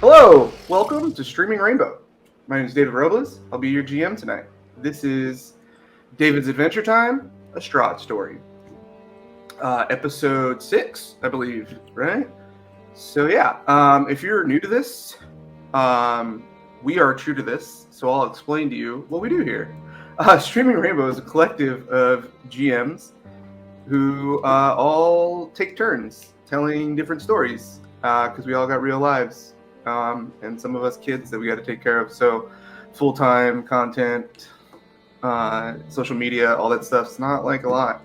Hello, welcome to Streaming Rainbow. My name is David Robles. I'll be your GM tonight. This is David's Adventure Time, a Strahd story. Episode 6, I believe, right? So yeah, if you're new to this, we are true to this, so I'll explain to you what we do here. Streaming Rainbow is a collective of GMs who all take turns telling different stories because we all got real lives. And some of us kids that we got to take care of. So full-time content, social media, all that stuff's not like a lot.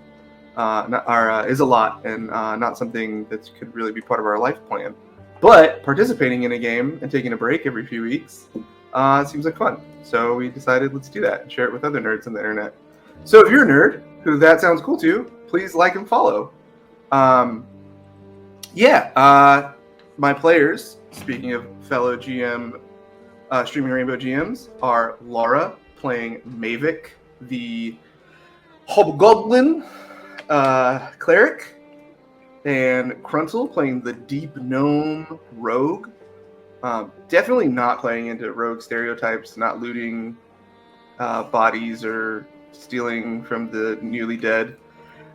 Is a lot, and not something that could really be part of our life plan. But participating in a game and taking a break every few weeks seems like fun. So we decided let's do that and share it with other nerds on the internet. So if you're a nerd who that sounds cool to, please like and follow. My players, speaking of fellow GM, Streaming Rainbow GMs, are Laura playing Mavic, the Hobgoblin cleric, and Kruntel playing the Deep Gnome rogue. Definitely not playing into rogue stereotypes, not looting bodies or stealing from the newly dead.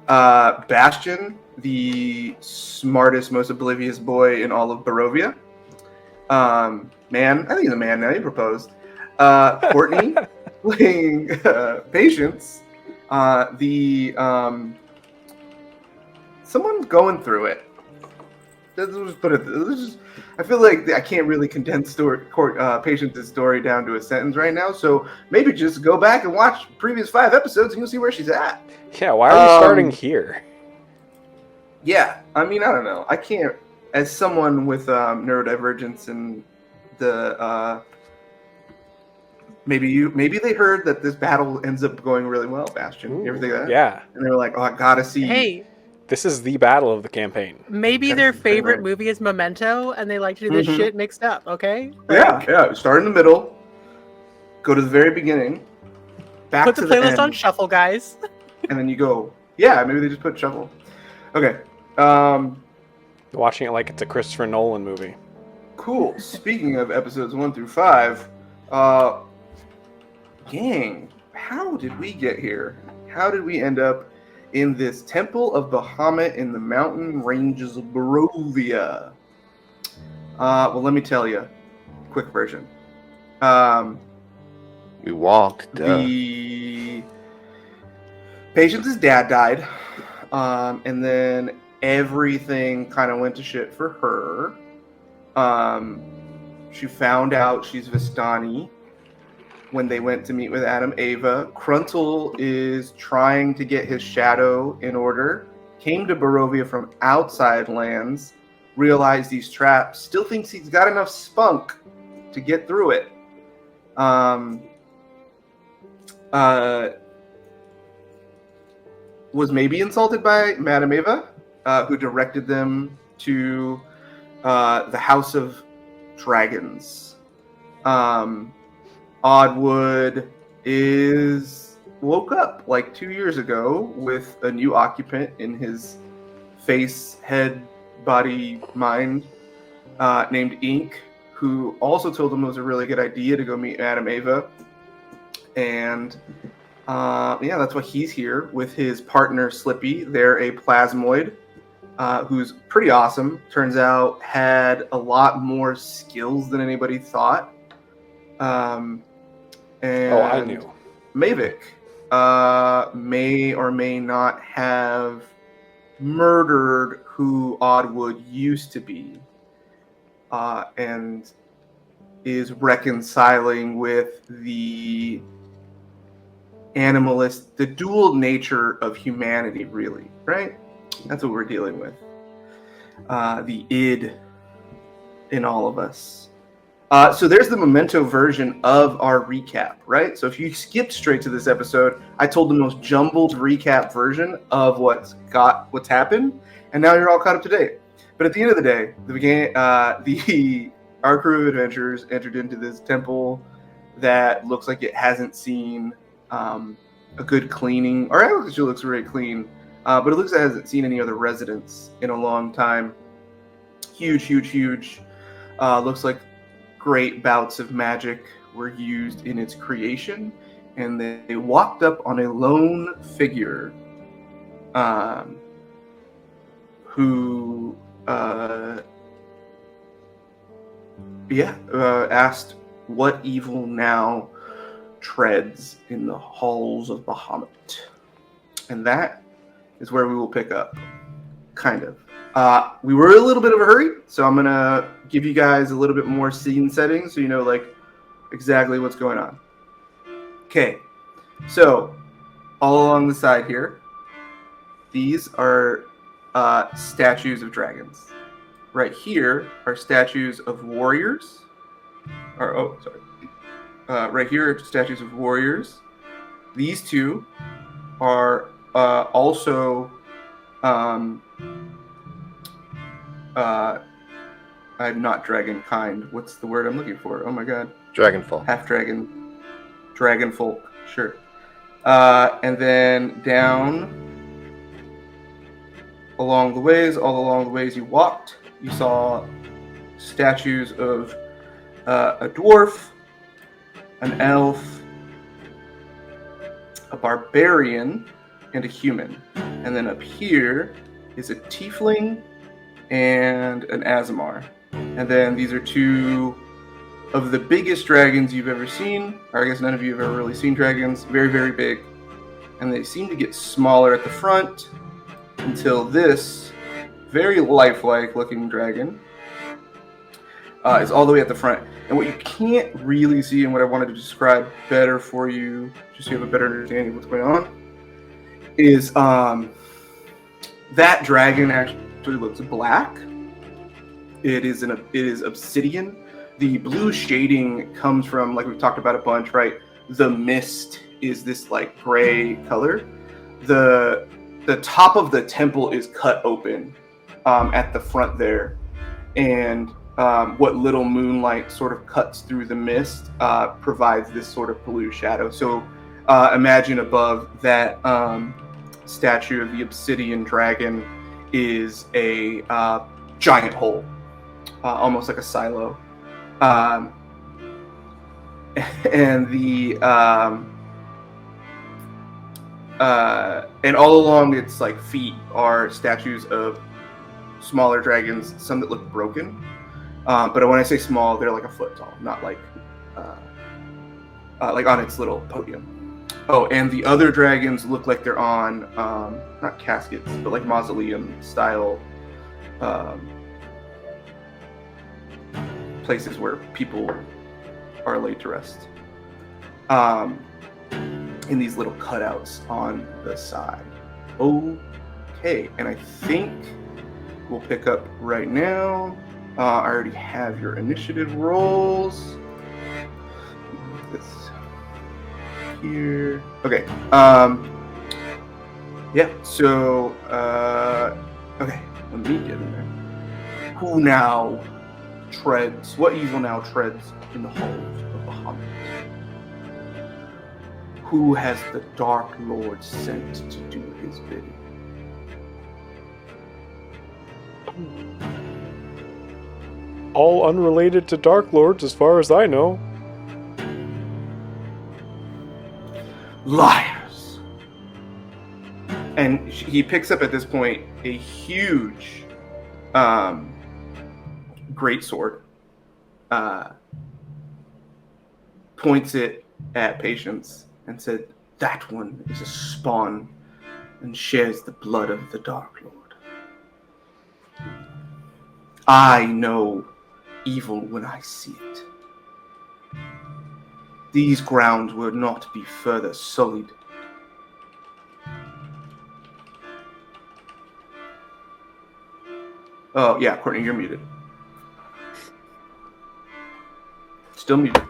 Bastion, the smartest, most oblivious boy in all of Barovia. I think he's a man now, he proposed. Courtney playing Patience, someone going through it. Let's just put it. I feel like I can't really condense Patience's story down to a sentence right now, so maybe just go back and watch previous 5 episodes and you'll see where she's at. Yeah, why are you starting here? Yeah, I mean, I don't know. I can't, as someone with neurodivergence and the maybe they heard that this battle ends up going really well, Bastion. Ooh, you ever think of that? Yeah. And they were like, "Oh, I gotta see." Hey, This is the battle of the campaign. maybe their favorite movie is Memento, and they like to do this shit mixed up. Okay. Yeah. Start in the middle, go to the very beginning, back Put to the the playlist end, on shuffle, guys. and then you go. Yeah, maybe they just put shuffle. Okay. Watching it like it's a Christopher Nolan movie. Cool. Speaking of episodes 1 through 5, gang, how did we get here? How did we end up in this temple of Bahamut in the mountain ranges of Barovia? Well, let me tell you. Quick version. We walked. The Patience's dad died, and then everything kind of went to shit for her. She found out she's Vistani when they went to meet with Adam Ava. Kruntel is trying to get his shadow in order. Came to Barovia from outside lands, realized he's trapped, still thinks he's got enough spunk to get through it. Was maybe insulted by Madame Ava, who directed them to the House of Dragons. Oddwood woke up like 2 years ago with a new occupant in his face, head, body, mind, named Ink, who also told him it was a really good idea to go meet Madame Ava. And that's why he's here with his partner Slippy. They're a plasmoid who's pretty awesome. Turns out had a lot more skills than anybody thought. And I knew. Mavic may or may not have murdered who Oddwood used to be, and is reconciling with the the dual nature of humanity, really, right? That's what we're dealing with. The id in all of us. So there's the Memento version of our recap, right? So if you skipped straight to this episode, I told the most jumbled recap version of what's happened, and now you're all caught up to date. But at the end of the day, our crew of adventurers entered into this temple that looks like it hasn't seen a good cleaning, or it actually looks very clean, but it looks like it hasn't seen any other residents in a long time. Huge. Looks like great bouts of magic were used in its creation, and they walked up on a lone figure who asked what evil now treads in the halls of Bahamut. And that is where we will pick up, kind of. We were in a little bit of a hurry, so I'm going to give you guys a little bit more scene setting so you know like exactly what's going on. Okay, so all along the side here, these are statues of dragons. Right here are statues of warriors. Right here are statues of warriors. These two are also I'm not dragon kind. What's the word I'm looking for? Oh my god. Dragonfall. Half dragon. Dragon folk. Sure. And then down all along the ways you walked, you saw statues of a dwarf, an elf, a barbarian, and a human. And then up here is a tiefling and an Azamar. And then these are two of the biggest dragons you've ever seen. Or I guess none of you have ever really seen dragons. Very, very big. And they seem to get smaller at the front until this very lifelike looking dragon is all the way at the front. And what you can't really see, and what I wanted to describe better for you, just so you have a better understanding of what's going on, is that dragon actually looks black. It is obsidian. The blue shading comes from, like we've talked about a bunch, right? The mist is this like gray color. The top of the temple is cut open at the front there, and what little moonlight sort of cuts through the mist provides this sort of blue shadow. So imagine above that statue of the obsidian dragon is a giant hole, almost like a silo. And and all along its like feet are statues of smaller dragons, some that look broken. But when I say small, they're like a foot tall, not like on its little podium. Oh, and the other dragons look like they're on not caskets, but like mausoleum style places where people are laid to rest. In these little cutouts on the side. Okay, and I think we'll pick up right now. I already have your initiative rolls. This here. Okay. Yeah. So. Okay. Let me get in there. Who now treads? What evil now treads in the halls of Bahamut? Who has the Dark Lord sent to do his bidding? All unrelated to Dark Lords, as far as I know. Liars! And he picks up at this point a huge great sword, points it at Patience, and said, "That one is a spawn and shares the blood of the Dark Lord. I know evil when I see it. These grounds will not be further sullied. Oh, yeah, Courtney, you're muted. Still muted.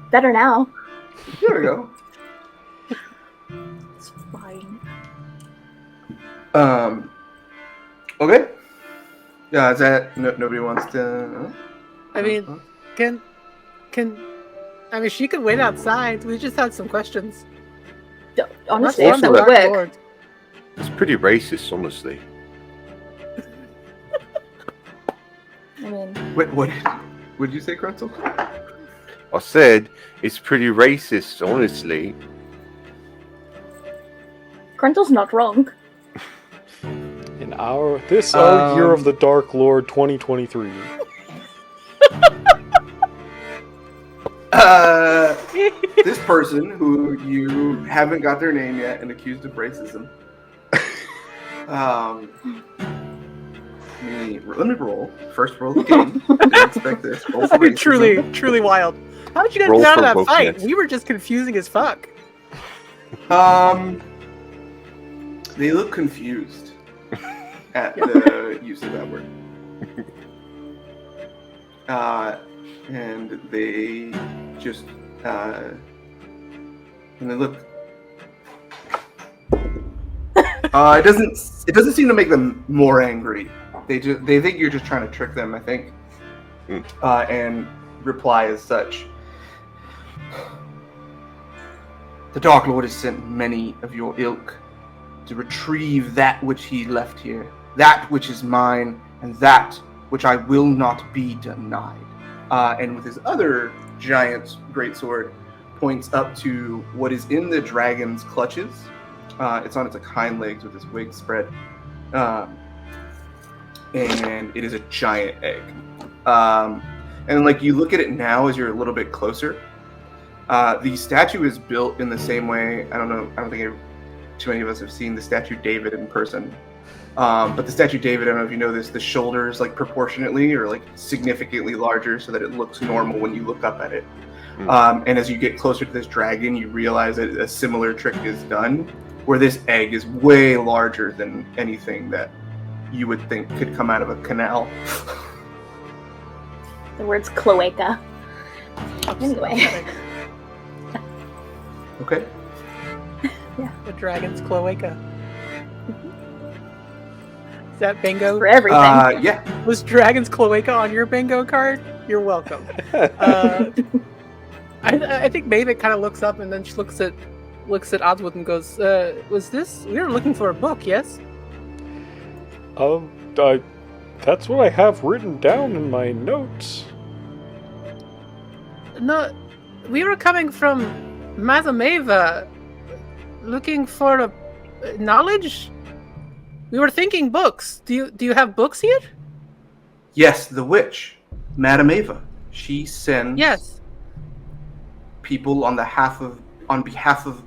Better now. There we go. It's fine. Okay. Yeah, is that nobody wants to? I mean, she could wait outside. We just had some questions. Honestly, Unless it's we're so the Dark quick. Lord. It's pretty racist, honestly. I mean, Wait, what? Would you say, Krunzel? I said it's pretty racist, honestly. Gruntel's not wrong. In our year of the Dark Lord 2023. This person who you haven't got their name yet and accused of racism. Let me roll. First roll of the game. Didn't expect this. Roll for racism. truly wild. How did you guys Roll get out of for that fight? wokeness. We were just confusing as fuck. They look confused at the use of that word. And they just and they look. It doesn't seem to make them more angry. They think you're just trying to trick them, I think. And reply as such. The Dark Lord has sent many of your ilk to retrieve that which he left here, that which is mine, and that which I will not be denied. And with his other giant greatsword, points up to what is in the dragon's clutches. It's on its hind legs with its wings spread. And it is a giant egg. And like you look at it now as you're a little bit closer, the statue is built in the same way. I don't think too many of us have seen the statue David in person. But the statue David, I don't know if you know this, the shoulders like proportionately or like significantly larger so that it looks normal when you look up at it. And as you get closer to this dragon, you realize that a similar trick is done, where this egg is way larger than anything that you would think could come out of a canal. The word's cloaca. Anyway. Okay. The dragon's cloaca. Is that bingo? For everything. Yeah. Was dragon's cloaca on your bingo card? You're welcome. I think Maven kind of looks up and then she looks at Oswald and goes, "Was this? We were looking for a book, yes?" That's what I have written down in my notes. No, we were coming from Mazameva, looking for knowledge. We were thinking books. Do you have books here? Yes, the witch, Madame Ava. She sends people on behalf of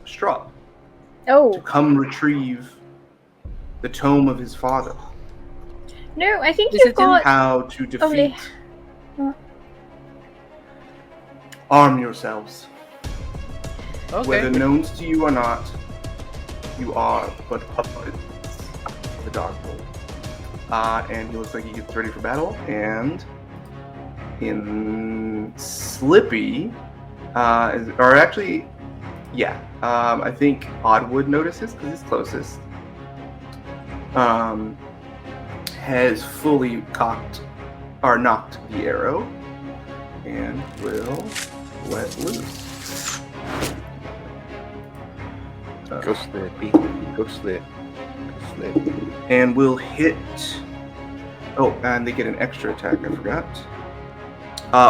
Straub to come retrieve the tome of his father. No, I think you've got... How to defeat... Arm yourselves. Okay. Whether known to you or not, you are but puppets of the Dark Lord. And he looks like he gets ready for battle. And in Slippy, I think Oddwood notices because he's closest. Has fully knocked the arrow and will let loose. Go Slippy. Go Slip. Go Slip. And will hit. Oh, and they get an extra attack, I forgot.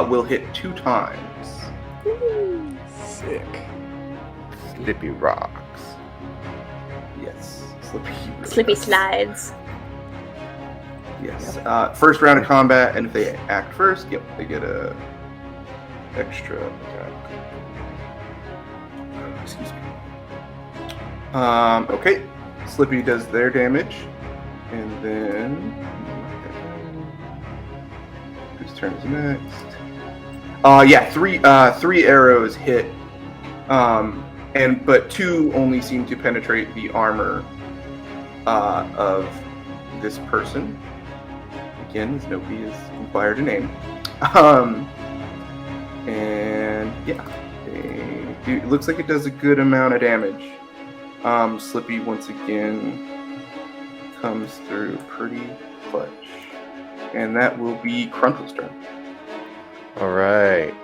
Will hit 2 times. Sick. Slippy rocks. Yes. Slippy. Really Slippy does. slides. Yes. First round of combat, and if they act first, they get a extra attack. Excuse me. Okay. Slippy does their damage, and then whose turn is next? 3 arrows hit, but 2 only seem to penetrate the armor of this person. Again, as nobody has inquired a name. It looks like it does a good amount of damage. Slippy once again comes through pretty clutch. And that will be Cruntle's turn. Alright.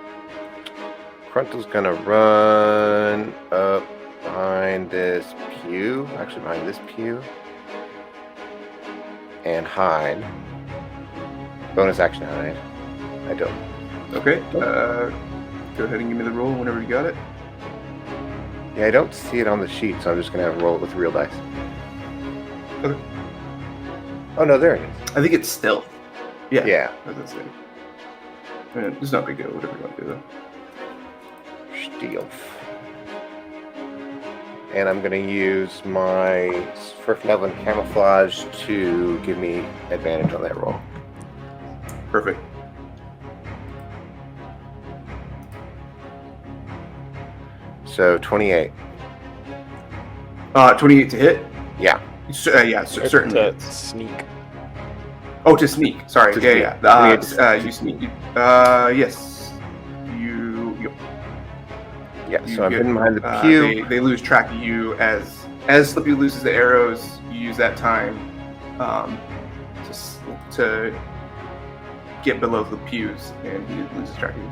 Cruntle's gonna run up behind this pew. Actually, behind this pew. And hide. Bonus action hide. I don't. Okay. Go ahead and give me the roll whenever you got it. Yeah, I don't see it on the sheet, so I'm just gonna roll it with real dice. Okay. Oh no, there it is. I think it's stealth. Yeah. Yeah. That's it. It's not a big deal. Whatever you want to do though. Stealth. And I'm gonna use my Swerfnelvin camouflage to give me advantage on that roll. Perfect. So 28. 28 to hit. Yeah. Certainly. To sneak. Oh, to sneak. Sorry. To sneak. You sneak. Yes. You. Yeah. You So I'm get, hidden behind the pew. They lose track of you as Slippy loses the arrows. You use that time to get below the pews, and he loses track of you.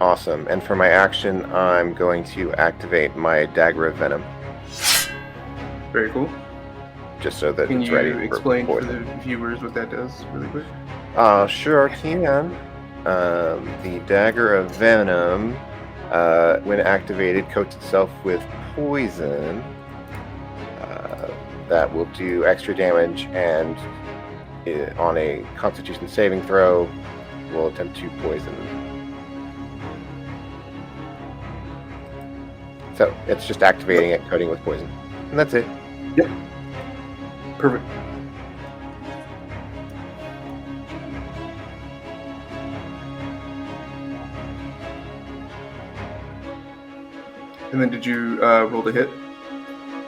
Awesome. And for my action, I'm going to activate my Dagger of Venom, Very cool. just so that Can it's you ready explain for for the viewers what that does really quick? Sure can. The Dagger of Venom, when activated, coats itself with poison. That will do extra damage, and on a Constitution saving throw, will attempt to poison. So it's just activating it, coating with poison, and that's it. Yep. Perfect. And then did you roll to hit?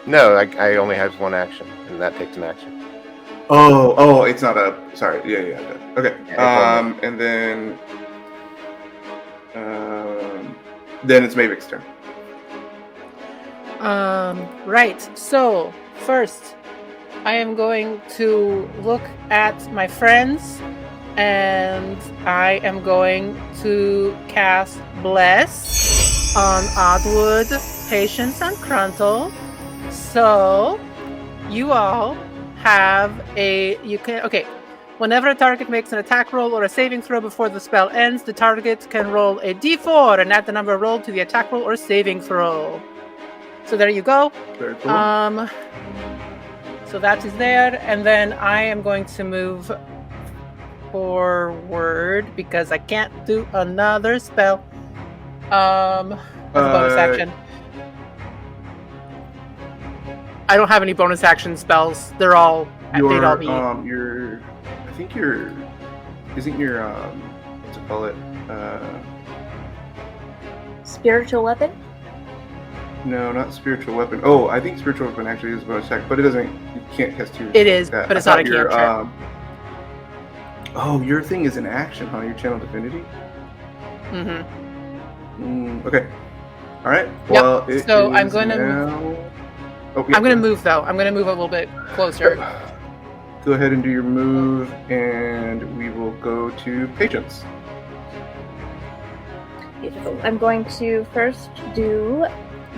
No, I only have one action, and that takes an action. Oh, it's not a. Sorry. Yeah. Okay. Yeah, And then it's Mavik's turn. Right. So, first, I am going to look at my friends, and I am going to cast Bless on Oddwood, Patience, and Cruntle. So, you all have whenever a target makes an attack roll or a saving throw before the spell ends, the target can roll a d4 and add the number rolled to the attack roll or saving throw. So there you go. Very cool. So that is there, and then I am going to move forward because I can't do another spell. As a bonus action. I don't have any bonus action spells. They'd all be. Isn't your what's it call it? Spiritual weapon? No, not spiritual weapon. Oh, I think spiritual weapon actually is a bonus attack, but it doesn't. You can't cast two. It is, but it's not a cantrip. Your thing is an action, huh? Your channel divinity. Okay. All right. Well, so I'm going to. Oh, yeah. I'm going to move though. I'm going to move a little bit closer. Go ahead and do your move, and we will go to Patience. Beautiful. I'm going to first do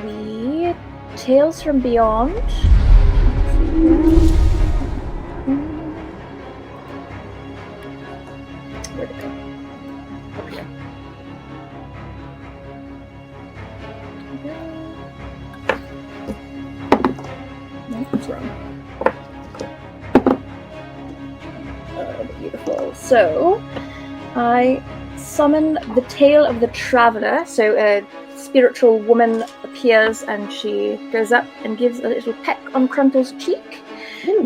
the Tales from Beyond. Where'd it go? Up here. No, it's wrong. Beautiful. So, I summon the Tale of the Traveler. So, a spiritual woman appears and she goes up and gives a little peck on Cruntle's cheek. Ooh.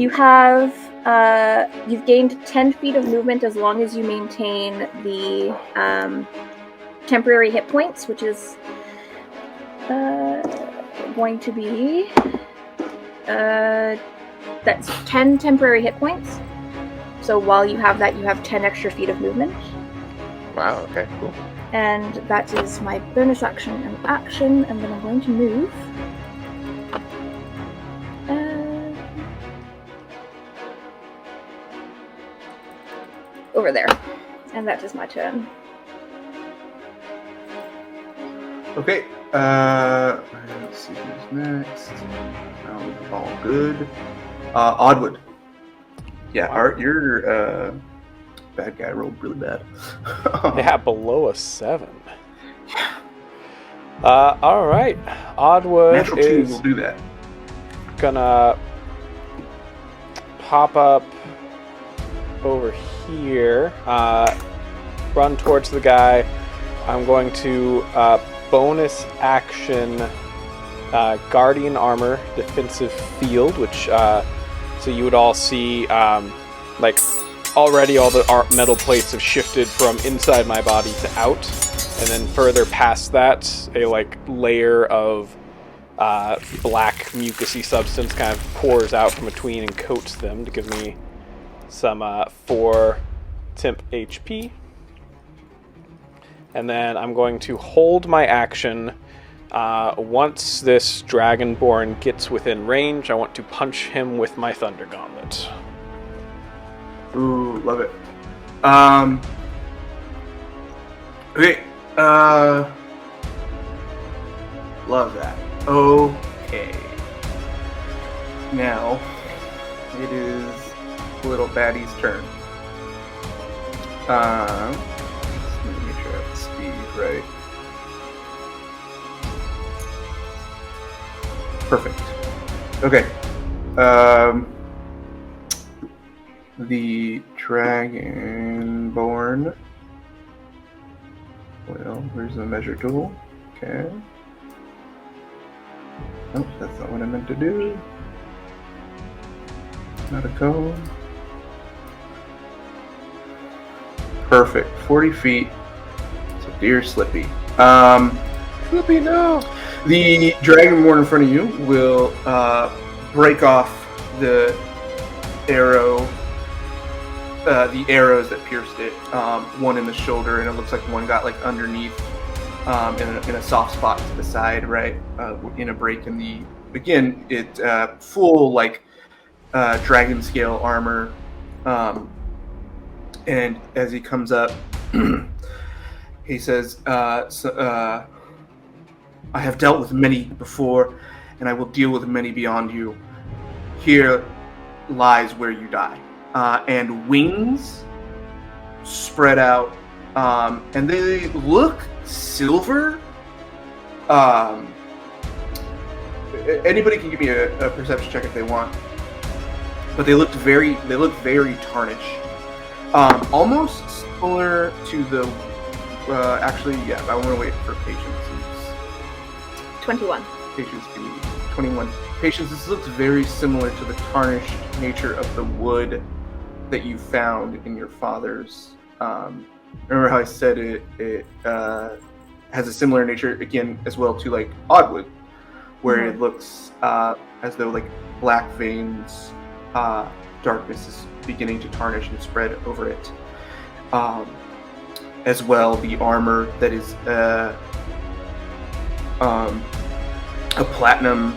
You've gained 10 feet of movement as long as you maintain the temporary hit points, which is going to be that's 10 temporary hit points. So while you have that, you have 10 extra feet of movement. Wow, okay, cool. And that is my bonus action and action, and then I'm going to move. Over there. And that is my turn. Okay. Let's see who's next. All good. Oddwood. Yeah, Art, your bad guy rolled really bad. Yeah, below a 7. All right. Oddwood Natural 2 is will do that. gonna pop up over here, run towards the guy. I'm going to bonus action Guardian Armor Defensive Field, which so you would all see like already all the metal plates have shifted from inside my body to out, and then further past that a like layer of black mucousy substance kind of pours out from between and coats them to give me some 4 temp HP. And then I'm going to hold my action. Once this Dragonborn gets within range, I want to punch him with my Thunder Gauntlet. Ooh, love it. Okay. Love that. Okay. Now, it is little baddie's turn. Let me make sure I have the speed right. Perfect. Okay. The Dragonborn. Well, where's the measure tool? Okay. Oh, that's not what I meant to do. Not a cone. Perfect. 40 feet. So dear Slippy. Slippy, no! The Dragonborn in front of you will break off the arrow, the arrows that pierced it. One in the shoulder, and it looks like one got like underneath, in a soft spot to the side, right? In a break in the again, it full like dragon scale armor, and as he comes up, he says, I have dealt with many before, and I will deal with many beyond you. Here lies where you die. And wings spread out, and they look silver. Anybody can give me a perception check if they want, but they look very tarnished. Almost similar to the. Actually, yeah, I want to wait for patience. 21. Patience, 21. Patience, this looks very similar to the tarnished nature of the wood that you found in your father's. Remember how I said it has a similar nature, again, as well to like Oddwood, where it looks as though like black veins, darkness is beginning to tarnish and spread over it. As well, the armor that is a platinum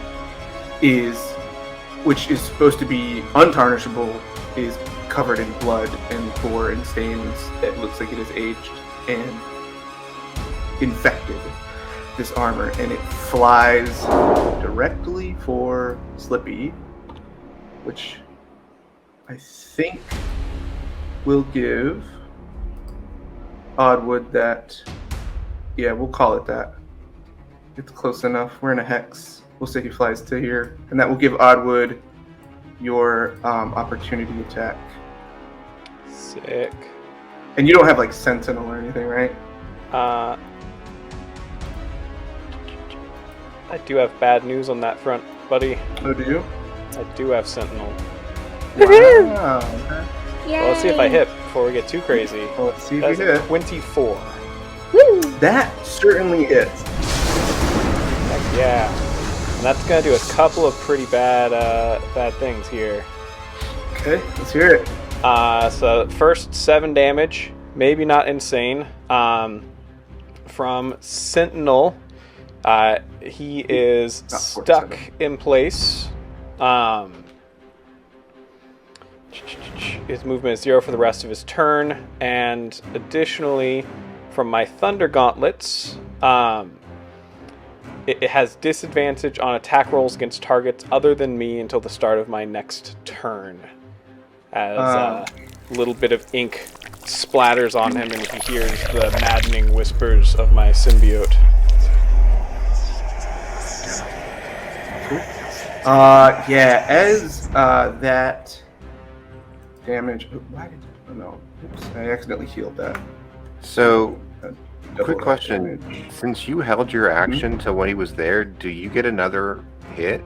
which is supposed to be untarnishable, is covered in blood and gore and stains. It looks like it is aged and infected, this armor, and it flies directly for Slippy, which I think will give Oddwood that. Yeah, we'll call it that. It's close enough. We're in a hex. We'll say he flies to here, and that will give Oddwood your opportunity attack. Sick. And you don't have like Sentinel or anything, right? I do have bad news on that front, buddy. Oh, do you? I do have Sentinel. Wow. Okay. Well, let's see if I hit before we get too crazy. Well, let's see if That's you hit. 24. Woo! That certainly hits. Heck yeah. And that's gonna do a couple of pretty bad things here. Okay, let's hear it. So first 7 damage, maybe not insane. From Sentinel, he is stuck 47. in place. His movement is 0 for the rest of his turn, and additionally, from my Thunder Gauntlets, it has disadvantage on attack rolls against targets other than me until the start of my next turn, as a little bit of ink splatters on him, and he hears the maddening whispers of my symbiote. Yeah, as that damage. Why did? Oh no! Oops, I accidentally healed that. So, Double quick that question: damage. since you held your action till when he was there, do you get another hit?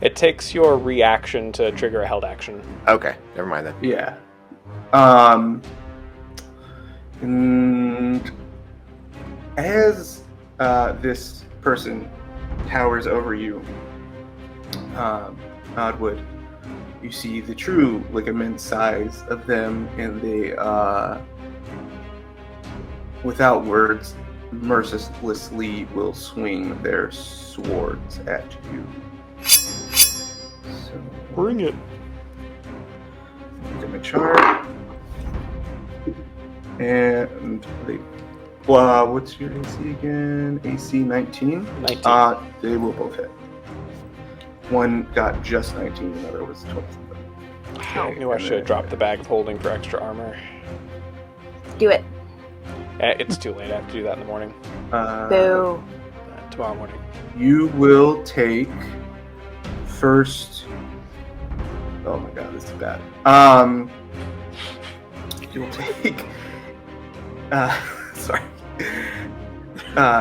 It takes your reaction to trigger a held action. Okay, never mind then. Yeah. And as this person towers over you, Oddwood, you see the true, like, immense size of them, and they, without words, mercilessly will swing their swords at you. So, Bring it. get my chart. And they, what's your AC again? AC 19? 19. They will both hit. One got just 19, the other was 20. I knew I should have dropped the bag of holding for extra armor. Do it. It's too late. I have to do that in the morning. Boo. Tomorrow morning. You will take first. Oh my god, this is bad. You'll take. Sorry.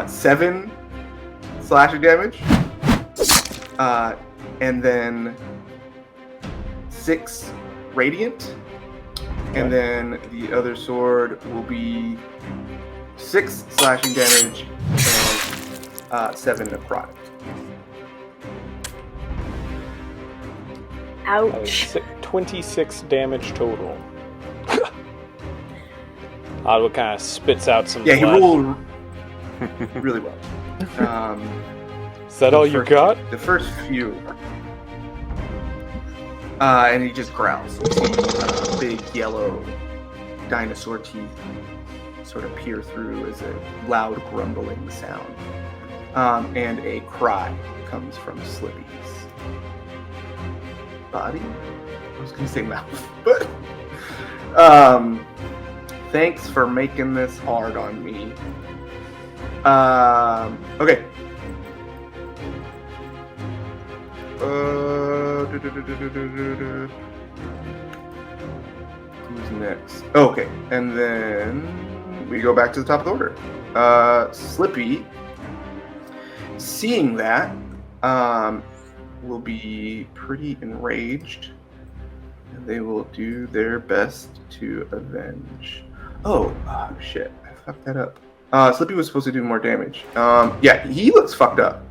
7 slashing damage. And then 6 radiant. And then the other sword will be 6 slashing damage and 7 necrotic. Ouch. 26 damage total. Oddwood kind of spits out some Yeah, he blood. rolled really well. Is that all you got? The first few. And he just growls. You see big yellow dinosaur teeth sort of peer through as a loud grumbling sound. And a cry comes from Slippy's body. I was going to say mouth, but thanks for making this hard on me. Okay. Who's next? Okay, and then we go back to the top of the order. Slippy, seeing that, will be pretty enraged. And they will do their best to avenge. Oh, shit. I fucked that up. Slippy was supposed to do more damage. Yeah, he looks fucked up.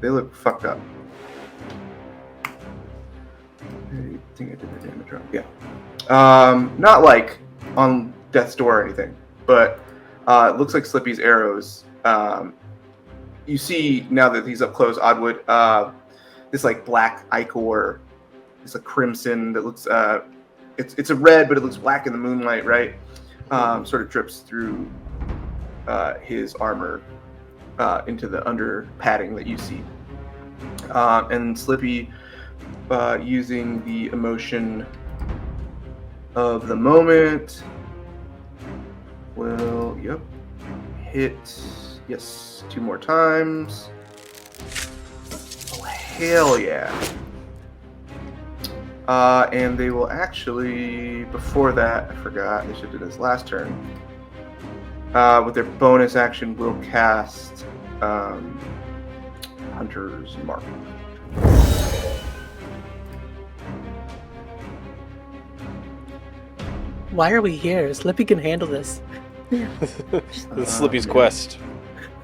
They look fucked up. I think I did the damage wrong. Yeah. Not like on death's door or anything, but it looks like Slippy's arrows. You see now that he's up close, Oddwood, this like black ichor, it's a crimson that looks it's a red, but it looks black in the moonlight, right? Sort of drips through his armor into the under padding that you see. And Slippy, using the emotion of the moment, will, hit, yes, 2 more times. Oh, hell yeah. And they will actually, before that, I forgot, they should do this last turn. With their bonus action, will cast Hunter's Mark. Why are we here? Slippy can handle this. This is Slippy's quest.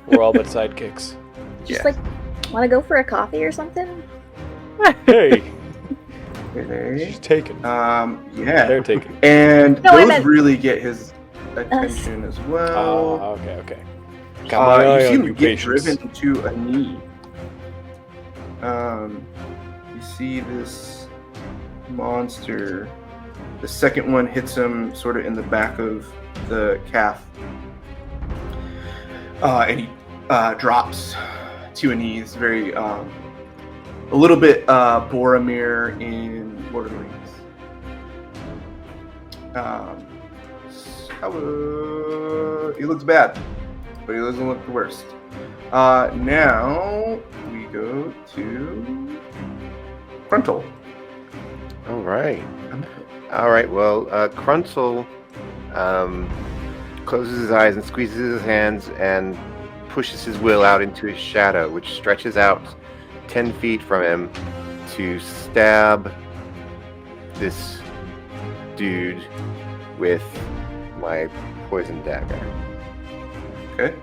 We're all but sidekicks. Just like, want to go for a coffee or something? Hey, Okay. she's taken. Yeah. They're taken. And No, I those meant- really get his attention as well. Oh, okay. Got my eye You see on him you, get patience. driven to a knee. You see this monster. The second one hits him sort of in the back of the calf. And he drops to a knee. It's very, a little bit Boromir in Lord of the Rings. He looks bad, but he doesn't look the worst. Now we go to Frontal. All right. Well, Krunzel closes his eyes and squeezes his hands and pushes his will out into his shadow, which stretches out 10 feet from him to stab this dude with my poison dagger. Okay.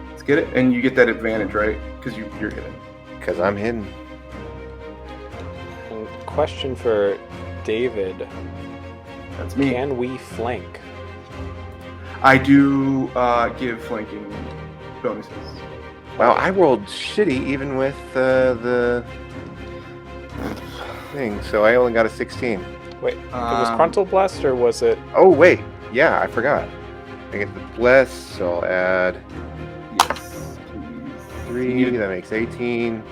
Let's get it. And you get that advantage, right? Because you're hidden. Because I'm hidden. And question for David. That's me. Can we flank? I do give flanking bonuses. Wow, I rolled shitty even with the thing, so I only got a 16. Wait, it was Kruntel blessed or was it? Oh, wait. Yeah, I forgot. I get the bless, so I'll add Yes, please. 3, that makes 18.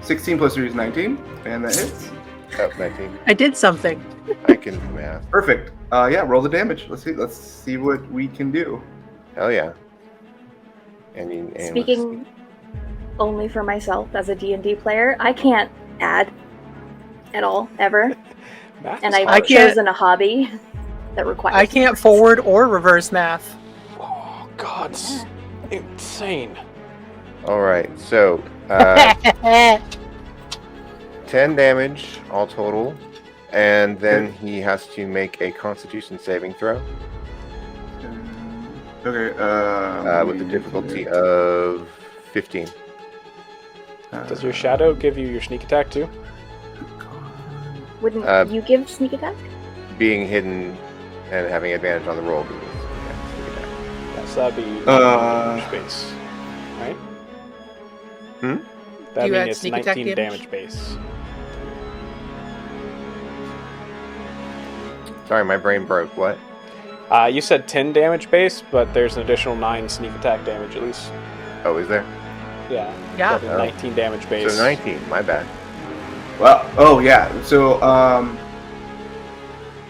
16 plus 3 is 19, and that hits. Oh, 19. I did something. I can do math. Perfect. Yeah, roll the damage. Let's see what we can do. Hell yeah. Speaking only for myself as a D&D player, I can't add at all, ever. Math And is I've hard. chosen a hobby that requires I can't forward or reverse math. Oh, God. It's insane. All right, so 10 damage all total, and then he has to make a Constitution saving throw Okay. with a difficulty of 15. Does your shadow give you your sneak attack too? Wouldn't you give sneak attack? Being hidden and having advantage on the roll. Because, sneak attack. Yes, that'd be damage base, right? That You means add it's sneak attack 19 damage? damage base. Sorry, my brain broke. What? You said 10 damage base, but there's an additional 9 sneak attack damage at least. Oh, is there? Yeah. Yeah. That'd be 19 damage base. So 19. My bad. Well, oh yeah. So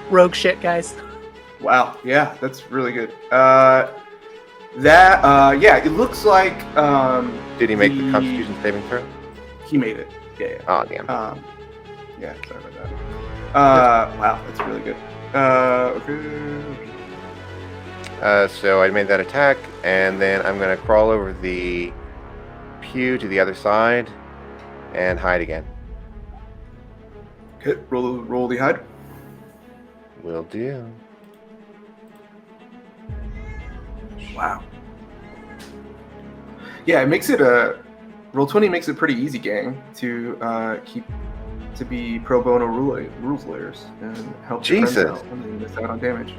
Rogue shit, guys. wow, yeah, that's really good. Yeah, it looks like Did he make the Constitution saving throw? he made it. Yeah. Oh, damn. Yeah, sorry about that. Wow, that's really good. Okay. So I made that attack, and then I'm going to crawl over the pew to the other side and hide again. Okay, roll the hide. Will do. Wow. Yeah, it makes it roll 20 makes it pretty easy, gang, to be pro bono rules layers and help your friends Jesus. out when they miss out on damage.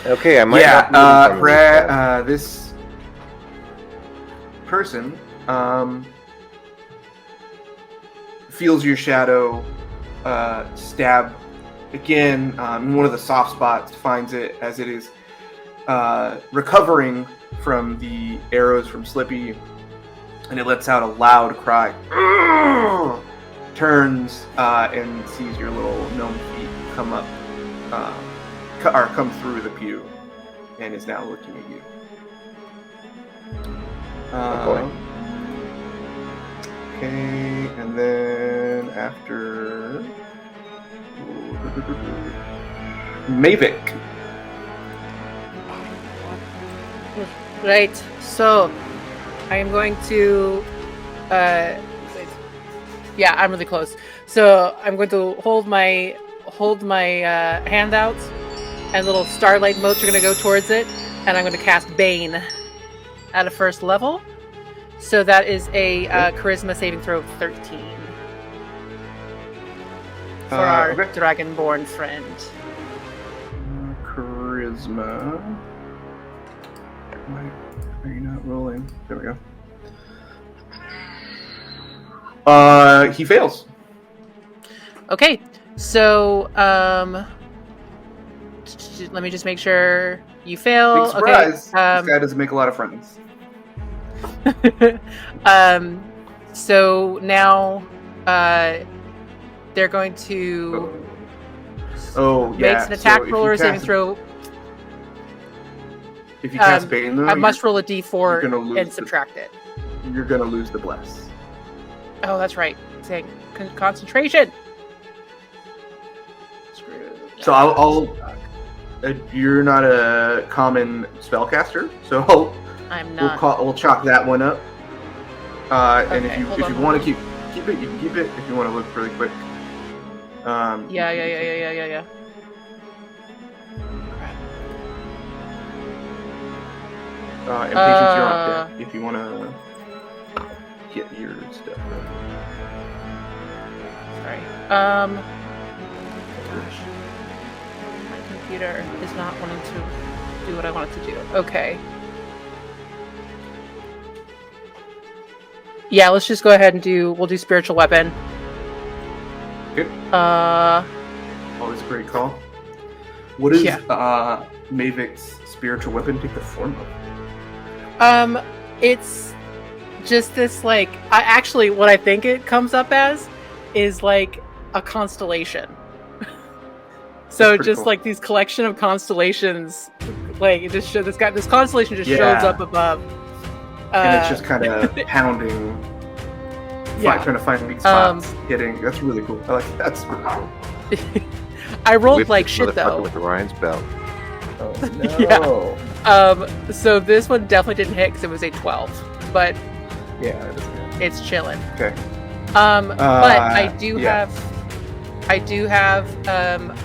Okay, I might Yeah, not be moving from this person feels your shadow stab again in one of the soft spots, finds it as it is recovering from the arrows from Slippy, and it lets out a loud cry. Turns and sees your little gnome feet come up, or come through the pew, and is now looking at you. boy. Okay, and then after Mavic. Right. So, I am going to. Yeah, I'm really close. So I'm going to hold my hand out, and little starlight motes are going to go towards it, and I'm going to cast Bane at a first level. So that is a charisma saving throw of 13 for our Okay. dragonborn friend. Charisma. Why are you not rolling? There we go. He fails. Okay, so let me just make sure you fail. Big surprise. Okay, This guy doesn't make a lot of friends. so now they're going to Oh, yeah. makes an attack so if roll you or a saving cast- throw. If you cast Bane, though, I must roll a you're d4 gonna lose and the- subtract it. you're gonna lose the bless. Oh, that's right. Saying concentration. Screw. So I'll you're not a common spellcaster, so I'm not. we'll chalk that one up. And Okay, if hold you on. want to keep it, you can keep it. If you want to look really quick. Yeah. Impatience, you're on deck if you want to get your stuff. Sorry. My computer is not wanting to do what I want it to do. Okay. Yeah, let's just go ahead and we'll do spiritual weapon. Good. Always a great call. What is Mavik's spiritual weapon take the form of? It's just this what I think it comes up as is like a constellation. So just cool. like these collection of constellations, like it just shows this constellation just shows up above. And it's just kind of pounding, trying to find weak spots, hitting. That's really cool. I like that. That's really cool. I rolled Whip like this shit motherfucker though. With Orion's belt. Oh, no. Yeah. So this one definitely didn't hit because it was a 12, but Yeah, that doesn't hit. it's chilling. Okay. But I do yeah. have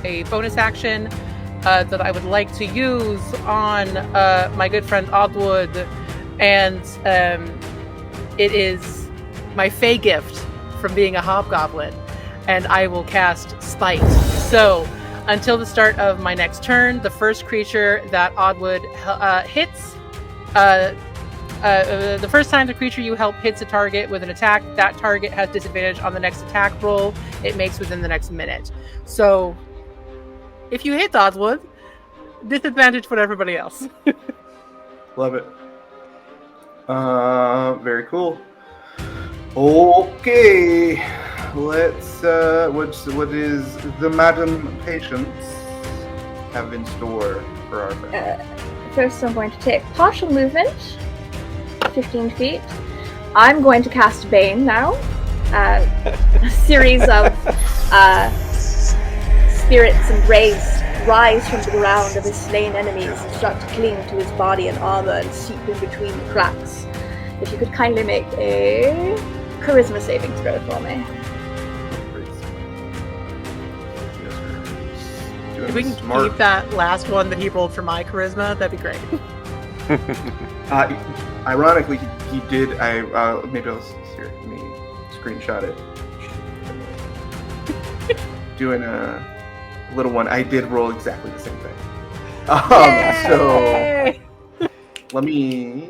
a bonus action that I would like to use on my good friend Oddwood, and it is my Fey gift from being a hobgoblin, and I will cast Spite. So until the start of my next turn, the first creature that Oddwood hits, the first time the creature you help hits a target with an attack, that target has disadvantage on the next attack roll it makes within the next minute. So if you hit Oddwood, disadvantage for everybody else. Love it. Very cool. Okay, let's. What is the Madam Patience have in store for our friend? First, I'm going to take partial movement, 15 feet. I'm going to cast Bane now. A series of spirits and rays rise from the ground of his slain enemies and start to cling to his body and armor and seep in between the cracks. If you could kindly make a charisma saving throw for me. If we can keep that last one that he rolled for my charisma, that'd be great. Ironically, he did. Maybe I'll here. Let me screenshot it. Doing a little one. I did roll exactly the same thing. So let me.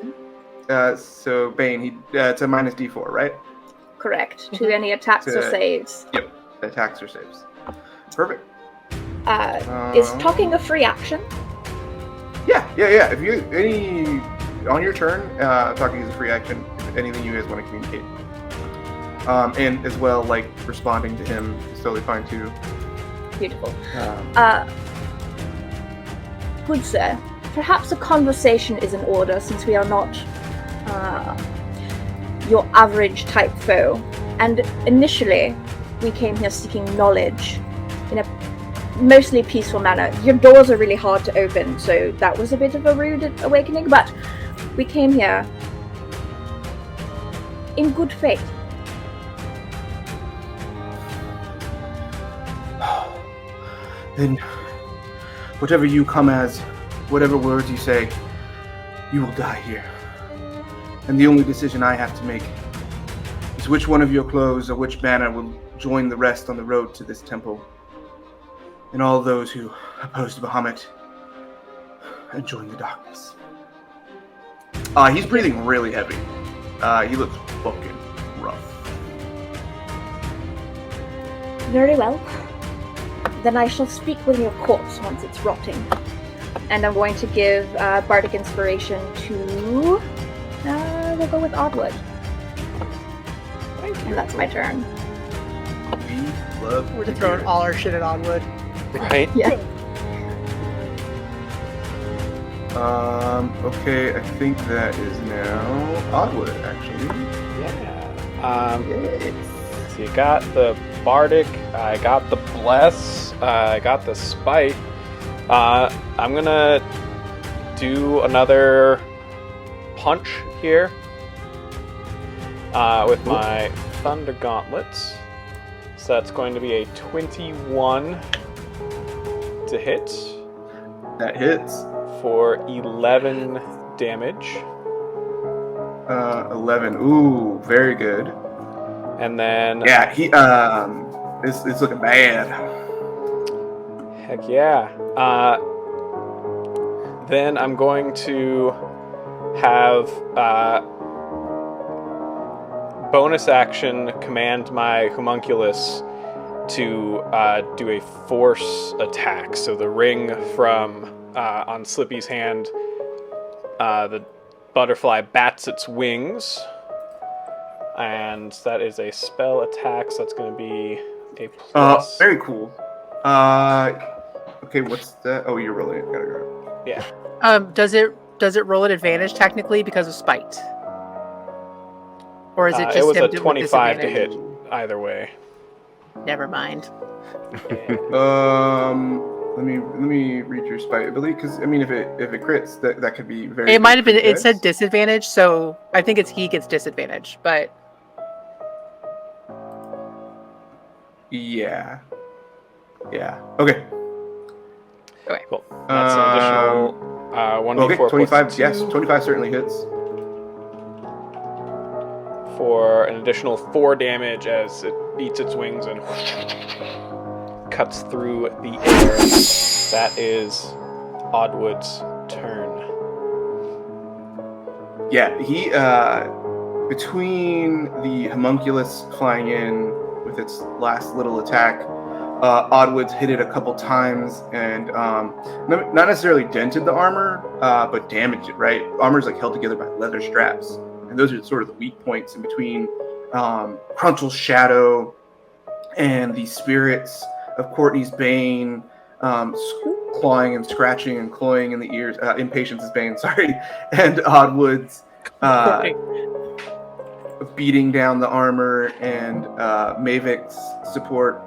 So Bane, it's a minus D4, right? Correct. To any attacks or saves. Yep. Attacks or saves. Perfect. Is talking a free action? Yeah. If you on your turn, talking is a free action. If anything you guys want to communicate, and as well, like responding to him is totally fine too. Beautiful. Good sir, perhaps a conversation is in order since we are not your average type foe. And initially, we came here seeking knowledge in a mostly peaceful manner. Your doors are really hard to open, so that was a bit of a rude awakening, but we came here in good faith. Then, whatever you come as, whatever words you say, you will die here. And the only decision I have to make is which one of your clothes or which banner will join the rest on the road to this temple. And all those who oppose Bahamut and join the darkness. He's breathing really heavy. He looks fucking rough. Very well. Then I shall speak with your corpse once it's rotting. And I'm going to give Bardic Inspiration to... we'll go with Oddwood. And that's my turn. We love We're just throwing all our shit at Oddwood. Right? Yeah. Okay, I think that is now Oddwood, actually. Yeah. So you got the Bardic, I got the Bless, I got the Spite. I'm gonna do another punch here with my Thunder Gauntlets. So that's going to be a 21 to hit. That hits. For 11 damage. 11. Ooh, very good. And then... Yeah, it's looking bad. Heck yeah. Then I'm going to have bonus action command my homunculus to do a force attack. So the ring from on Slippy's hand, the butterfly bats its wings, and that is a spell attack, so that's going to be a plus. Very cool. Okay, what's that? Oh, you're rolling it. Gotta go. Yeah. Does it roll at advantage technically because of spite? Or is it just it was him a doing 25 to disadvantage? hit either way. Never mind. Let me read your spite ability, because I mean, if it crits, that could be very. It might have been. good for you It guys. said disadvantage, so I think he gets disadvantage. But Yeah. Okay. Cool. That's an additional 1d4 Okay. 25. plus Yes, 2 25 certainly hits. for an additional 4 damage as it beats its wings and cuts through the air. That is Oddwood's turn. Yeah, he between the homunculus flying in with its last little attack, Oddwood's hit it a couple times and not necessarily dented the armor, but damaged it. Right, armor's like held together by leather straps, and those are sort of the weak points in between Crunchel's shadow and the spirits of Courtney's bane, clawing and scratching and clawing in the ears. Impatience's bane, sorry, and Oddwood's beating down the armor, and Mavik's support.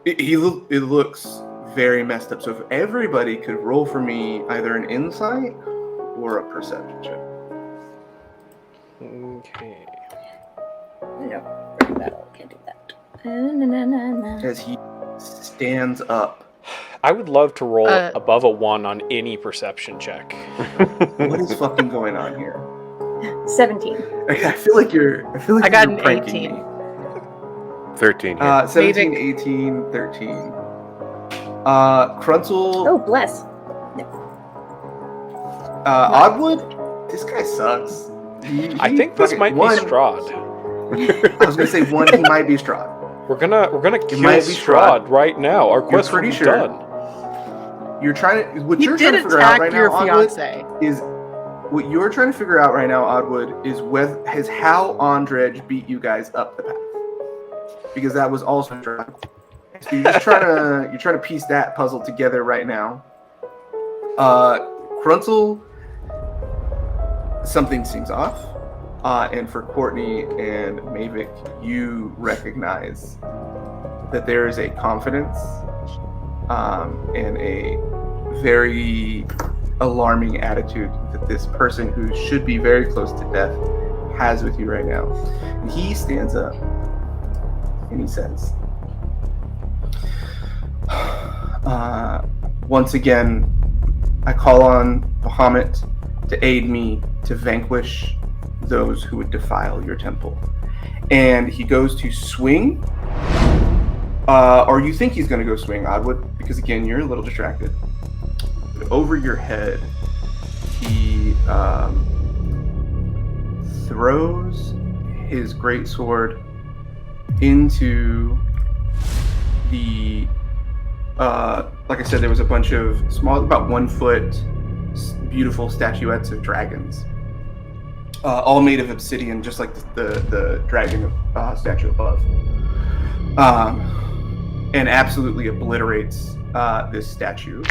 It looks very messed up. So if everybody could roll for me either an insight or a perception check. Okay. No, can't do that. As he stands up. I would love to roll above a 1 on any perception check. What is fucking going on here? 17. I feel like you're I got you're an pranking 18. me. 13 hit. 17, Mavic. 18, 13. Cruntel, Oh, bless. Oddwood, this guy sucks. I think this might be Strahd. I was gonna say one, he might be Strahd. We're gonna kill might be Strahd right now. Our quest will pretty be sure. done. You're trying to what He you're did trying to figure out attack right your now, Oddwood, fiance. is what you're trying to figure out right now, Oddwood, is how Andrej beat you guys up the path. Because that was also Strahd. So you're just trying to piece that puzzle together right now. Cruntel, something seems off. And for Courtney and Mavic, you recognize that there is a confidence and a very alarming attitude that this person who should be very close to death has with you right now. And he stands up and he says, once again, I call on Bahamut to aid me to vanquish those who would defile your temple. And he goes to swing, or you think he's going to go swing, Oddwood, because again, you're a little distracted. But over your head, he throws his greatsword into the, like I said, there was a bunch of small, about 1 foot, beautiful statuettes of dragons. All made of obsidian, just like the dragon statue above. and absolutely obliterates this statue.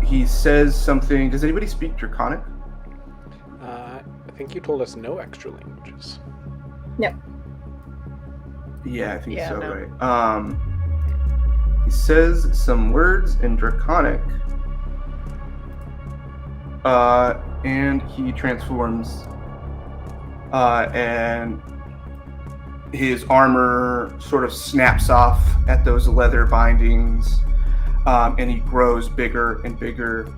He says something. Does anybody speak Draconic? I think you told us no extra languages. No. Yeah, I think Yeah, so, no. right. He says some words in Draconic. And he transforms. And his armor sort of snaps off at those leather bindings. And he grows bigger and bigger.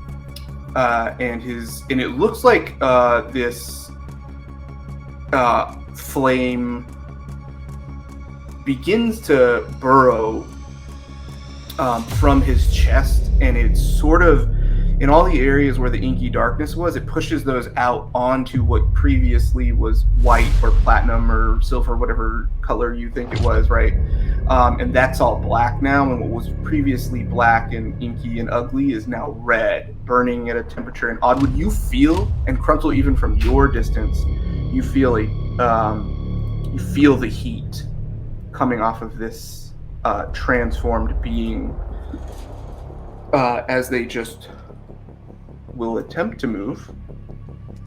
And it looks like this flame begins to burrow from his chest, and it's sort of in all the areas where the inky darkness was, it pushes those out onto what previously was white or platinum or silver, whatever color you think it was, right? And that's all black now, and what was previously black and inky and ugly is now red, burning at a temperature. And Oddwood, you feel, and Cruntle, even from your distance, you feel the heat coming off of this transformed being as they just will attempt to move.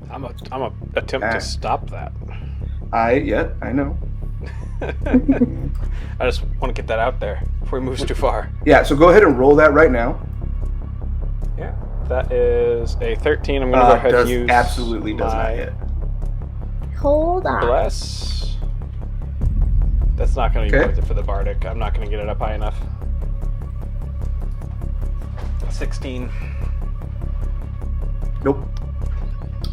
I'm a attempt to stop that. I know. I just want to get that out there before he moves too far. Yeah, so go ahead and roll that right now. Yeah, that is a 13. I'm going to go ahead and use absolutely does not hit. Hold on. Bless. That's not going to be worth it for the Bardic. I'm not going to get it up high enough. 16. Nope.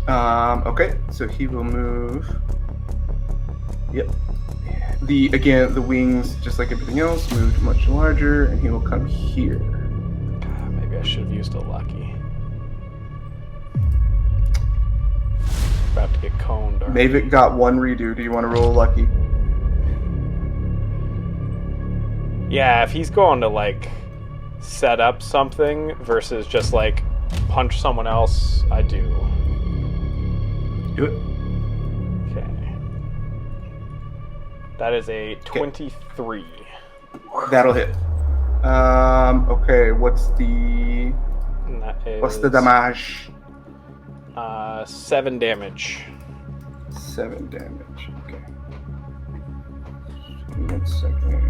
Okay, so he will move. Yep. The wings, just like everything else, moved much larger, and he will come here. Maybe I should have used a lucky. About to get coned. Mavic got one redo. Do you want to roll lucky? Yeah, if he's going to like set up something versus just like punch someone else, I do. Do it. Okay. That is a 23. That'll hit. Okay, what's the damage? 7 damage. 7 damage. Okay. 1 second.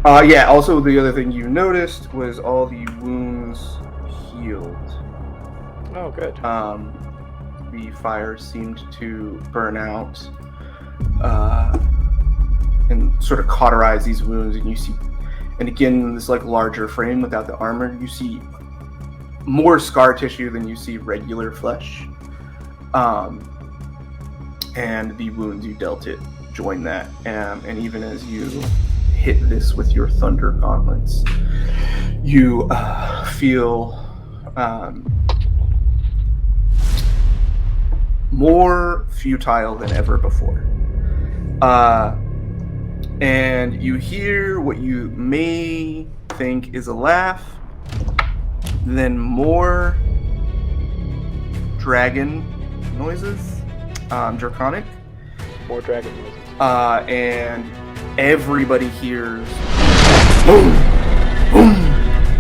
Yeah, also the other thing you noticed was all the wounds healed. Oh, good. The fire seemed to burn out and sort of cauterize these wounds, and you see, and again, this like larger frame without the armor, you see more scar tissue than you see regular flesh. And the wounds you dealt it join that, and even as you hit this with your thunder gauntlets, you feel more futile than ever before. And you hear what you may think is a laugh, then more dragon noises, draconic. More dragon noises. And everybody hears boom, boom,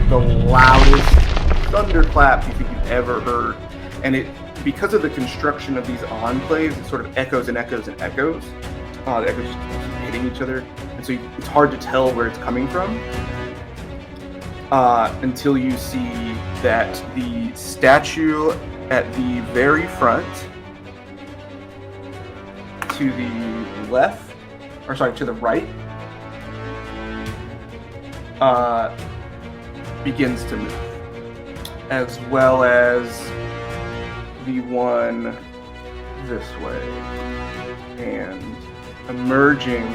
the loudest thunderclap you think you've ever heard. And it, because of the construction of these enclaves, it sort of echoes and echoes and echoes. The echoes just keep hitting each other, and so it's hard to tell where it's coming from until you see that the statue at the very front, to the left, or sorry, to the right, begins to move, as well as the one this way, and emerging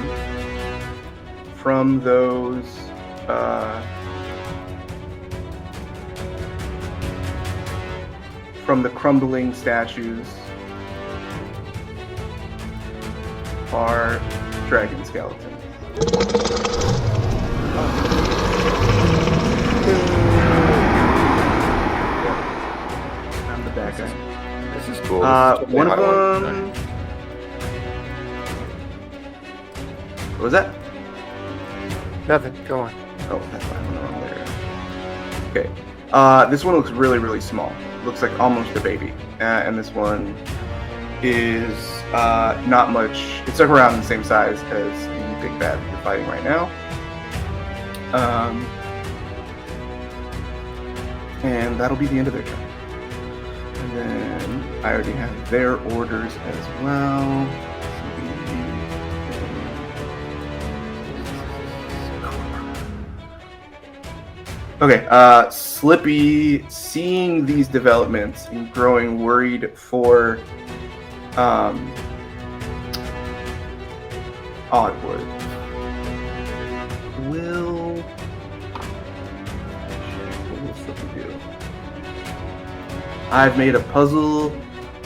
from those from the crumbling statues are dragon skeletons. On the back Okay. This is cool. This is totally One of what I wanted to them. What was that? try. Nothing. Go on. Oh, that's why I went wrong there. Okay. This one looks really, really small. Looks like almost a baby. And this one is not much. It's like around the same size as the big bad you're fighting right now. And that'll be the end of their turn. And then I already have their orders as well. Okay, Slippy, seeing these developments and growing worried for Oddwood, what will Slippy do? I've made a puzzle.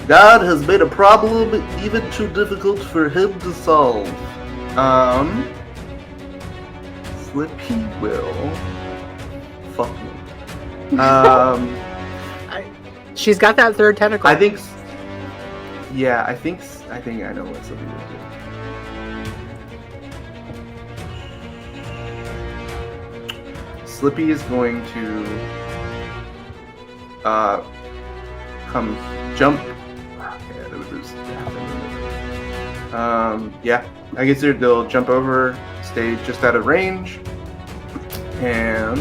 God has made a problem even too difficult for him to solve. Slippy will fuck me. She's got that third tentacle. I think I know what Slippy will do. Slippy is going to come jump. Yeah, that was yeah, I guess they'll jump over, stay just out of range, and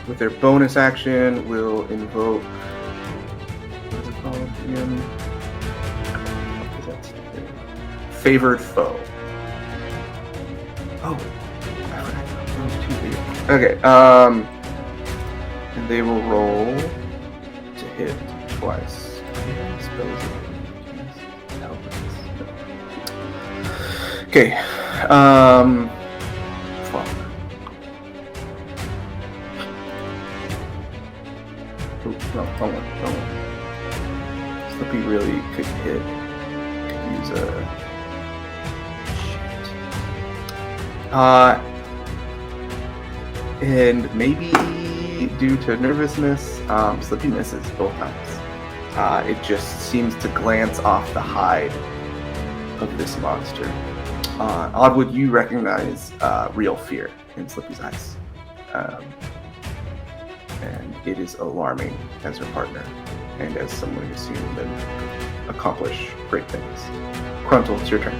with their bonus action, will invoke. What is it called again? Favored foe. Oh. Okay, and they will roll to hit twice. Okay, fuck. Oh, no, don't worry. Slippy really could hit. Could use a... Shit. And maybe due to nervousness, Slippy misses both times. It just seems to glance off the hide of this monster. Oddwood, you recognize real fear in Slippy's eyes. And it is alarming as her partner and as someone who's seen them accomplish great things. Cruntle, it's your turn.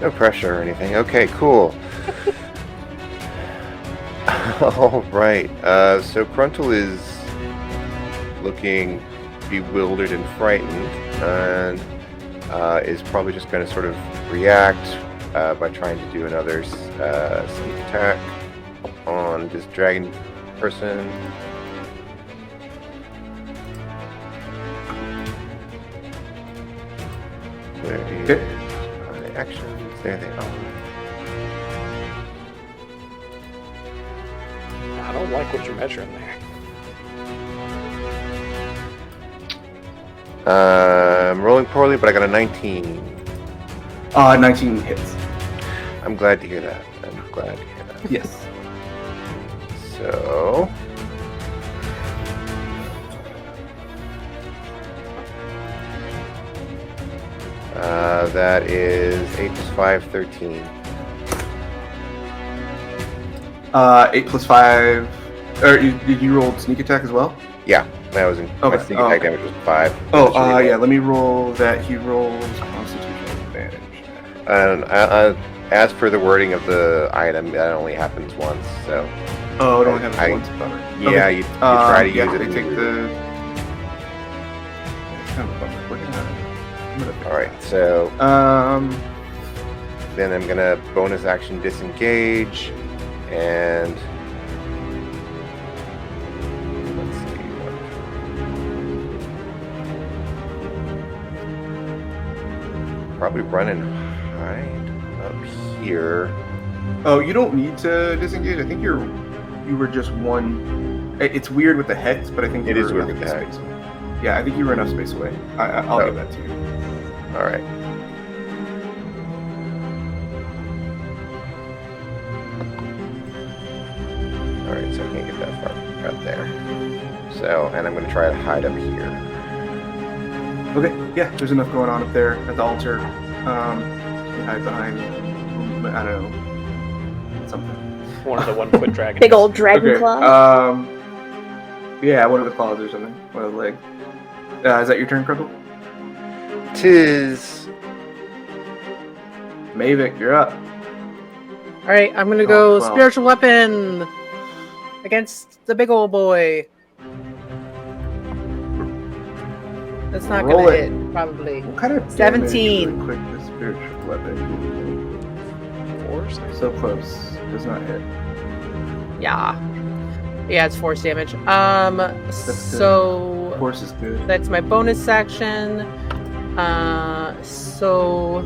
No pressure or anything. Okay, cool. All right. So Cruntle is looking bewildered and frightened, and is probably just going to sort of react by trying to do another sneak attack on this dragon person. Where is the actions? There they are. I don't like what you're measuring there. I'm rolling poorly, but I got a 19. 19 hits. I'm glad to hear that. Yes. So... that is 8 plus 5, 13. 8 plus 5. Did you roll sneak attack as well? Yeah, that was in my sneak attack damage was 5. Yeah, let me roll that. He rolls Constitution advantage. And as per the wording of the item, that only happens once, so... Oh, it only happens once, bummer. Yeah, okay. you try to use it. They and take you- the... It's kind of a bummer. We're gonna Alright, so Um, then I'm gonna bonus action disengage, and... Let's see what... Probably run and hide up here. oh, you don't need to disengage. I think you were just one. It's weird with the hex, but I think It you is were weird with enough the space away. Yeah, I think you were enough space away. I'll Oh. give that to you. Alright. Alright, so I can't get that far out there. So, and I'm going to try to hide up here. Okay, yeah, there's enough going on up there at the altar. Hide behind, I don't know, something. One of the 1-foot dragons. Big old dragon Okay, claw. yeah, one of the claws or something. One of the leg. Is that your turn, Crumple? Tis. Mavic, you're up. All right, I'm gonna go 12. spiritual weapon against the big old boy. That's not Roll gonna it. hit, probably. What kind of 17. damage really quick this spiritual weapon? 4. So close. Does not hit. Yeah, it's force damage. So Force is good. that's my bonus action. So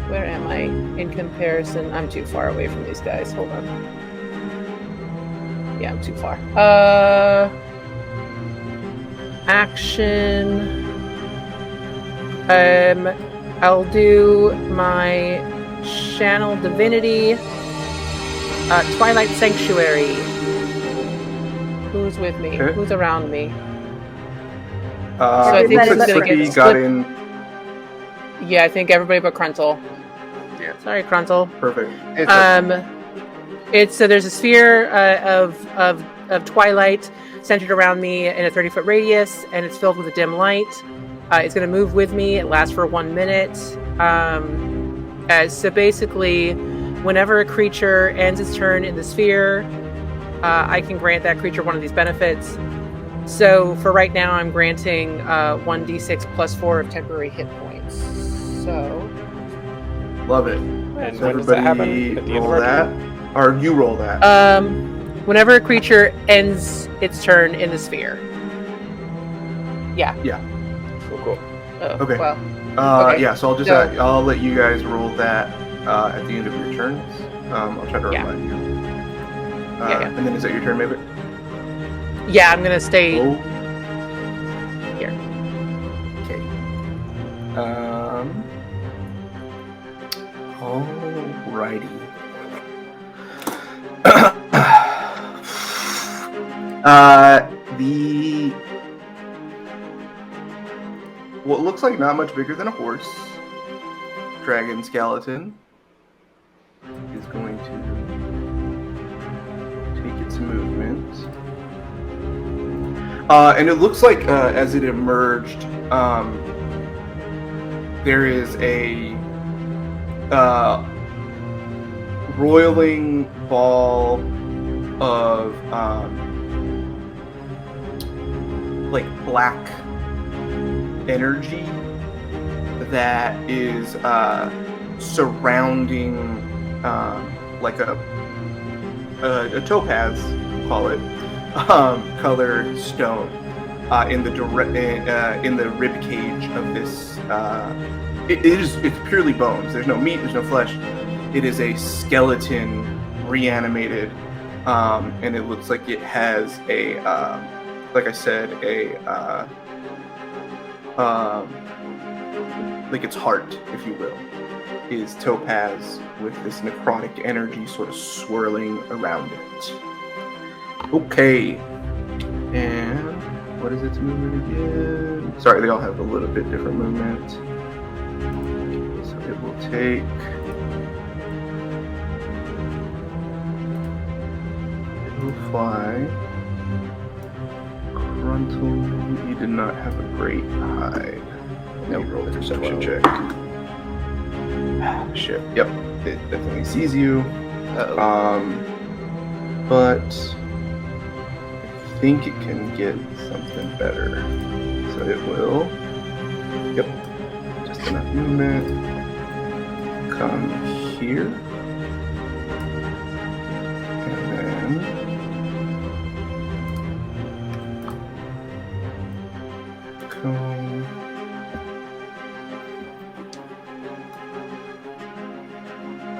where am I in comparison? I'm too far away from these guys. Hold on. Yeah, I'm too far. Action. I'll do my Channel Divinity. Twilight Sanctuary. Who's with me? Okay. Who's around me? So I think it's gonna Tricky get got split. in Yeah, I think everybody but Cruntle. Yeah. Sorry, Cruntle. perfect. It's a- It's so there's a sphere of twilight centered around me in a 30-foot radius, and it's filled with a dim light. It's going to move with me. It lasts for 1 minute. So basically, whenever a creature ends its turn in the sphere, I can grant that creature one of these benefits. So for right now, I'm granting 1d6 plus 4 of temporary hit points. So Love it. And So when does that happen? everybody At the end of roll our that, turn? or you roll that. whenever a creature ends its turn in the sphere. Yeah. Cool. Oh, Okay. Well, okay. Yeah. So I'll just So- I'll let you guys roll that at the end of your turns. I'll try to Yeah. remind you. Yeah. And then is that your turn, maybe? yeah, I'm gonna stay. Roll. Here. Okay. Alrighty. The what looks like not much bigger than a horse dragon skeleton is going to take its movement. And it looks like as it emerged, there is a roiling ball of like black energy that is surrounding like a topaz, call it, colored stone in the rib cage of this. It's purely bones. There's no meat. There's no flesh. It is a skeleton reanimated, and it looks like it has a, like I said, like its heart, if you will, is topaz with this necrotic energy sort of swirling around it. Okay, and what is its movement again? Sorry, they all have a little bit different movement. So it will take. It will fly. Gruntle, you did not have a great hide. Let me roll a perception check. Shit. Yep, it definitely sees you. But I think it can get something better. So it will. Yep. Just enough movement. Come here. And then. Come.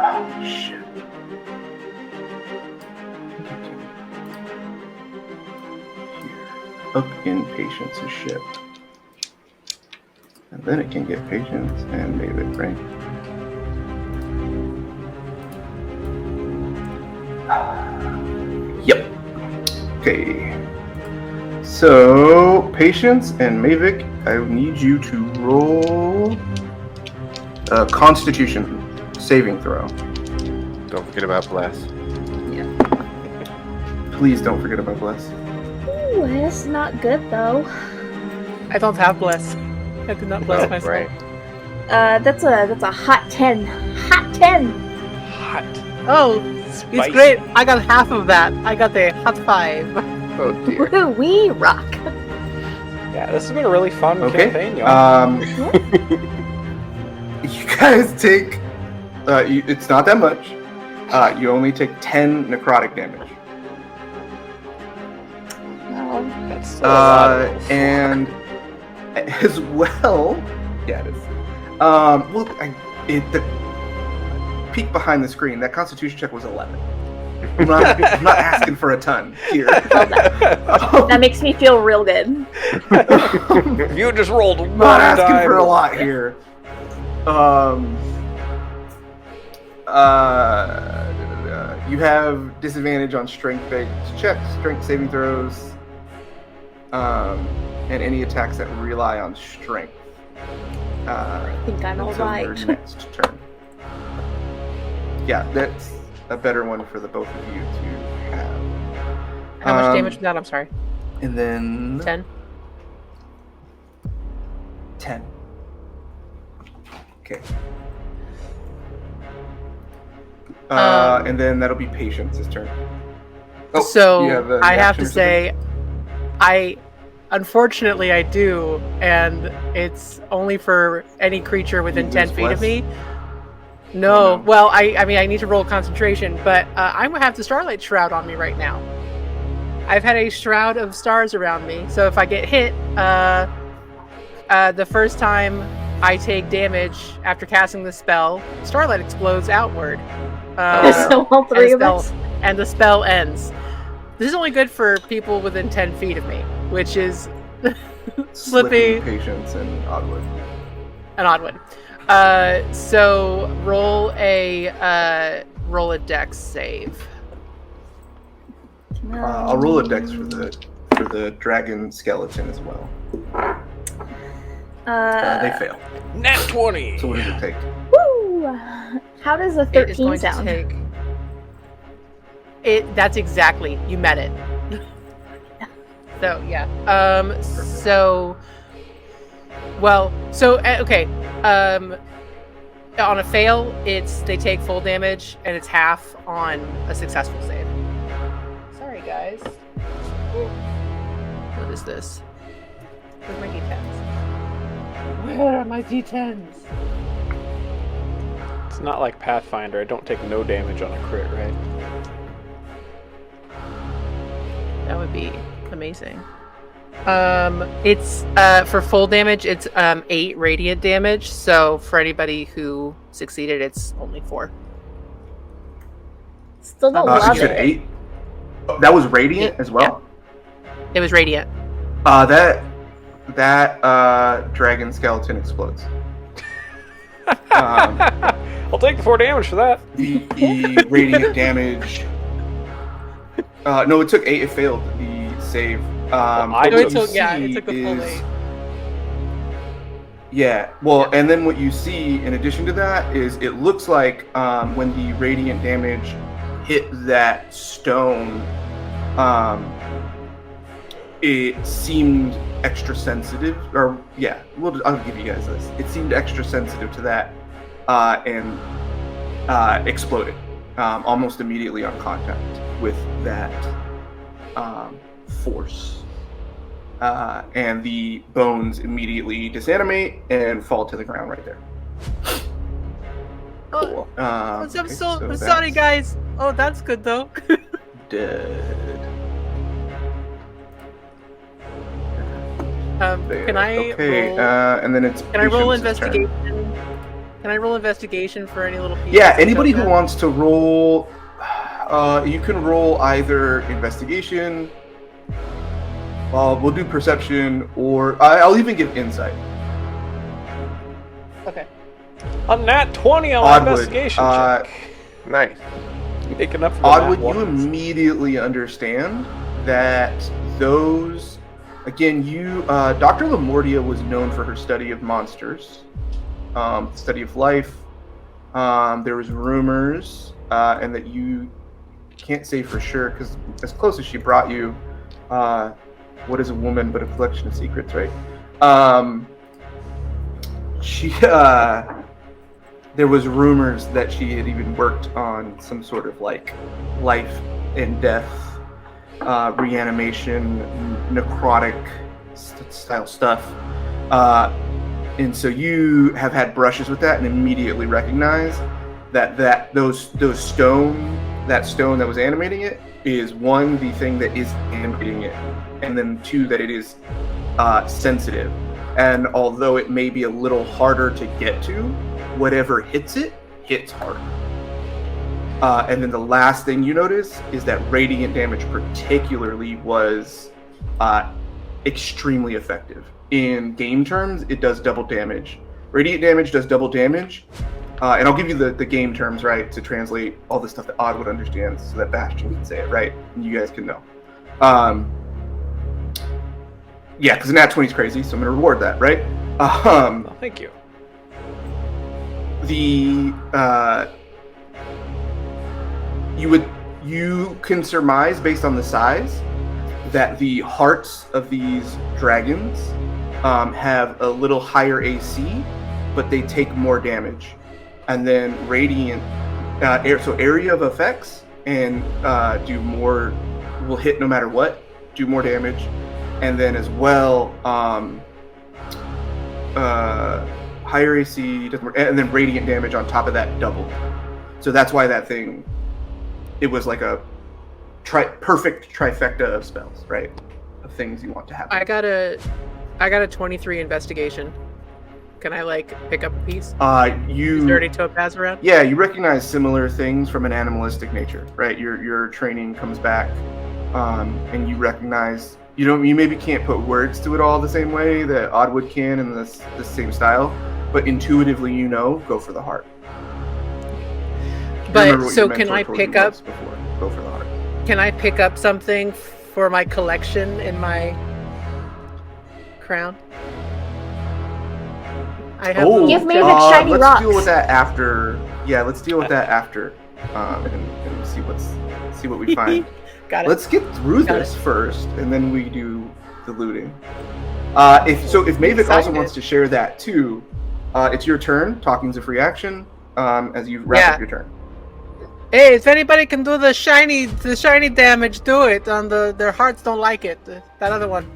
Oh, shit. Up in Patience's ship. And then it can get Patience and David, right? Yep. Okay. So, Patience and Mavic, I need you to roll a Constitution saving throw. Don't forget about Bless. Please don't forget about Bless. Ooh, that's not good though. I don't have bless. I did not bless myself. Right. That's a hot 10. Hot 10. Hot. Oh, Spicy. it's great. I got half of that. I got the hot 5. Oh dear. Woo, we rock. Yeah, this has been a really fun Okay. campaign, y'all. You guys take. It's not that much. You only take 10 necrotic damage. That's still a lot of And as well, yeah, it is. The peek behind the screen, that Constitution check was 11. I'm not asking for a ton here. That makes me feel real good. You just rolled one Not asking die. for a lot here. You have disadvantage on strength-based checks, strength saving throws, and any attacks that rely on strength. I think I'm until your alright. next turn. Yeah, that's a better one for the both of you to have. How much damage was that? I'm sorry. And then 10. 10. Okay. And then that'll be Patience's turn. Oh, So you have a I have reaction to or say, unfortunately I do, and it's only for any creature within You 10 lose feet of bless? me. Oh, No, no. well, I mean, I need to roll concentration, but I'm gonna have the Starlight Shroud on me right now. I've had a shroud of stars around me, so if I get hit, the first time I take damage after casting the spell, Starlight explodes outward. So all three of us. And the spell ends. This is only good for people within 10 feet of me, which is Slippy Patience, and Oddwood. and Oddwood. So roll a dex save. I'll roll a dex for the dragon skeleton as well. They fail. Nat 20! So what does it take? Woo! How does a It is 13 going sound? to take. That's exactly, you met it. So yeah. Okay. On a fail, they take full damage, and it's half on a successful save. Sorry, guys. What is this? Where's my d10s? Where are my d10s? It's not like Pathfinder. I don't take no damage on a crit, right? That would be amazing. It's for full damage, it's 8 radiant damage. So for anybody who succeeded, it's only 4. Still don't You love said it. 8? Oh, that was radiant as well? It was radiant. That dragon skeleton explodes. I'll take the 4 damage for that. The radiant damage. No, it took 8. It failed the save. I What took- you it see took the full 8. Yeah, well, and then what you see in addition to that is it looks like when the radiant damage hit that stone, it seemed extra sensitive. Or yeah, I'll give you guys this. It seemed extra sensitive to that, and exploded almost immediately on contact with that force. And the bones immediately disanimate and fall to the ground right there. Oh, I'm Okay, so sorry, that's guys. Oh, that's good though. Dead. There. Can I Okay, roll? and then it's. Can I roll Patience's turn. investigation? Can I roll investigation for any little pieces? Yeah, anybody who of wants to roll, you can roll either investigation. We'll do perception, or I'll even give insight. that? Okay. A nat 20 on my Oddwood, investigation check. Nice. Making up for the nat Oddwood, you ones. immediately understand that those again, Dr. Lamortia was known for her study of monsters, study of life. There was rumors, and that you can't say for sure because as close as she brought you, what is a woman but a collection of secrets, right? There was rumors that she had even worked on some sort of like life and death, reanimation, necrotic style stuff. And so you have had brushes with that and immediately recognize that stone that was animating it is one, the thing that is animating it, and then two, that it is sensitive. And although it may be a little harder to get to, whatever hits it, hits hard. And then the last thing you notice is that radiant damage particularly was extremely effective. In game terms, it does double damage. Radiant damage does double damage. And I'll give you the game terms, right, to translate all the stuff that Oddwood understands so that Bastion can say it, right? And you guys can know. Yeah, because Nat 20 is crazy, so I'm going to reward that, right? Well, thank you. You can surmise based on the size that the hearts of these dragons have a little higher AC, but they take more damage. And then radiant, so area of effects and do more, will hit no matter what, do more damage. And then as well, higher AC, and then radiant damage on top of that doubled. So that's why that thing, it was like a perfect trifecta of spells, right? Of things you want to happen. I got a 23 investigation. Can I like pick up a piece? You dirty topaz around? Yeah, you recognize similar things from an animalistic nature, right? Your training comes back, and you recognize. You maybe can't put words to it all the same way that Oddwood can in the same style, but intuitively go for the heart. But so can I pick up? Go for the heart. Can I pick up something for my collection in my crown? I have Give me the shiny let's rocks. Deal with that after. Yeah, let's deal with that after, and see what we find. Got it. Let's get through this first, and then we do the looting. If Mavic also wants to share that too, it's your turn. Talking's a free action. As you wrap up your turn. Hey, if anybody can do the shiny damage, do it. Their hearts don't like it. That other one.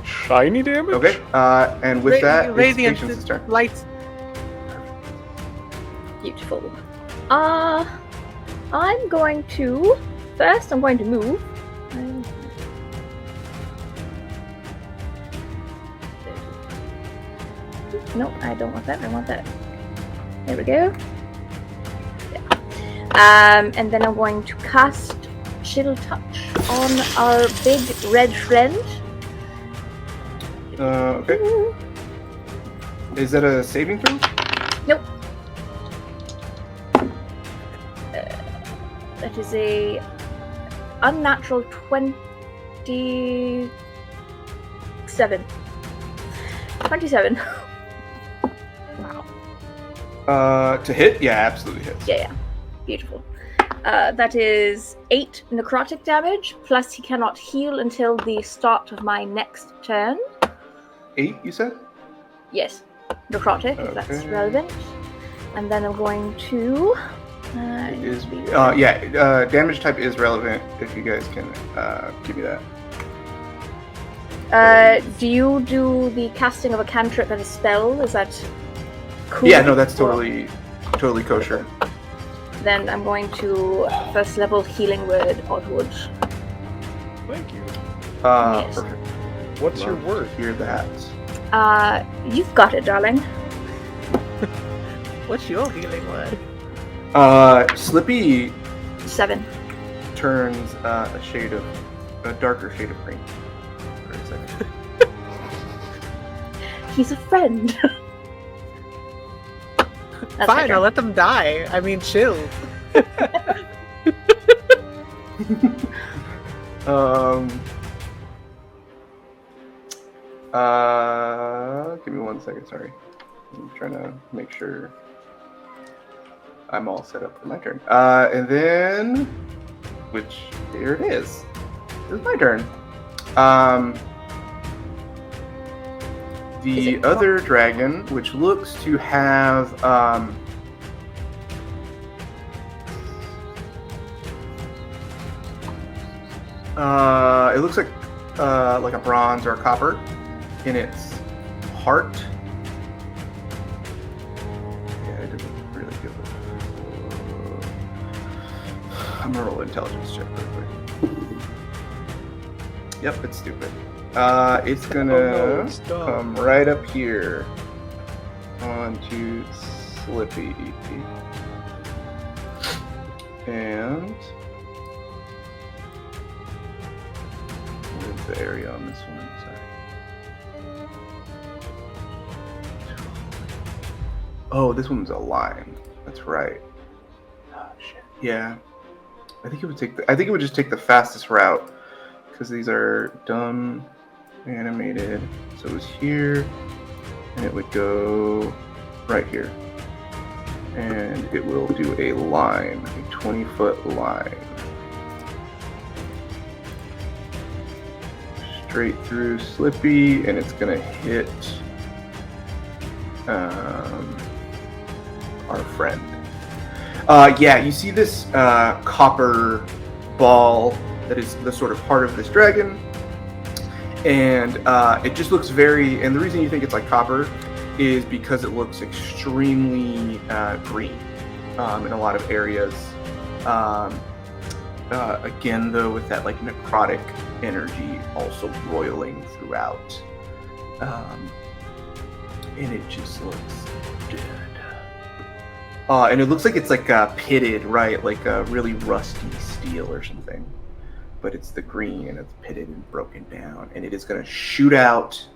Shiny damage? Okay. And with that, radiant it's Patience's turn. lights. Beautiful. I'm going to move. Nope, I don't want that. I want that. There we go. Yeah. And then I'm going to cast Chill Touch on our big red friend. Okay. Is that a saving throw? Nope. That is a unnatural 27. 27. Wow. To hit? Yeah, absolutely hits. Yeah. Beautiful. That is 8 necrotic damage, plus he cannot heal until the start of my next turn. 8, you said? Yes. Necrotic, if that's relevant. And then I'm going to... damage type is relevant if you guys can give me that. Do you do the casting of a cantrip and a spell? Is that cool? Yeah, no, that's totally kosher. Then I'm going to first level healing word Oddwood. Thank you. Yes. Perfect. What's Love your word? to hear that. You've got it, darling. What's your healing word? Slippy 7. turns a darker shade of green for a second. He's a friend. That's Fine, I'll let them die. I mean, chill. Give me 1 second. Sorry, I'm trying to make sure I'm all set up for my turn. And then, here it is. It's my turn. The other dragon, which looks to have it looks like a bronze or a copper in its heart. Yeah, I didn't really give it. I'm gonna roll an intelligence check real quick. Yep, it's stupid. It's gonna come right up here onto Slippy. And where's the area on this one? Sorry. Oh, this one's a line. That's right. Oh shit. Yeah. I think it would just take the fastest route because these are done animated. So it was here and it would go right here. And it will do a line, a 20-foot line. Straight through Slippy, and it's gonna hit our friend. Yeah, you see this copper ball that is the sort of heart of this dragon, and it just looks very. And the reason you think it's like copper is because it looks extremely green in a lot of areas. Again, though, with that like necrotic energy also roiling throughout, and it just looks dead. And it looks like it's like pitted, right? Like a really rusty steel or something. But it's the green, and it's pitted and broken down, and it is going to shoot out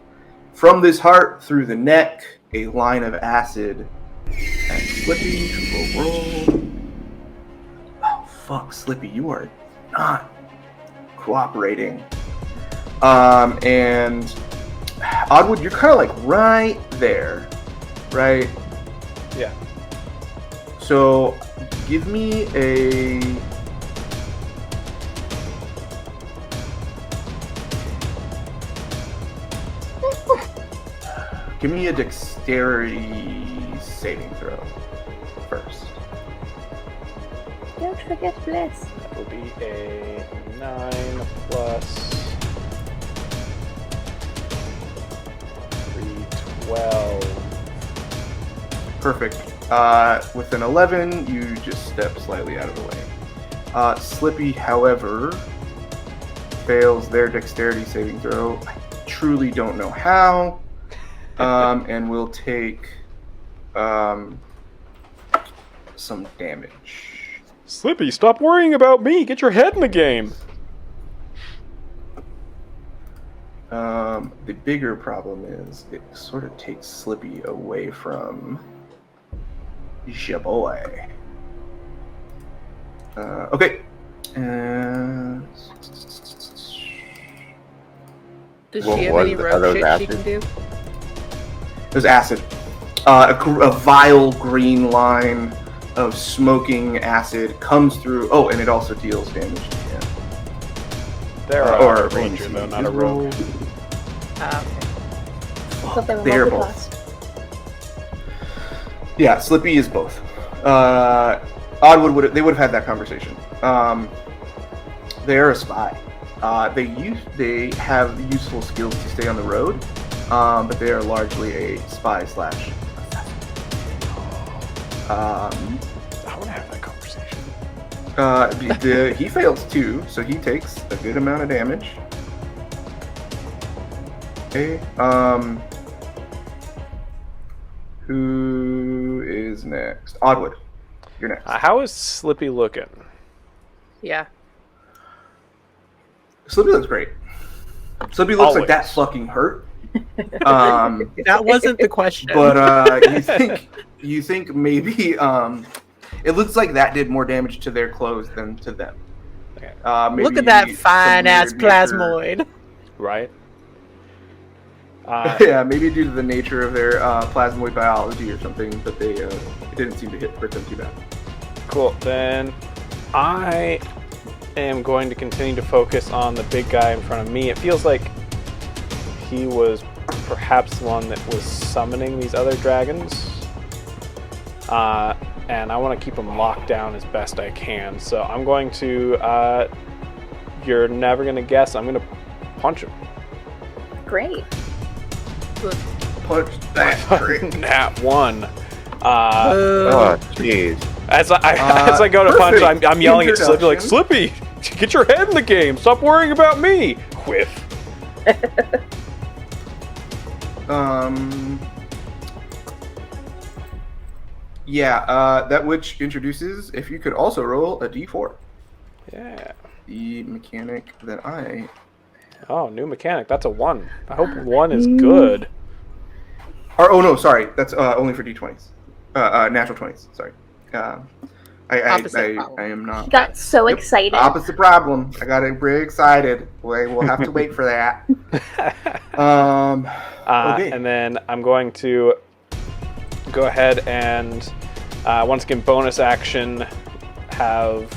from this heart through the neck a line of acid. And Slippy will roll. Oh fuck, Slippy, you are not cooperating. And Oddwood, you're kind of like right there, right? Yeah. So give me a dexterity saving throw first. Don't forget bless. That would be a 9 plus 3, 12. Perfect. With an 11, you just step slightly out of the way. Slippy, however, fails their dexterity saving throw. I truly don't know how. And will take some damage. Slippy, stop worrying about me. Get your head in the game. The bigger problem is it sort of takes Slippy away from Jaboy. Okay. Does she have any rogue shit she can do? There's acid. A vile green line of smoking acid comes through. Oh, and it also deals damage. Yeah. They're a ranger, though, not a rogue. Okay. But they were They're multi-class. Yeah, Slippy is both. Oddwood would have had that conversation. They're a spy. They have useful skills to stay on the road, but they are largely a spy / assassin. I want to have that conversation. He fails too, so he takes a good amount of damage. Okay. Who is next? Oddwood, you're next. How is Slippy looking? Yeah. Slippy looks great. Slippy looks like that fucking hurt. That wasn't the question. But you think maybe it looks like that did more damage to their clothes than to them. Okay. Look at that fine ass plasmoid. Right. Yeah, maybe due to the nature of their plasmoid biology or something, but they it didn't seem to hurt them too bad. Cool. Then I am going to continue to focus on the big guy in front of me. It feels like he was perhaps the one that was summoning these other dragons. And I want to keep him locked down as best I can. So I'm going to, you're never going to guess, I'm going to punch him. Great. Punch that trick. Nat 1. Oh, jeez. As I go to punch, perfect I'm yelling at Slippy like, introduction. Slippy, get your head in the game. Stop worrying about me. Whiff. Yeah, that which introduces, if you could also roll a d4. Yeah. The mechanic that I... Oh, new mechanic. That's a 1. I hope 1 is good. Or, oh, no, sorry. That's only for d20s. Natural 20s, sorry. Opposite I am not... He got so excited. Opposite problem. I got very excited. We'll have to wait for that. Okay. And then I'm going to go ahead and once again bonus action have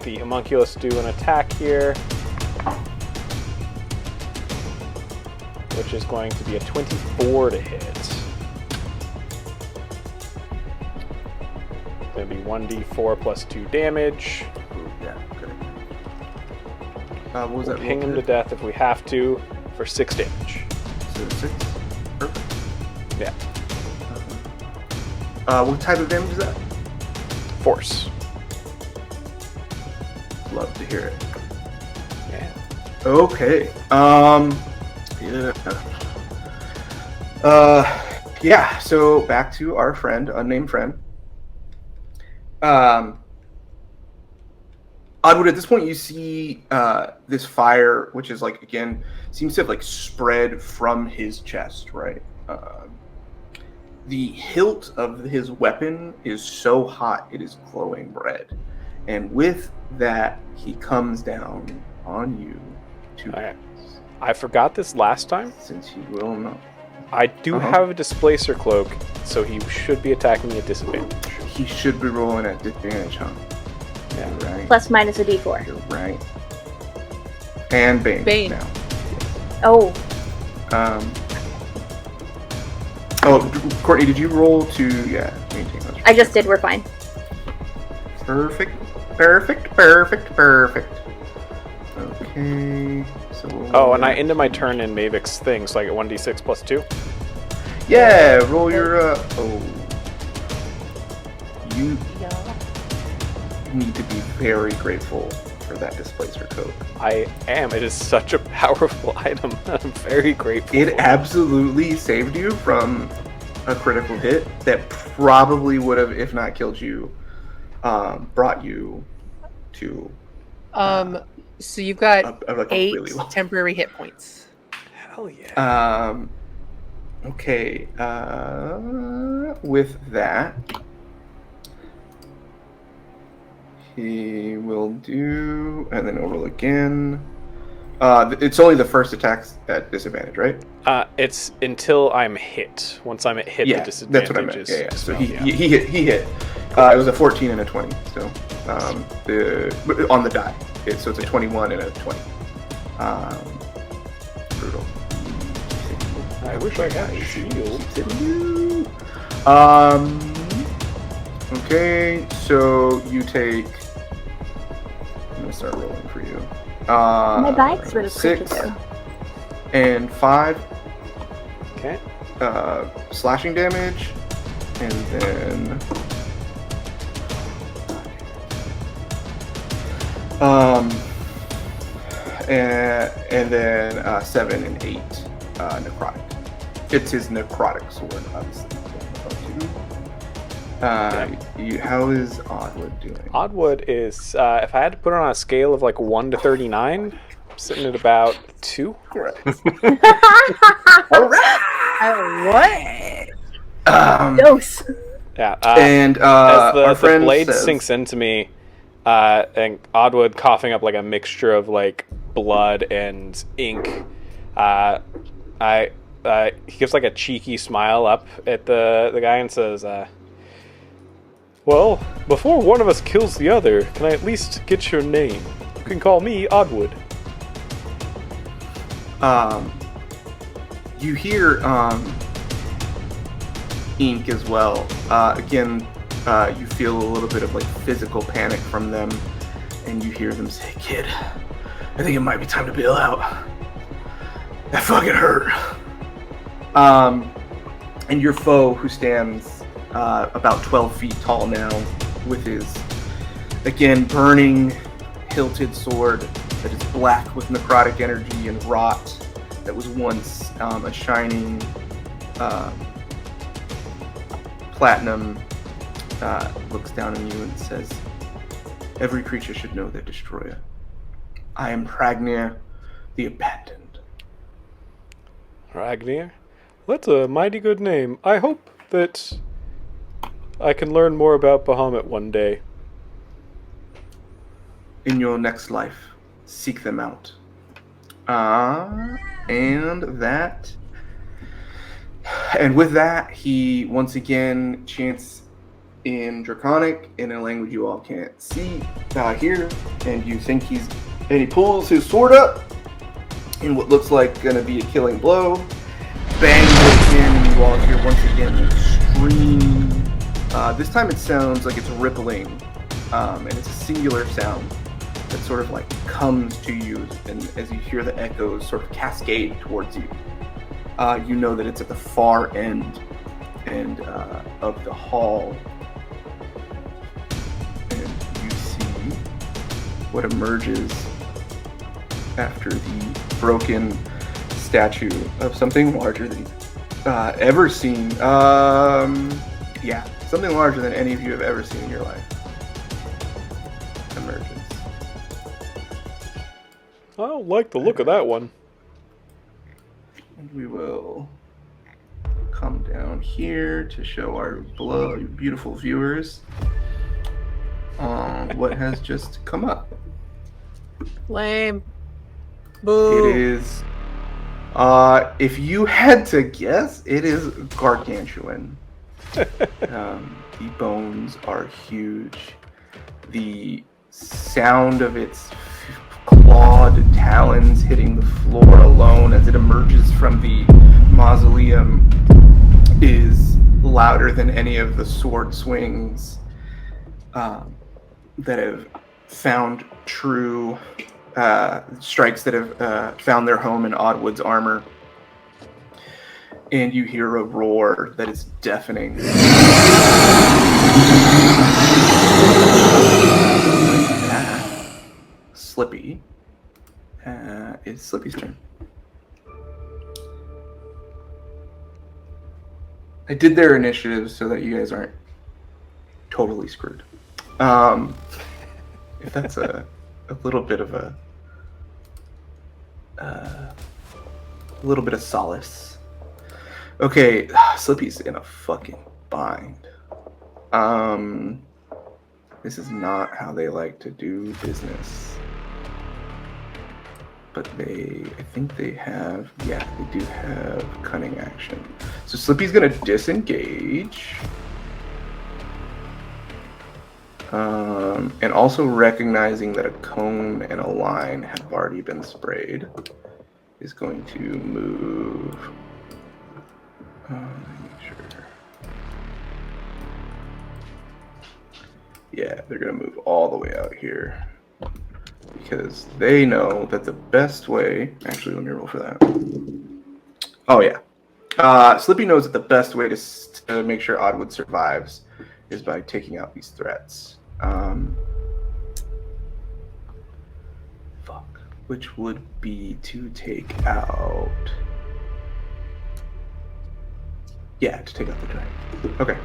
the homunculus do an attack here, which is going to be a 24 to hit. It's going to be 1d4 plus 2 damage. Yeah, okay. What was that? Ping him to death if we have to for 6 damage. So 6? Perfect. Yeah. What type of damage is that? Force. Love to hear it. Yeah. Okay. Yeah. So back to our friend, unnamed friend. Oddwood, at this point, you see this fire, which is like again seems to have like spread from his chest, right? The hilt of his weapon is so hot it is glowing red, and with that, he comes down on you. Alright. I forgot this last time. Since he will not. I do have a displacer cloak, so he should be attacking me at disadvantage. He should be rolling at disadvantage, huh? Yeah. You're right. Plus minus a d4. You're right. And Bane. Bane. Now. Oh, Courtney, did you roll to maintain those? I just did. We're fine. Perfect. Okay. So. Oh, and I ended my turn in Mavik's thing, so I get 1d6 plus 2. Yeah, roll your. You need to be very grateful for that displacer code. I am. It is such a powerful item. I'm very grateful. It absolutely saved you from a critical hit that probably would have, if not killed you, brought you to. So you've got like 8 really low. temporary hit points. Hell yeah. Okay. With that, he will do, and then he'll roll again. It's only the first attacks at disadvantage, right? It's until I'm hit. Once I'm hit, the disadvantage that's what I meant. is Yeah. So dispelled, he hit. It was a 14 and a 20. So on the die, so it's a 21 and a 20. Brutal. I wish I had a shield. Okay, so you take. I'm gonna start rolling for you. My bike's really 6 quick though. and 5 Okay. slashing damage, and then and then 7 and 8 necrotic. It's his necrotic sword, obviously. How is Oddwood doing? Oddwood is, if I had to put it on a scale of like 1 to 39, I'm sitting at about 2. Correct. All right. What? Dose. Yeah. And as the our friend blade says, sinks into me, And Oddwood, coughing up like a mixture of like blood and ink, he gives like a cheeky smile up at the guy and says, well, before one of us kills the other, can I at least get your name? You can call me Oddwood. You hear ink as well. Again, you feel a little bit of like physical panic from them, and you hear them say, "Kid, I think it might be time to bail out. That fucking hurt." And your foe, who stands about 12 feet tall now, with his, again, burning, hilted sword that is black with necrotic energy and rot, that was once a shining platinum, looks down on you and says, "Every creature should know their destroyer. I am Ragnir, the Abandoned." Ragnir? That's a mighty good name. I hope that I can learn more about Bahamut one day. In your next life, seek them out. And with that, he once again chants in Draconic, in a language you all can't see, hear, and you think and he pulls his sword up in what looks like gonna be a killing blow, bangs it in, and you all hear once again an extreme, this time it sounds like it's rippling, and it's a singular sound that sort of like comes to you, and as you hear the echoes sort of cascade towards you, you know that it's at the far end of the hall, and you see what emerges after the broken statue of something larger than you've ever seen. Something larger than any of you have ever seen in your life emerges. I don't like the look of that one. And we will come down here to show our beautiful viewers what has just come up. Lame. Boo. It is, if you had to guess, it is gargantuan. The bones are huge. The sound of its clawed talons hitting the floor alone as it emerges from the mausoleum is louder than any of the sword swings that have found true strikes that have found their home in Oddwood's armor. And you hear a roar that is deafening. Slippy. It's Slippy's turn. I did their initiatives so that you guys aren't totally screwed. If that's a little bit of a little bit of solace. Okay, Slippy's in a fucking bind. This is not how they like to do business. But I think they have, they do have cunning action. So Slippy's gonna disengage. And also recognizing that a cone and a line have already been sprayed, is going to move. Sure. Yeah, they're gonna move all the way out here because they know that the best way. Actually, let me roll for that. Oh yeah, Slippy knows that the best way to make sure Oddwood survives is by taking out these threats. Which would be to take out. Yeah, to take out the dragon. Okay.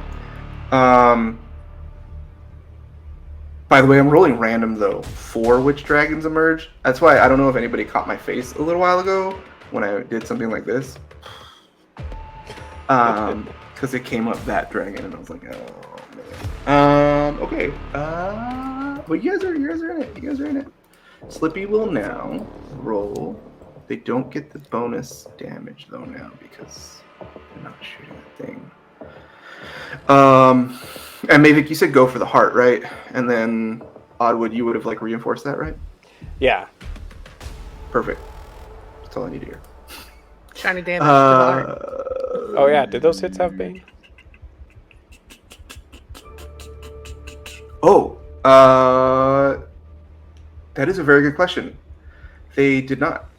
By the way, I'm rolling random though for which dragons emerge. That's why I don't know if anybody caught my face a little while ago when I did something like this. Because it came up that dragon and I was like, oh man. Okay. But you guys are in it. You guys are in it. Slippy will now roll. They don't get the bonus damage though now because they're not shooting that thing. And Mavic, you said go for the heart, right? And then Oddwood, you would have like reinforced that, right? Yeah. Perfect. That's all I need to hear. Shiny damage to the heart. Oh yeah, did those hits have Bane? That is a very good question. They did not.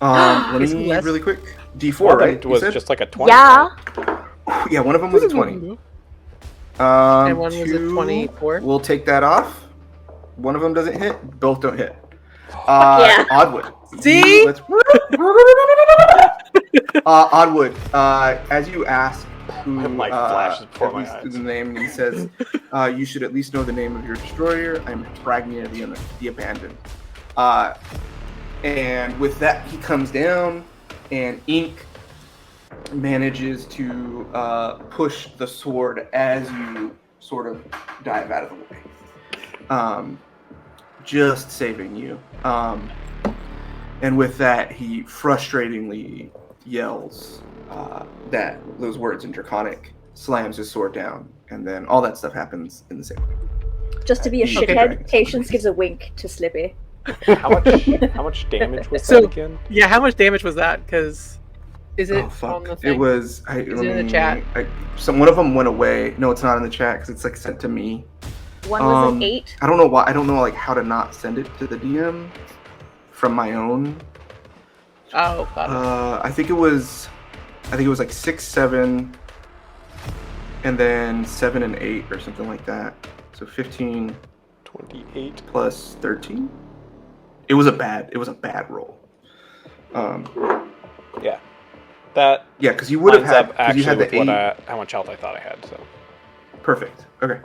Let me really quick. D4, Well, right? It was just like a 20. Yeah. Right? Yeah, one of them was a 20. And one was a 2, 24. We'll take that off. One of them doesn't hit. Both don't hit. Yeah. Oddwood. See? Oddwood. As you ask who My light flashes before at my least eyes. the name, he says, "You should at least know the name of your destroyer. I'm Ragnar the Abandoned." And with that, he comes down, and Ink manages to push the sword as you sort of dive out of the way, just saving you. And with that, he frustratingly yells those words in Draconic, slams his sword down, and then all that stuff happens in the same way. Just to be a Okay. shithead, Patience gives a wink to Slippy. How much damage was So- that again? Yeah, how much damage was that? Because is it Oh fuck! on the thing? It was. Is it in the chat? One of them went away. No, it's not in the chat because it's like sent to me. One was an 8. I don't know why. I don't know like how to not send it to the DM from my own. Oh, got it. I think it was like 6, 7, and then 7 and 8 or something like that. So 15 28. plus 13. It was a bad roll. Yeah. That Yeah, because you would have lines had up because you actually had the with 8. how much health I thought I had. So Perfect. Okay.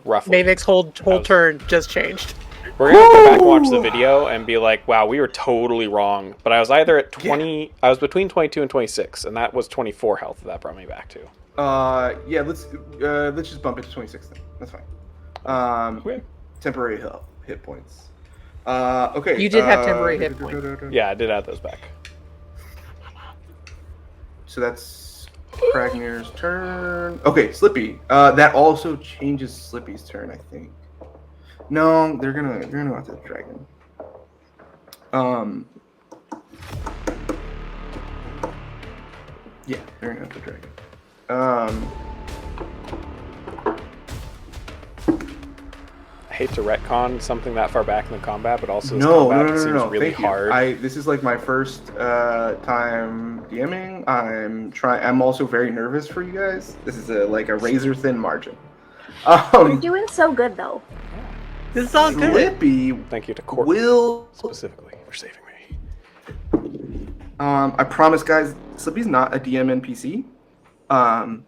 roughly. Mavic's whole turn just changed. We're gonna go back and watch the video and be like, "Wow, we were totally wrong." But I was either at 20. I was between 22 and 26, and that was 24 health. That brought me back to. Yeah, let's just bump it to 26 then. That's fine. Okay. Temporary hit points. Okay. You did have temporary hit points. Yeah, I did add those back. So that's Ragnar's turn. Okay, Slippy. That also changes Slippy's turn, I think. No, they're gonna go after the dragon. Yeah, they're gonna go after the dragon. I hate to retcon something that far back in the combat, but also this No. combat seems really Thank hard. you. This is like my first time DMing. I'm also very nervous for you guys. This is like a razor thin margin. You're doing so good, though. This is all good. Slippy Thank you to Courtney will. specifically for saving me. I promise, guys. Slippy's not a DM NPC. I'm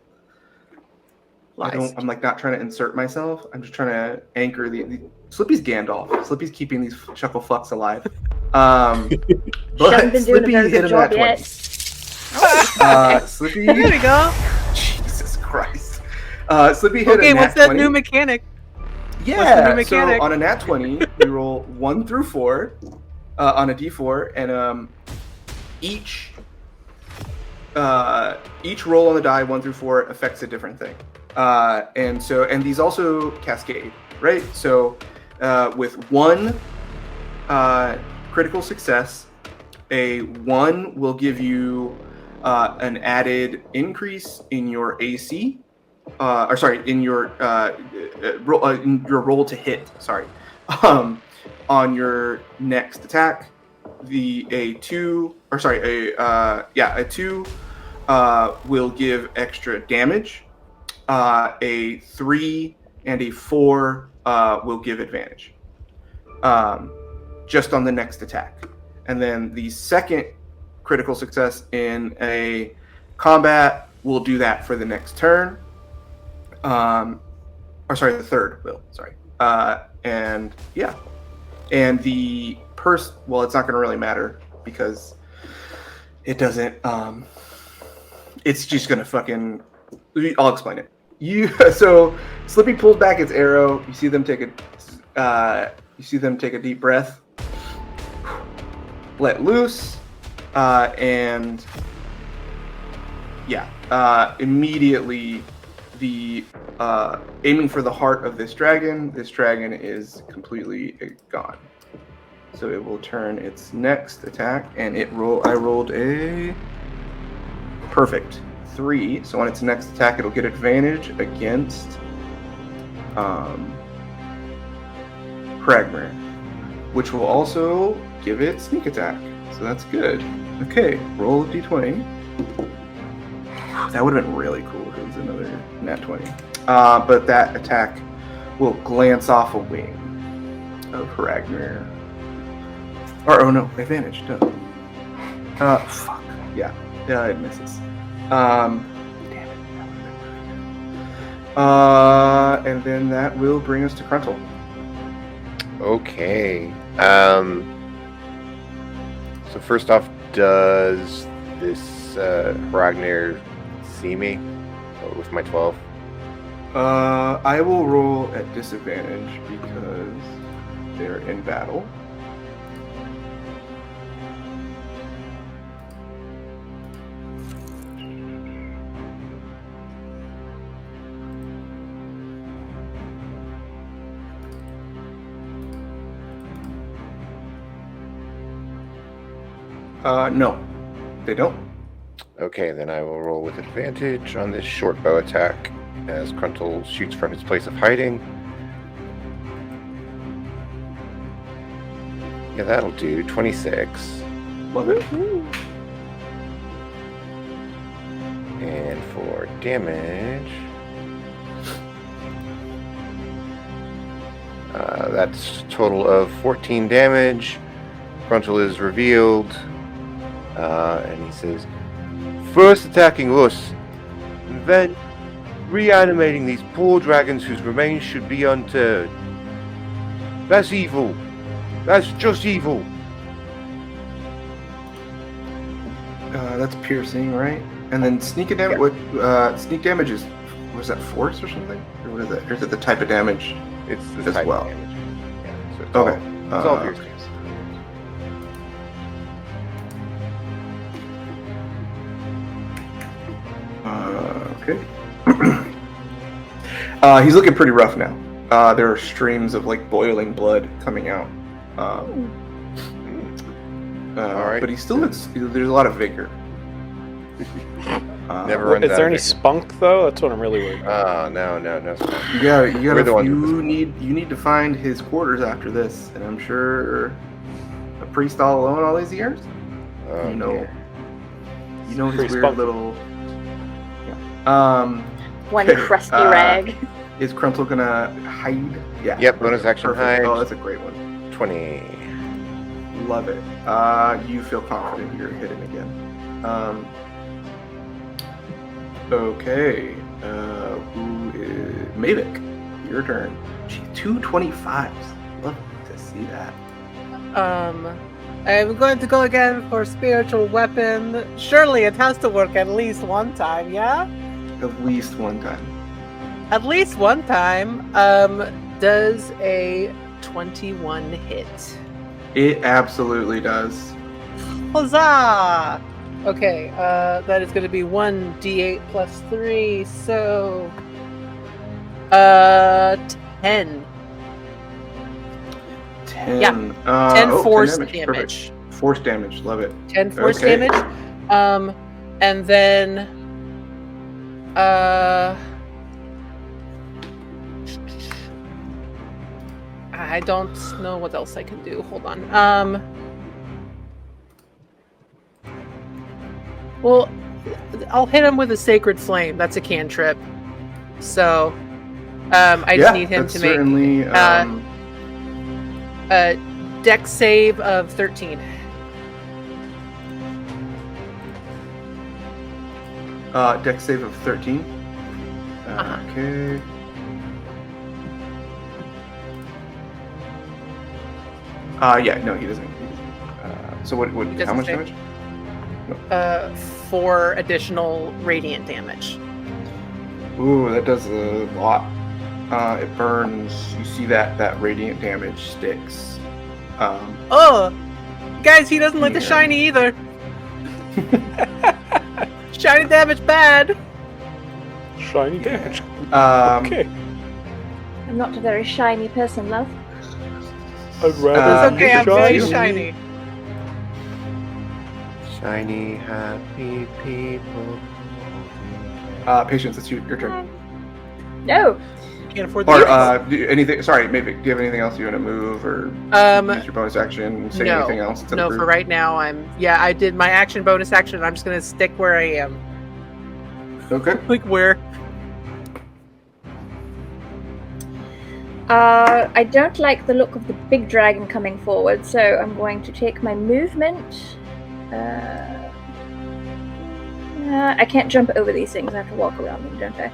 like not trying to insert myself. I'm just trying to anchor the Slippy's Gandalf. Slippy's keeping these chuckle fucks alive. She hasn't But been doing a Slippy very hit good him at job 20. yet. Slippy. There we go. Jesus Christ. Slippy hit Okay, a nat what's that 20. new mechanic? Yeah, new mechanic? so on a nat 20, we roll 1 through 4 on a d4, and each roll on the die 1 through 4 affects a different thing. And these also cascade, right? So with 1 critical success, a 1 will give you an added increase in your AC. In your roll to hit. Sorry, on your next attack, a 2 will give extra damage. A 3 and a 4 will give advantage. Just on the next attack, and then the second critical success in a combat will do that for the next turn. The third will. Sorry. And yeah, and the well, it's not going to really matter because it doesn't. It's just going to fucking. I'll explain it. So Slippy pulls back its arrow. You see them take a deep breath, let loose, and immediately the aiming for the heart of this dragon. This dragon is completely gone. So it will turn its next attack, and I rolled a perfect 3. So on its next attack, it'll get advantage against Pragmer, which will also give it sneak attack. So that's good. Okay, roll a d20. That would have been really cool if it was another nat 20. But that attack will glance off a wing of Pragmer. Oh no, advantage, no. Fuck. Yeah, it misses. Damn it. And then that will bring us to Kruntel. Okay. So first off, does this Ragnar see me with my 12? I will roll at disadvantage because they're in battle. No, they don't. Okay, then I will roll with advantage on this short bow attack as Kruntel shoots from his place of hiding. Yeah, that'll do. 26. Love it. And for damage, that's a total of 14 damage. Kruntel is revealed, and he says, first attacking us, and then reanimating these poor dragons whose remains should be interred. That's evil. That's just evil. That's piercing, right? And then sneak damage. Sneak damage is, was that force or something? Or what is that? Or is it the type of damage? It's the as type well. of damage. Yeah, so it's Okay. All, it's all piercing. Okay. He's looking pretty rough now. There are streams of like boiling blood coming out. All right. But he still looks. There's a lot of vigor. Never runs Is out there of any vigor. spunk though? That's what I'm really worried about. No. You gotta. We're the ones with You the- need to find his quarters after this, and I'm sure a priest all alone all these years. Oh, You know. dear. You know his Pretty weird spunky. little. Yeah. One Okay, crusty rag. Is Kruntel gonna hide? Yeah. Yep, bonus action Perfect. hide. Oh, that's a great one. 20. Love it. You feel confident you're hidden again. Okay. Who is Mavic? Your turn. Gee, 225s. Love to see that. I'm going to go again for spiritual weapon. Surely it has to work at least one time, yeah? At least one time. At least one time. Does a 21 hit? It absolutely does. Huzzah! Okay, that is going to be 1d8 plus 3, so 10. 10. Yeah, 10 force 10 damage. Perfect. Force damage. Love it. 10 force Okay. damage. And then I don't know what else I can do. Hold on. Well, I'll hit him with a sacred flame. That's a cantrip. So I just need him that's to make certainly, a dex save of 13. dex save of 13. Uh-huh. Okay. Yeah, no, he doesn't. So what He how doesn't much say. damage? 4 additional radiant damage. Ooh, that does a lot. It burns. You see that radiant damage sticks. Oh, guys, he doesn't like the Yeah. shiny either. Shiny damage bad. Shiny damage. Okay. I'm not a very shiny person, love. I'd rather It's be okay, I'm very shiny. shiny. Shiny, happy people. Patience, it's your turn. No. Can't afford the Or anything? Sorry, maybe. Do you have anything else you want to move or use your bonus action? Say anything else? To the No, group? for right now, I did my action, bonus action, and I'm just gonna stick where I am. Okay. Like where? I don't like the look of the big dragon coming forward, so I'm going to take my movement. I can't jump over these things. I have to walk around them, don't I?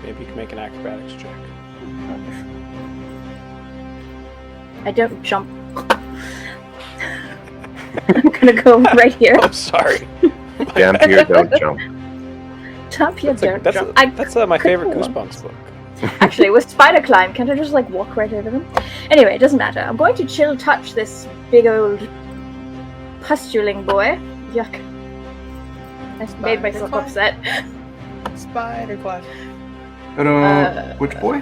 Maybe you can make an acrobatics check. I don't jump. I'm gonna go right here. Oh, sorry. Dampier, don't jump. Jump, you don't That's jump. my could favorite go on. Goosebumps book. Actually, with spider climb, can't I just like walk right over them? Anyway, it doesn't matter. I'm going to chill touch this big old pustuling boy. Yuck. I made myself climb. upset. Spider climb. Which boy?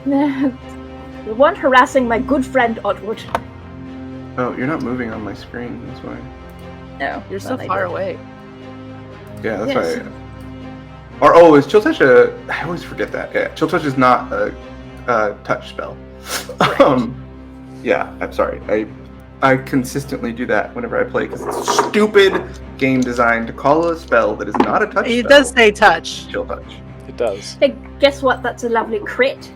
The one harassing my good friend Oddwood. Oh, you're not moving on my screen. That's why. No, You're so well, I far did. away. Yeah, that's Yes. why. Or is Chill Touch a? I always forget that. Yeah, Chill Touch is not a touch spell. Yeah, I'm sorry. I consistently do that whenever I play because it's stupid game design to call a spell that is not a touch It spell. does say touch. Chill Touch. It does. Hey, guess what? That's a lovely crit.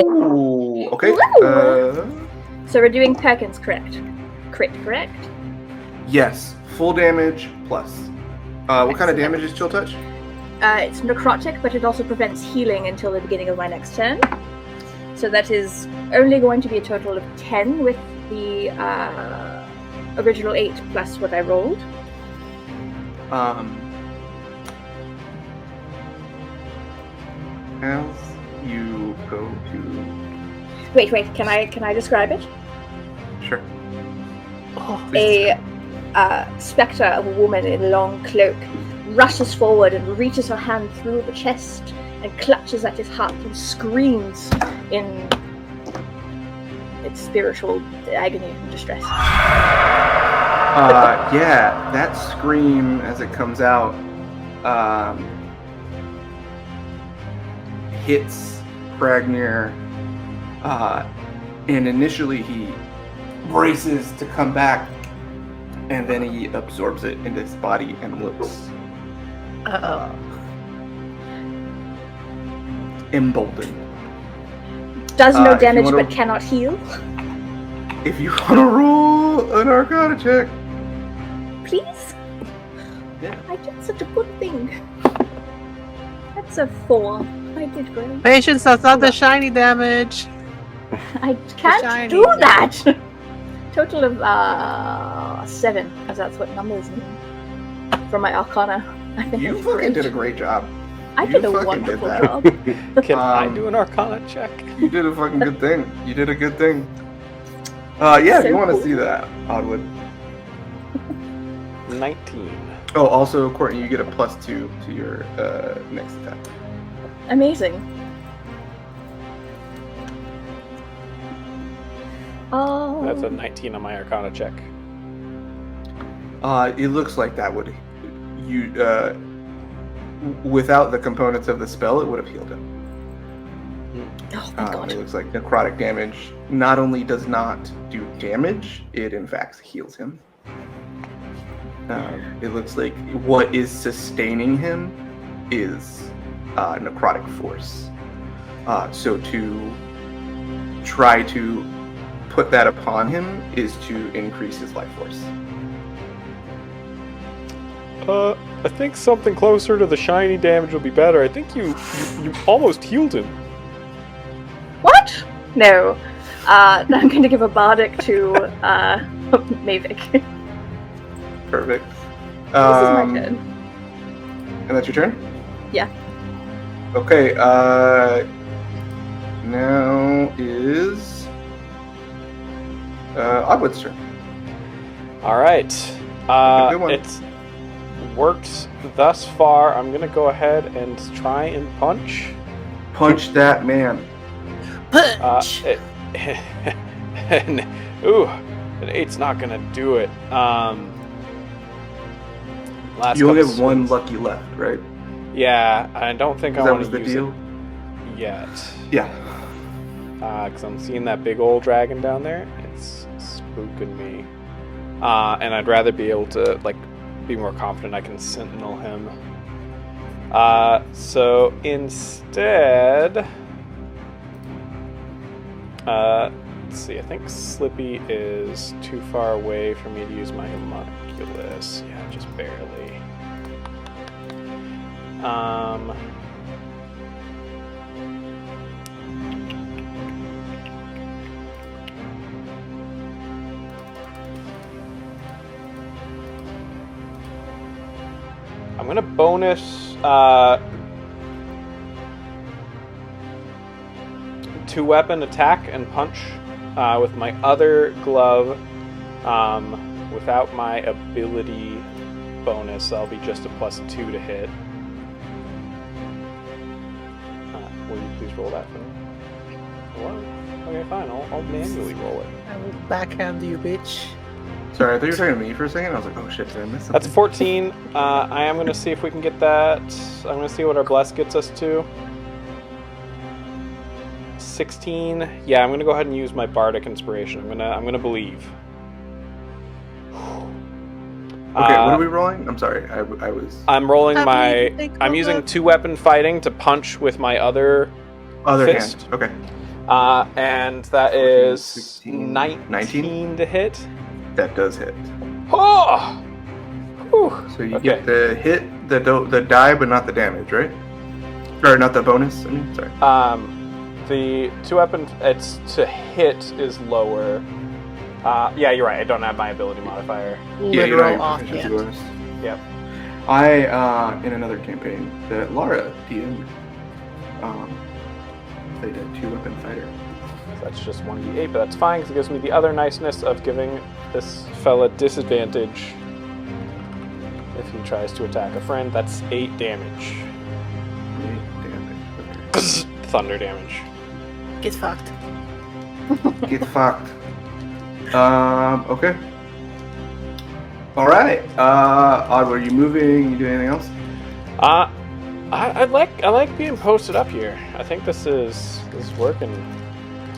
Ooh, okay. So we're doing Perkins correct? Crit, correct? Yes, full damage plus. What kind of Excellent. damage is Chill Touch? It's necrotic, but it also prevents healing until the beginning of my next turn. So that is only going to be a total of 10 with the original 8 plus what I rolled. As you go to Wait, can I describe it? sure. A spectre of a woman in a long cloak rushes forward and reaches her hand through the chest and clutches at his heart and screams in its spiritual agony and distress. Yeah, that scream as it comes out hits Pragnir, and initially he braces to come back, and then he absorbs it into his body and looks emboldened. Does no if you damage wanna- but cannot heal. If you want to roll an Arcana check, Please? Yeah. I did such a good thing. That's a 4. I did great. Patience, that's not the shiny damage. I can't shiny do damage. that! Total of 7, because that's what numbers mean. For my Arcana. I think you that's fucking great. did a great job. I you did a fucking did wonderful that. job. Can I Um, do an Arcana check? You did a fucking good thing. You did a good thing. Yeah, if So you want to cool. see that, Oddwood. 19. Oh, also, Courtney, you get a +2 to your next attack. Amazing. Oh. That's a 19 on my Arcana check. It looks like that would without the components of the spell, it would have healed him. Oh, thank God. It looks like necrotic damage not only does not do damage, it in fact heals him. It looks like what is sustaining him is necrotic force. So to try to put that upon him is to increase his life force. I think something closer to the shiny damage will be better. I think you almost healed him. What? No. I'm going to give a bardic to Mavic. Perfect. This is my turn. And that's your turn? Yeah. Okay, now is Oddwood's turn. All right. Good one. It's worked thus far. I'm gonna go ahead and try and punch. Punch that man. Punch. Ooh, an 8's not gonna do it. Last You only couple have one swings. lucky left, right? Yeah, I don't think I That want was to the use deal? it yet. Yeah. Because I'm seeing that big old dragon down there. It's spooking me. And I'd rather be able to be more confident I can sentinel him. So instead, let's see. I think Slippy is too far away for me to use my homunculus. Yeah, just barely. I'm gonna bonus 2-weapon attack and punch with my other glove. Without my ability bonus, I'll be just a +2 to hit. Will you please roll that for me? What? Okay, fine. I'll manually roll it. I will backhand you, bitch. Sorry, I thought you were talking to me for a second. I was like, oh shit, did I miss something? That's 14. I am going to see if we can get that. I'm going to see what our bless gets us to. 16. Yeah, I'm going to go ahead and use my bardic inspiration. I'm going to believe. Okay, what are we rolling? I'm sorry, I was... I'm rolling Think I'm of using it. 2-weapon fighting to punch with my other Other fist. hand. Okay. And that 14, is 16, 19 to hit. That does hit. Oh! Whew. So you Okay. get the hit, the die, but not the damage, right? Or not the bonus, I mean, sorry. The 2-weapon, it's to hit is lower. Yeah, you're right. I don't have my ability modifier. Yeah, you Literal know, offhand. bonus. Yep. I, in another campaign that Laura DM'd, played a 2-weapon fighter. So that's just 1d8, but that's fine because it gives me the other niceness of giving this fella disadvantage if he tries to attack a friend. That's 8 damage. 8 damage. Okay. Thunder damage. Get fucked. Get fucked. Okay. Alright. Odd, were you moving? You doing anything else? I like being posted up here. I think this is working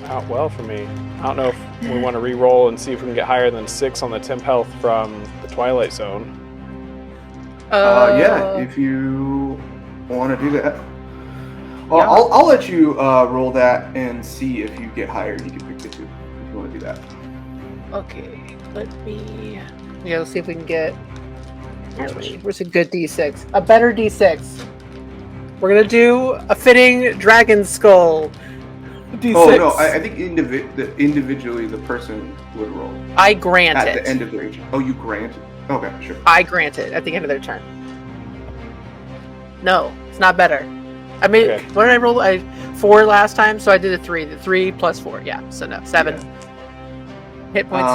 out well for me. I don't know if we want to re-roll and see if we can get higher than 6 on the temp health from the Twilight Zone. Yeah, if you want to do that. Well, Yeah. I'll let you roll that and see if you get higher. You can pick the 2 if you want to do that. Okay, let me. Yeah, let's see if we can get. Where's a good D6? A better D6. We're gonna do a fitting dragon skull. D6. Oh no, I think individually the person would roll I grant at it. the end of their. Oh, you grant? Okay, sure. I grant it at the end of their turn. No, it's not better. I mean, Okay. what did I roll? 4 last time, so I did a 3. The 3 plus 4, yeah. So no, 7 hit points.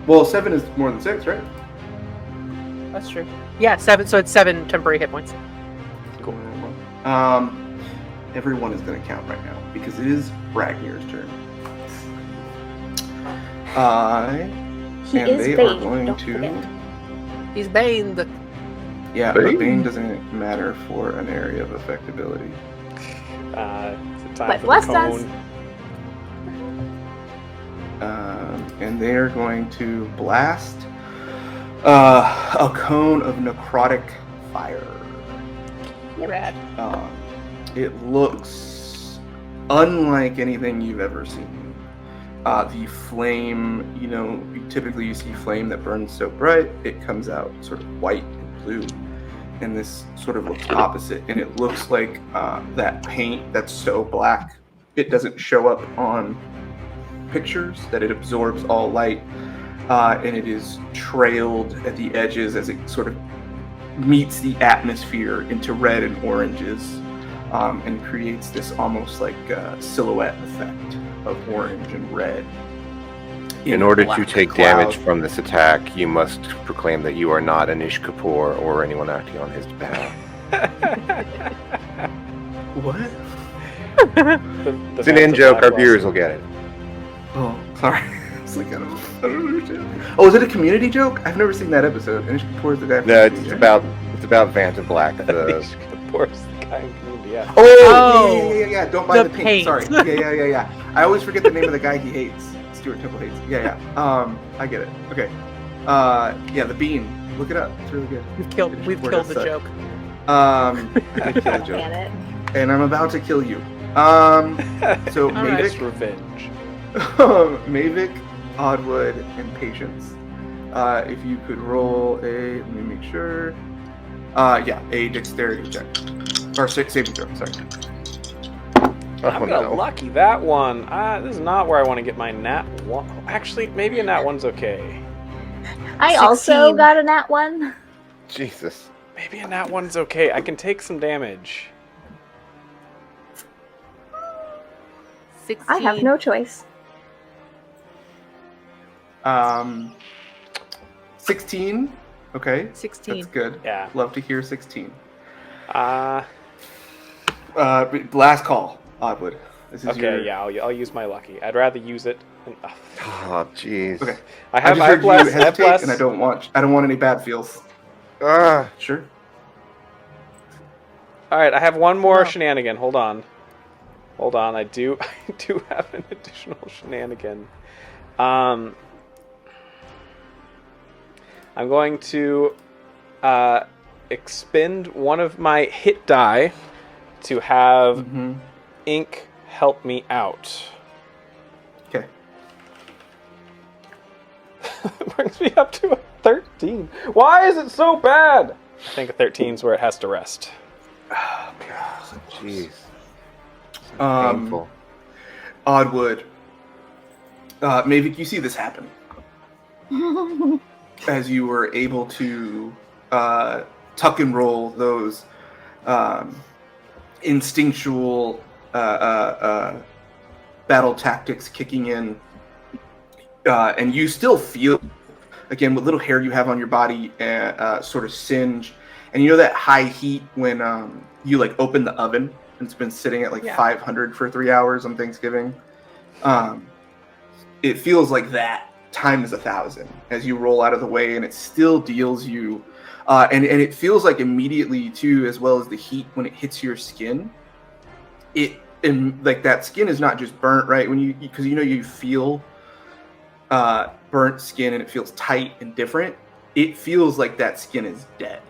Well, 7 is more than 6, right? That's true. Yeah, 7. So it's 7 temporary hit points. Cool. Everyone is going to count right now because it is Ragnar's turn. He and is they Bane, are going don't to. forget. He's baned. Yeah, but Bane doesn't matter for an area of effectability. It's time But for bless the us. cone. And they are going to blast a cone of necrotic fire. Rad. It looks unlike anything you've ever seen. The flame, typically you see flame that burns so bright, it comes out sort of white and blue. And this sort of looks opposite. And it looks like that paint that's so black, it doesn't show up on pictures, that it absorbs all light. and it is trailed at the edges as it sort of meets the atmosphere into red and oranges, and creates this almost like silhouette effect of orange and red. In order black to take cloud. damage from this attack, you must proclaim that you are not Anish Kapoor or anyone acting on his behalf. What? It's an in-joke, our viewers will get it. Oh, sorry. It's like, I don't understand. Oh, is it a community joke? I've never seen that episode. Anish Kapoor is the guy from No, Community, it's right? about Vanta Black, the Anish Kapoor's the guy in Community, yeah. Oh, yeah. Don't buy the the paint. paint. Sorry. Yeah. I always forget the name of the guy he hates. Stuart Temple hates. Yeah. I get it. Okay. Yeah, the bean. Look it up. It's really good. We've killed Where the does that- joke. I did kill the joke. Get it. And I'm about to kill you. So right. It's Mavic, revenge. Mavic, Oddwood, and Patience. If you could roll a, let me make sure. A dexterity check. Or saving throw, sorry. I'm Oh, gonna no. lucky that one. This is not where I want to get my nat one. Actually, maybe a nat one's okay. I also 16. got a nat 1. Jesus. Maybe a nat one's okay. I can take some damage. 16. I have no choice. 16. Okay, 16. that's good. Yeah. Love to hear 16. Last call, Oddwood. This is Okay, your... yeah, I'll use my lucky. I'd rather use it. Oh, jeez. Okay. I I have just heard you less, hesitate, and I don't want any bad feels. Ah, Sure. All right, I have one more No. shenanigan. Hold on. I do have an additional shenanigan. I'm going to expend one of my hit die to have Mm-hmm. ink help me out. Okay. Brings me up to a 13. Why is it so bad? I think a 13 is where it has to rest. Oh, God. jeez. Um, Painful. Oddwood. Mavic, you see this happen as you were able to tuck and roll those instinctual battle tactics kicking in, and you still feel, again, what little hair you have on your body sort of singe, and you know that high heat when you like open the oven and it's been sitting at like 500 for 3 hours on Thanksgiving. It feels like that times 1,000 as you roll out of the way, and it still deals you, and it feels like immediately too, as well as the heat when it hits your skin. Like that skin is not just burnt, right? When because you feel burnt skin and it feels tight and different. It feels like that skin is dead.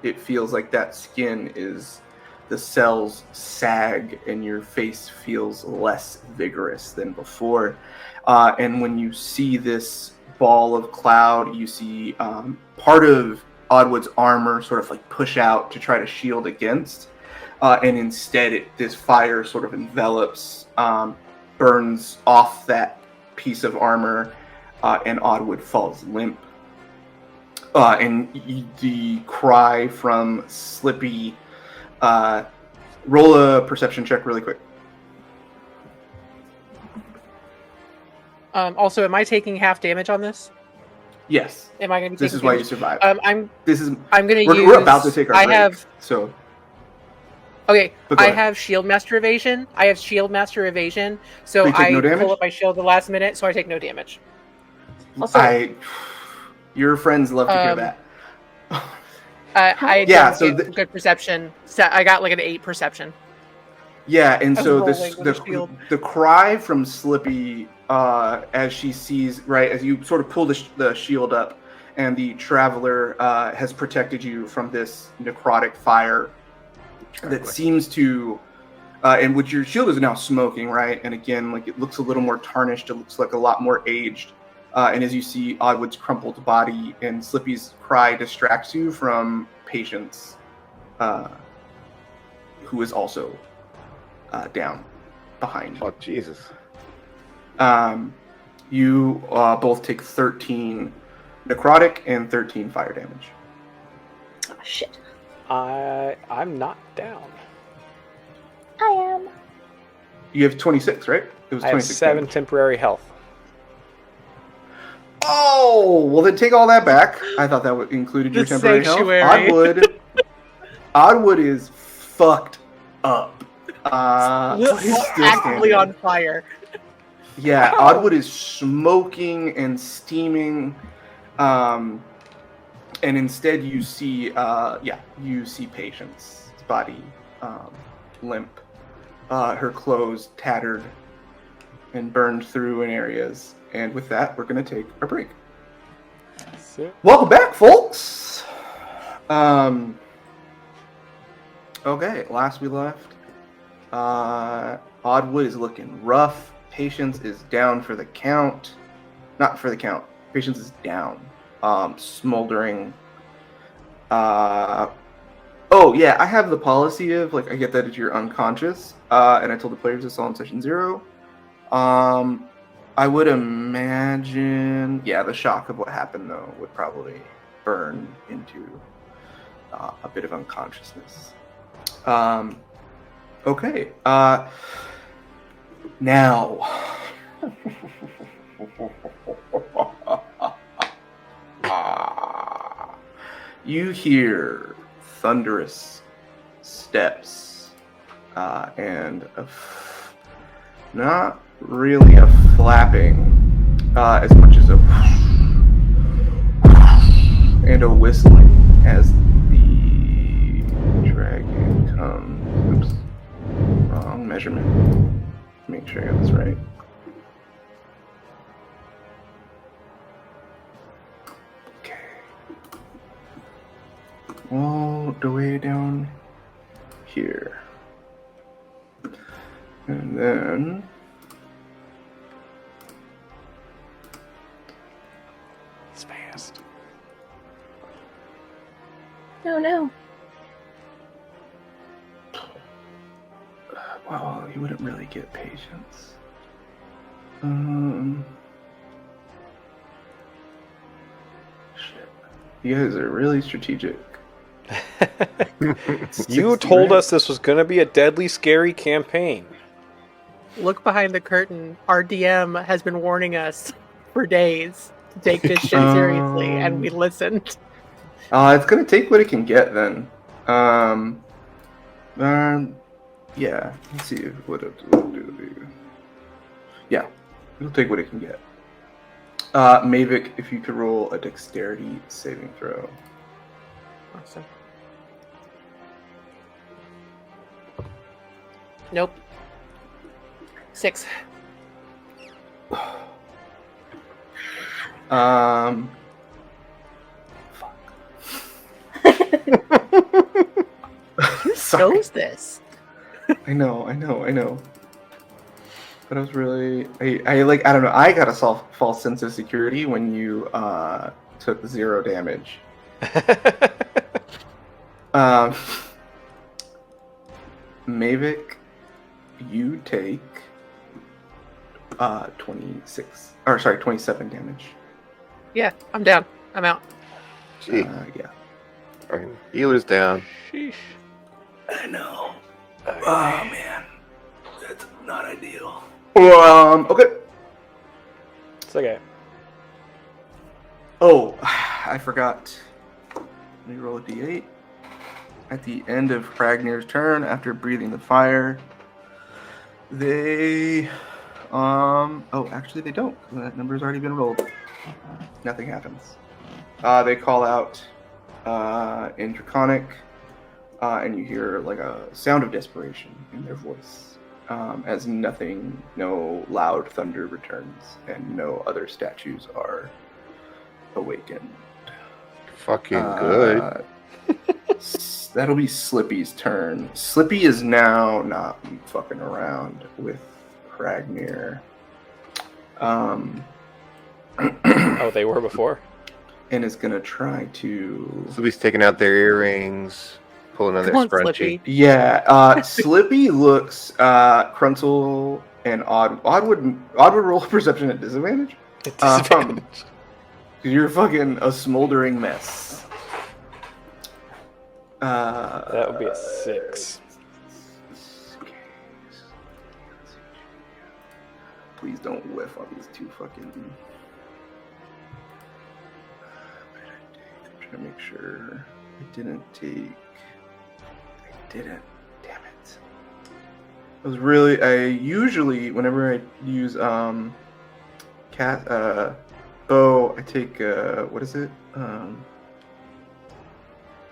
It feels like that skin is, the cells sag and your face feels less vigorous than before. And when you see this ball of cloud, you see part of Oddwood's armor sort of like push out to try to shield against. And instead, this fire sort of envelops, burns off that piece of armor, and Oddwood falls limp. And the cry from Slippy, roll a perception check really quick. Also, am I taking half damage on this? Yes, Am I going to be this taking is why you damage? survived. I'm going to use. We're about to take our break. I have. So Okay, But go I ahead. have shield master evasion. So you take I no damage? pull up my shield the last minute, so I take no damage. Also, your friends love to hear Um, that. I Yeah, don't so get good perception. So I got like an 8 perception. Yeah, and I was so rolling with a shield. the cry from Slippy as she sees, right, as you sort of pull the shield up, and the traveler has protected you from this necrotic fire that seems to, and which your shield is now smoking, right? And again, like it looks a little more tarnished. It looks like a lot more aged. And as you see Oddwood's crumpled body and Slippy's cry distracts you from Patience, who is also down behind you. Oh, Jesus. You both take 13 necrotic and 13 fire damage. Oh, shit. I'm not down. I am. You have 26, right? It was I have 26 7 damage. temporary health. Oh, well then take all that back. I thought that included your The temporary sanctuary. health. Oddwood is fucked up. He's still Actively standing. on fire. Yeah, Wow. Oddwood is smoking and steaming. And instead you see Patience's body limp. Her clothes tattered and burned through in areas. And with that, we're going to take a break. Welcome back, folks! Okay, last we left, Oddwood is looking rough. Patience is down for the count. Not for the count. Patience is down. Smoldering. Oh, yeah, I have the policy of, like, I get that if you're unconscious, and I told the players this all in session 0. I would imagine, yeah, the shock of what happened, though, would probably burn into a bit of unconsciousness. Okay. Now. You hear thunderous steps and not really a flapping as much as a and a whistling as the dragon comes. Oops, wrong measurement. Make sure I got this right. Okay. All the way down here. And then It's fast. No. well, you wouldn't really get patience. Shit. You guys are really strategic. You 60, told right? us this was going to be a deadly, scary campaign. Look behind the curtain. Our DM has been warning us for days to take this shit seriously, and we listened. It's gonna take what it can get then. Yeah. Let's see what it'll do. Yeah, it'll take what it can get. Mavic, if you could roll a dexterity saving throw. Awesome. Nope. 6. Who Sorry. knows this? I know. But I was really, I don't know. I got a false sense of security when you took 0 damage. Mavic, you take 27 damage. Yeah, I'm down. I'm out. Gee, Yeah. our healer's down. Sheesh. I know. Oh man, that's not ideal. Okay. It's okay. Oh, I forgot. Let me roll a d8. At the end of Ragnar's turn, after breathing the fire, they oh, actually they don't. That number's already been rolled. Nothing happens. They call out in Draconic, and you hear like a sound of desperation in their voice, as nothing, no loud thunder returns, and no other statues are awakened. Fucking good. That'll be Slippy's turn. Slippy is now not fucking around with Ragnar. Oh, they were before? And is gonna try to. Slippy's taking out their earrings, pulling on their Come on, scrunchie. Slippy. Yeah, Slippy looks Krunzel and Odd would roll perception at disadvantage. At disadvantage. 'Cause you're fucking a smoldering mess. That would be a 6. Please don't whiff on these two fucking. I'm trying to make sure I didn't take. I didn't. Damn it. I was really. I usually, whenever I use bow, I take what is it?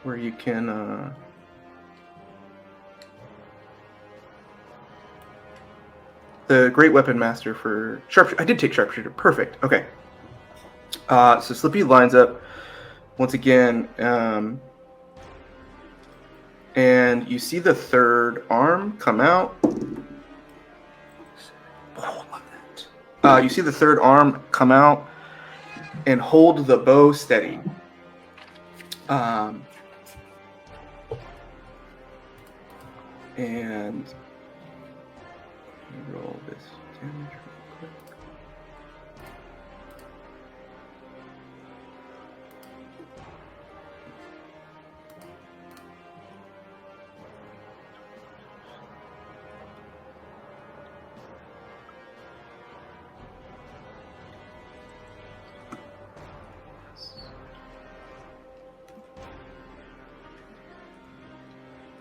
Where you can the Great Weapon Master for Sharpshooter. I did take Sharpshooter. Perfect. Okay. So Slippy lines up once again, and you see the third arm come out. Oh, love that. You see the third arm come out and hold the bow steady. And roll this damage real quick.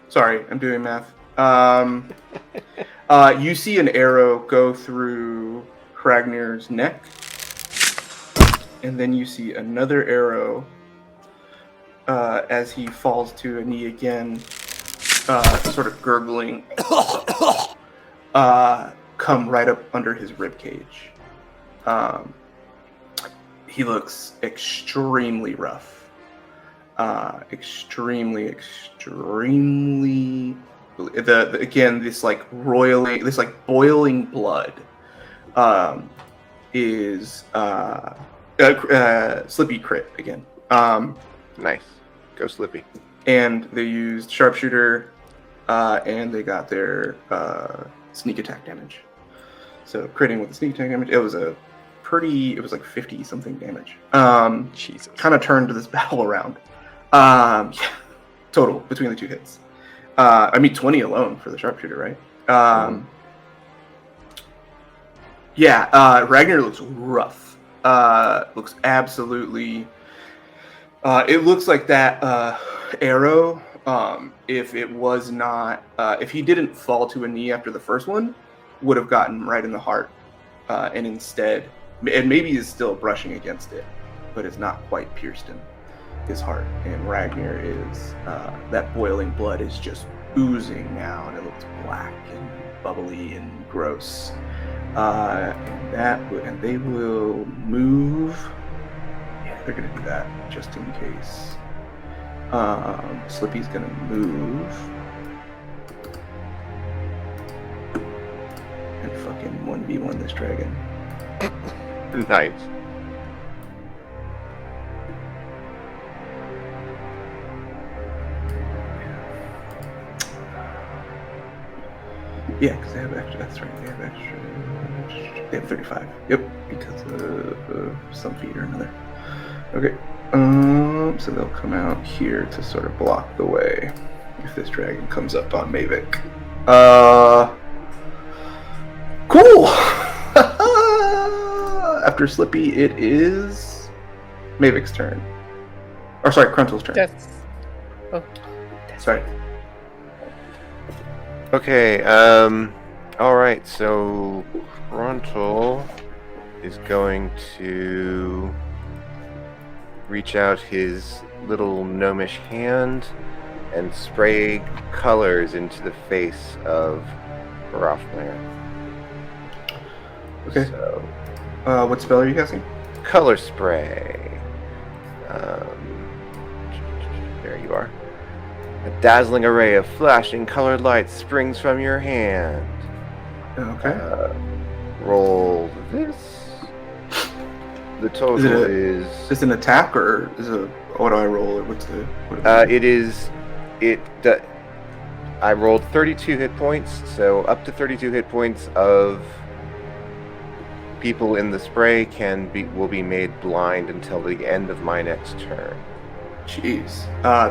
Sorry, I'm doing math. You see an arrow go through Hragnir's neck, and then you see another arrow as he falls to a knee again, sort of gurgling, come right up under his rib cage. He looks extremely rough. Extremely. Again, this like roiling, this like boiling blood, is Slippy crit again. Nice. Go Slippy. And they used Sharpshooter, and they got their sneak attack damage. So critting with the sneak attack damage, it was like 50 something damage. Jesus. Kind of turned this battle around. Yeah, total between the two hits. 20 alone for the Sharpshooter, right? Yeah, Ragnar looks rough. Looks absolutely. It looks like that arrow. If it was not, if he didn't fall to a knee after the first one, would have gotten right in the heart, and instead, and maybe is still brushing against it, but it's not quite pierced his heart. And Ragnar is that boiling blood is just oozing now, and it looks black and bubbly and gross. And they will move. Yeah, they're gonna do that just in case. Slippy's gonna move and fucking 1v1 this dragon. Nice. Yeah, because they have extra. That's right. They have extra. They have 35. Yep, because of some feat or another. Okay. So they'll come out here to sort of block the way if this dragon comes up on Mavic. Cool. After Slippy, it is Mavic's turn. Or sorry, Kruntel's turn. Yes. Oh. Sorry. Okay, alright, so Kruntel is going to reach out his little gnomish hand and spray colors into the face of Hrafnir. Okay. So, What spell are you casting? color spray. There you are. A dazzling array of flashing colored lights springs from your hand. Okay. Roll this. The total is. Is this an attack or is it? What do I roll? Or what's the? It is. I rolled 32 hit points, so up to 32 hit points of people in the spray will be made blind until the end of my next turn. Jeez.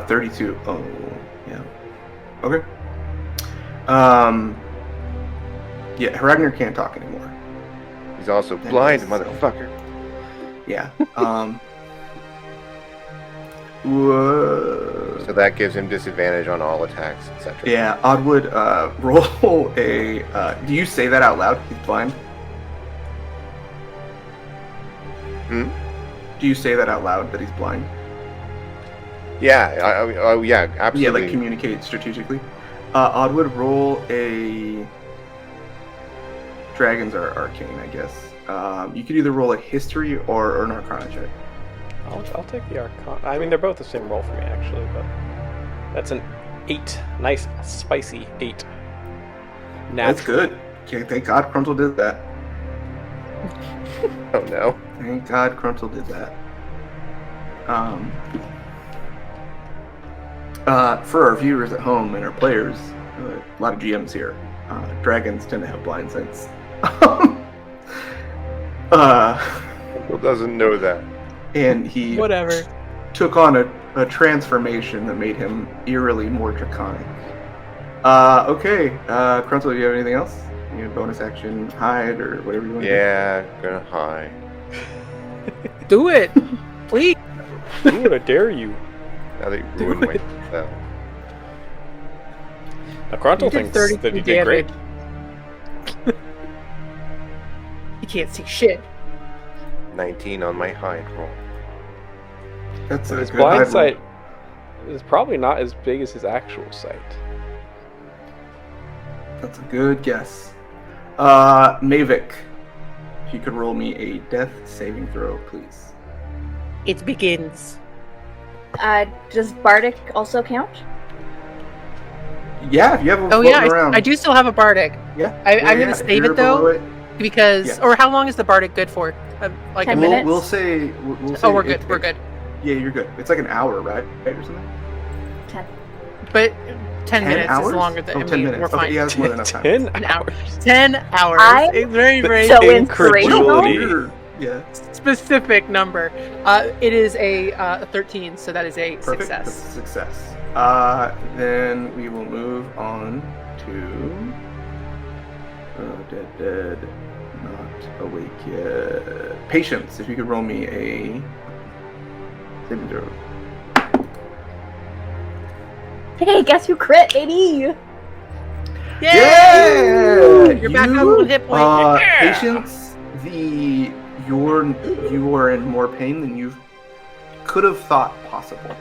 32. Oh, yeah. Okay. Yeah, Ragnar can't talk anymore. He's also blind, is, motherfucker. Yeah. Whoa. So that gives him disadvantage on all attacks, etc. Yeah, Oddwood, roll a... do you say that out loud? He's blind? Hmm? Do you say that out loud, that he's blind? Yeah, yeah, absolutely. Yeah, like communicate strategically. Oddwood, roll a... Dragons are arcane, I guess. You could either roll a history or an arcana check. I'll take the Arcana. I mean, they're both the same roll for me, actually, but that's an 8. Nice, spicy 8. That's good. Okay, thank God Cruntle did that. Oh no. Thank God Cruntle did that. For our viewers at home and our players, a lot of GMs here, dragons tend to have blind sense. Who doesn't know that? And he Whatever. took on a transformation that made him eerily more draconic. Okay, Cruntle, do you have anything else? You have bonus action, hide, or whatever you want to do? Yeah, gonna hide. Do it, please. Do it, I dare you. Now that you ruined my spell. Now, Krontal You did thinks 32 that he did great. You can't see shit. 19 on my hide roll. That's a His good blind hide roll. sight is probably not as big as his actual sight. That's a good guess. Mavic, if you could roll me a death saving throw, please. It begins. Does Bardic also count? Yeah, if you have a Oh floating yeah, around. I do still have a bardic. Yeah. I'm yeah, gonna if save you're it though, below it, because Yeah. or how long is the bardic good for? Like 10 a we'll, minute. minutes? we'll say Oh, we're it- good. We're good. Yeah, you're good. It's like an hour, right? Or something? 10. But 10 minutes hours? is longer than Oh, 10 minutes. we're Okay, fine. yeah, that's more than enough time. 10 An hours. hour. 10 hours. I'm It's very, very so Incredulity. inspirational. Yeah, specific number. It is a 13, so that is a perfect. That's success. a success. Then we will move on to dead, not awake yet. Patience. If you could roll me a saving throw. Hey, guess who crit, baby? Yay! You're back on 1 hit point. Yeah! Patience. You are in more pain than you could have thought possible.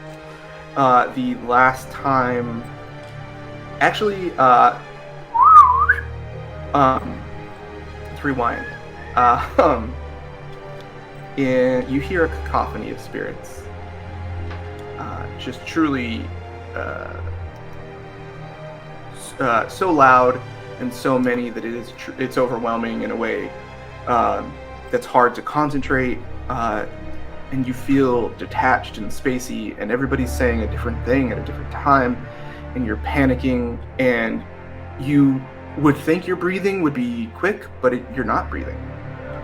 The last time, actually, let's rewind. You hear a cacophony of spirits. Just truly, so loud and so many that it's overwhelming in a way that's hard to concentrate. And you feel detached and spacey, and everybody's saying a different thing at a different time, and you're panicking, and you would think your breathing would be quick, but you're not breathing.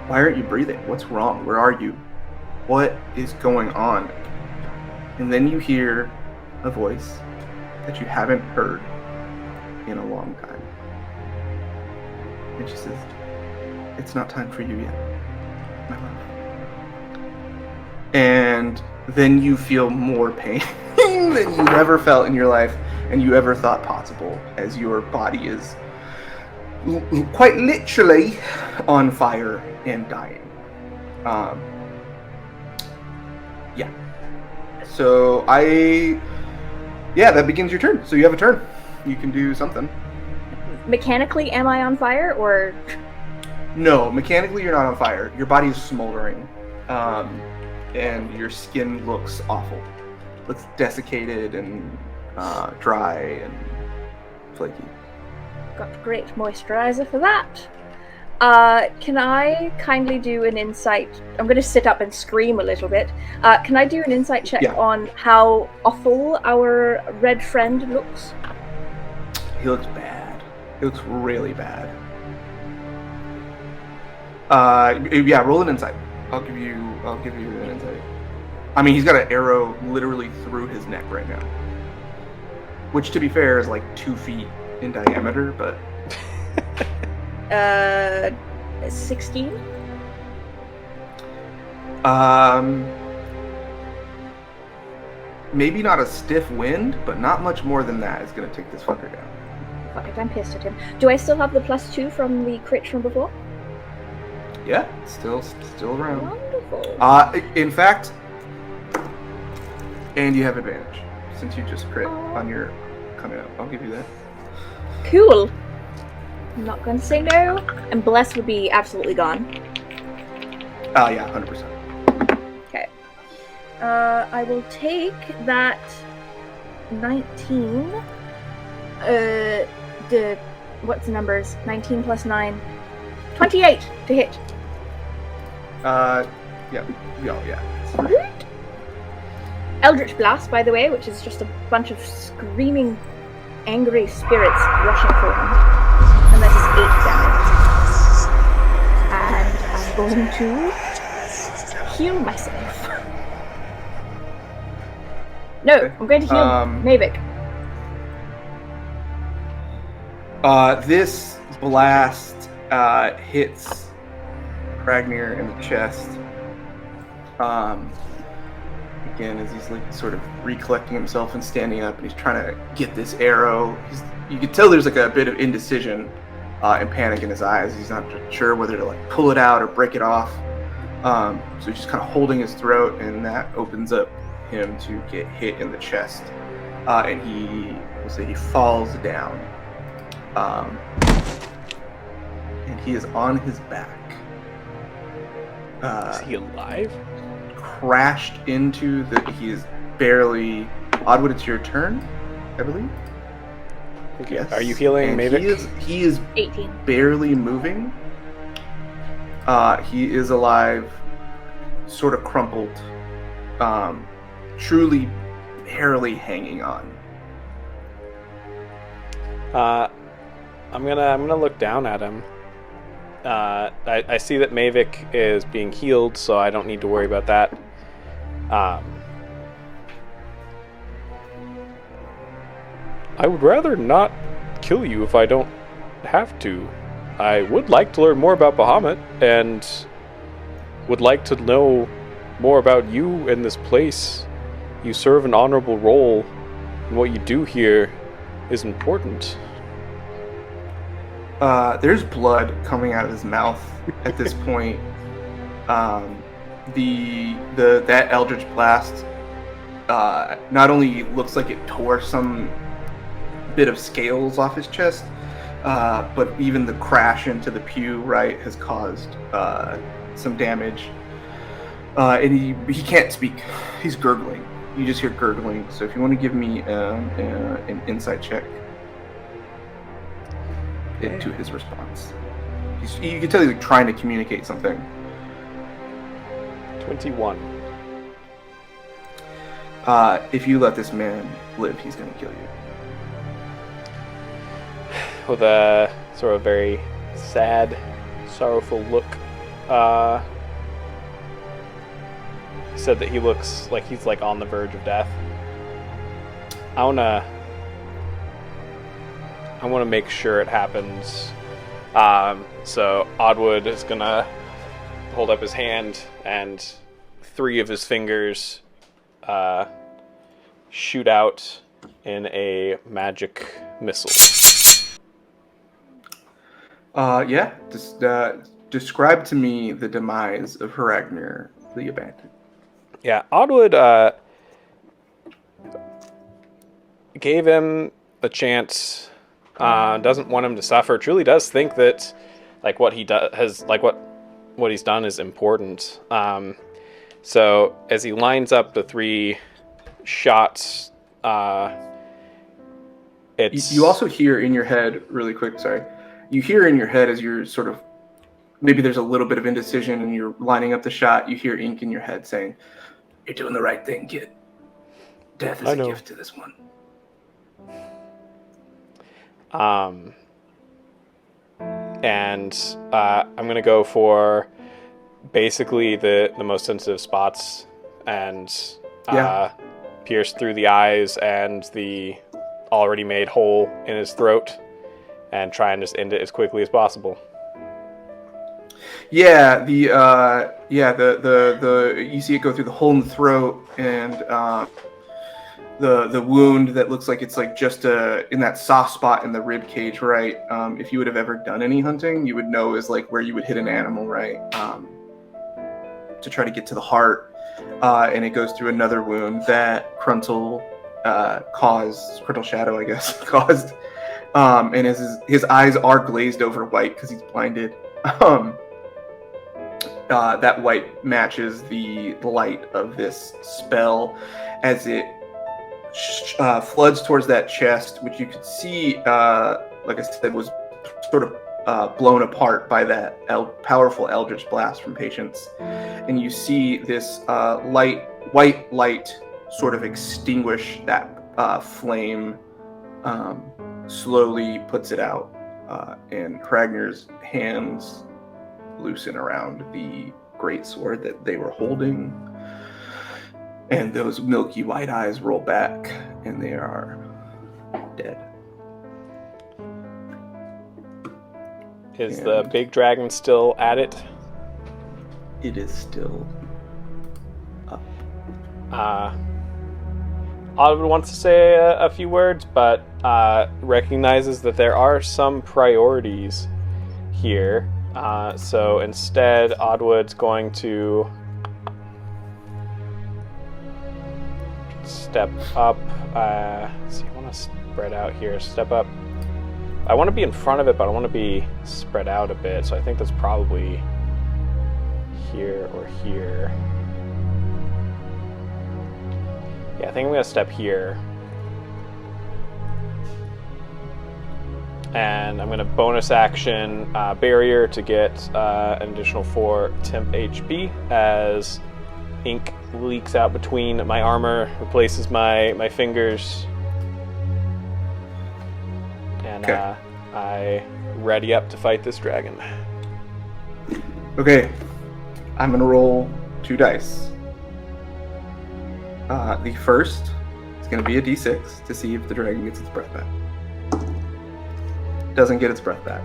Why aren't you breathing? What's wrong? Where are you? What is going on? And then you hear a voice that you haven't heard in a long time. And she says, "It's not time for you yet, my love." And then you feel more pain than you've ever felt in your life and you ever thought possible, as your body is quite literally on fire and dying. Yeah. So that begins your turn. So you have a turn. You can do something. Mechanically, am I on fire, or...? No, mechanically you're not on fire. Your body is smoldering. And your skin looks awful. Looks desiccated and dry and flaky. Got great moisturizer for that. Can I kindly do an insight? I'm going to sit up and scream a little bit. Can I do an insight check on how awful our red friend looks? He looks bad. He looks really bad. Yeah, roll an insight. I'll give you an insight. I mean, he's got an arrow literally through his neck right now, which, to be fair, is like 2 feet in diameter. But 16. Maybe not a stiff wind, but not much more than that is going to take this fucker down. Fuck it, I'm pissed at him. Do I still have the +2 from the crit from before? Yeah, still around. Wonderful. In fact, and you have advantage since you just crit on your coming up. I'll give you that. Cool. I'm not going to say no. And bless would be absolutely gone. Yeah, 100%. Okay. I will take that 19. What's the numbers? 19 plus 9. 28 to hit. Yeah. Eldritch Blast, by the way, which is just a bunch of screaming, angry spirits rushing for him. And that is 8 damage. And I'm going to heal myself. No, I'm going to heal Mavic. This blast hits Ragnir in the chest. Again, as he's like sort of recollecting himself and standing up, and he's trying to get this arrow. You can tell there's like a bit of indecision and panic in his eyes. He's not sure whether to like pull it out or break it off. So he's just kind of holding his throat, and that opens up him to get hit in the chest, and he falls down, and he is on his back. Is he alive? Crashed into he is barely. Oddwood, it's your turn, I believe. Okay. Yes. Are you healing, And Mavic? He is 18. barely moving. He is alive, sort of crumpled, truly barely hanging on. I'm gonna look down at him. I see that Mavic is being healed, so I don't need to worry about that. I would rather not kill you if I don't have to. I would like to learn more about Bahamut, and would like to know more about you and this place. You serve an honorable role, and what you do here is important. There's blood coming out of his mouth at this point. That Eldritch Blast not only looks like it tore some bit of scales off his chest, but even the crash into the pew, right, has caused some damage. And he can't speak. He's gurgling. You just hear gurgling. So if you want to give me an insight check into his response. You can tell he's like trying to communicate something. 21. If you let this man live, he's going to kill you. With a sort of very sad, sorrowful look, he said that he looks like he's like on the verge of death. I wanna make sure it happens. So Oddwood is gonna hold up his hand, and 3 of his fingers shoot out in a magic missile. Yeah. Just describe to me the demise of Haragnir the Abandoned. Yeah, Oddwood gave him a chance. Doesn't want him to suffer. Truly does think that, like, what he does what he's done is important. So as he lines up the 3 shots, it's You also hear in your head, really quick. Sorry, you hear in your head as you're sort of maybe there's a little bit of indecision and you're lining up the shot. You hear ink in your head saying, "You're doing the right thing, kid. Death is a gift to this one." and I'm gonna go for basically the most sensitive spots and pierce through the eyes and the already made hole in his throat and try and just end it as quickly as possible. Yeah, the you see it go through the hole in the throat and the wound that looks like it's like just in that soft spot in the rib cage, right? If you would have ever done any hunting, you would know is like where you would hit an animal, right? To try to get to the heart, and it goes through another wound that Cruntle Shadow, I guess, caused. And his eyes are glazed over white because he's blinded. That white matches the light of this spell as it floods towards that chest, which you could see, like I said, was sort of blown apart by that powerful Eldritch Blast from Patience. And you see this white light sort of extinguish that flame, slowly puts it out, and Kragnar's hands loosen around the greatsword that they were holding, and those milky white eyes roll back, and they are dead. Is the big dragon still at it? It is still up. Oddwood wants to say a few words, but recognizes that there are some priorities here. So instead, Oddwood's going to step up. See, I want to spread out here. Step up. I want to be in front of it, but I want to be spread out a bit. So I think that's probably here or here. Yeah, I think I'm going to step here. And I'm going to bonus action barrier to get an additional 4 temp HP as ink leaks out between my armor, replaces my fingers. And okay. I ready up to fight this dragon. Okay, I'm going to roll 2 dice. The first is going to be a d6 to see if the dragon gets its breath back. Doesn't get its breath back.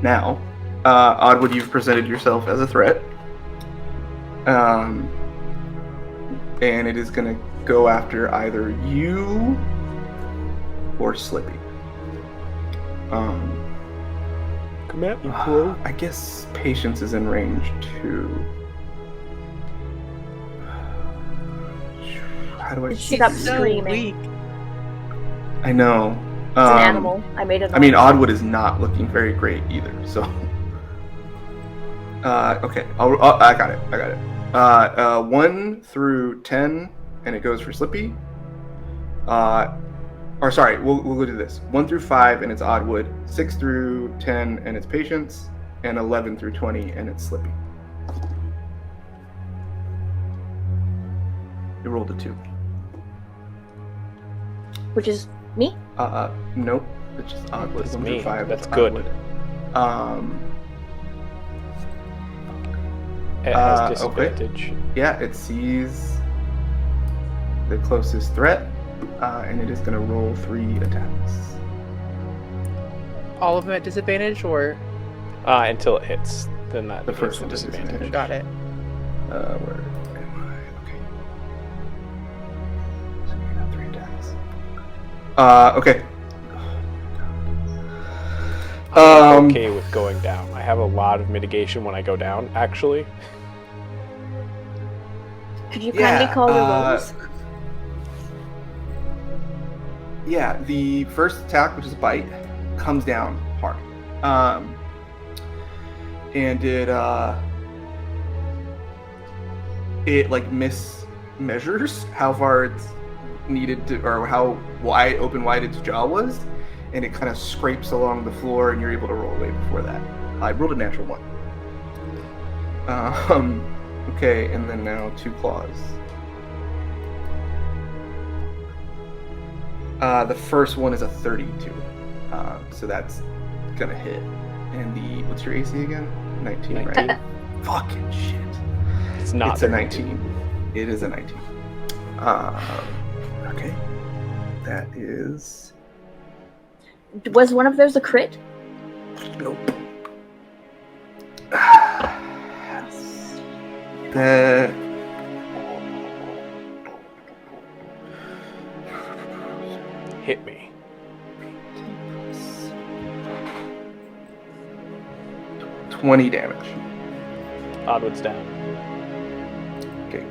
Now, Oddwood, you've presented yourself as a threat. And it is going to go after either you or Slippy. Come at me, bro. I guess Patience is in range too. How do I... She's up so screaming. weak. I know. It's an animal. I made it. I mean, Oddwood is not looking very great either, so... okay. I got it. 1 through 10, and it goes for Slippy. Or sorry, we'll do this. 1 through 5, and it's Oddwood. 6 through 10, and it's Patience. And 11 through 20, and it's Slippy. You rolled a 2. Which is me? Nope. It's just Oddwood. It's 1 me. through 5. That's it's good. Oddwood. It has Okay. disadvantage. Yeah, it sees the closest threat, and it is going to roll 3 attacks. All of them at disadvantage, or Until it hits. Then that The gives first them one is disadvantage. got it. Where am I? Okay. So we got 3 attacks. Okay. I'm okay with going down. I have a lot of mitigation when I go down, actually. Could you kindly call your rolls? Yeah, the first attack, which is bite, comes down hard. And it like mismeasures how far it's needed to, or how wide its jaw was, and it kind of scrapes along the floor, and you're able to roll away before that. I rolled a natural 1. Okay, and then now 2 claws. The first one is a 32, so that's gonna hit, And what's your AC again? 19, 19. right? Fucking shit. It's not. It's a 19. It is a 19. Okay. That is... Was one of those a crit? Nope. The... Hit me. 20 damage. Oddwood's down. Okay.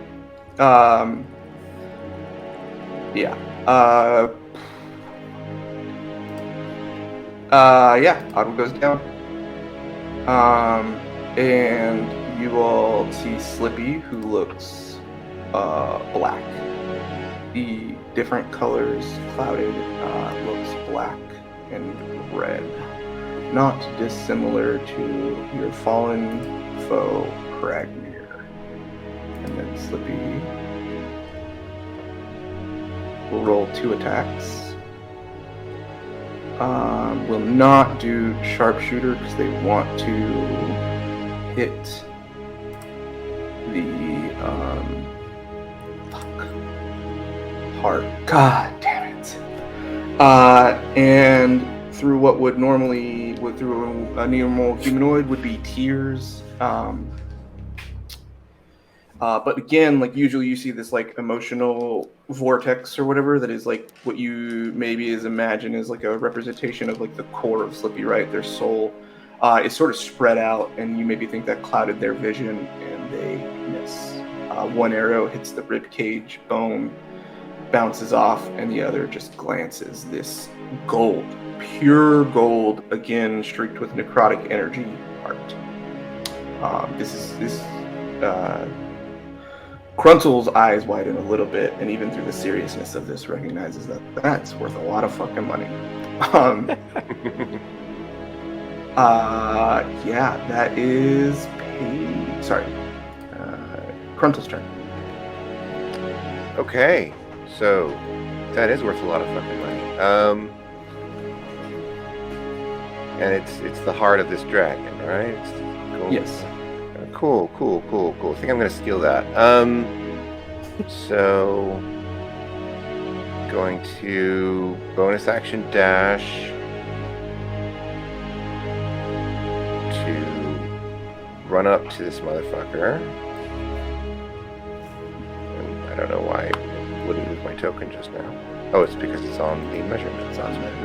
Yeah. Yeah. Oddwood goes down. And you all see Slippy, who looks black. The different colors clouded looks black and red. Not dissimilar to your fallen foe, Kragmir. And then Slippy will roll 2 attacks. Will not do sharpshooter because they want to hit the heart. God damn it! And through what would normally, through a normal humanoid, would be tears. But again, like usually you see this like emotional vortex or whatever that is like what you maybe is imagine is like a representation of like the core of Slippy, right? Their soul is sort of spread out, and you maybe think that clouded their vision, and they miss. One arrow hits the rib cage, bone bounces off, and the other just glances. This gold, pure gold, again streaked with necrotic energy heart. This Cruntle's eyes widen a little bit, and even through the seriousness of this, recognizes that that's worth a lot of fucking money. Yeah, that is paid. Sorry, Cruntle's turn. Okay, so that is worth a lot of fucking money. And it's the heart of this dragon, right? It's gold. Yes. Cool. I think I'm gonna steal that. So going to bonus action dash to run up to this motherfucker. And I don't know why it wouldn't move my token just now. Oh, it's because it's on the measurement. It's on measure.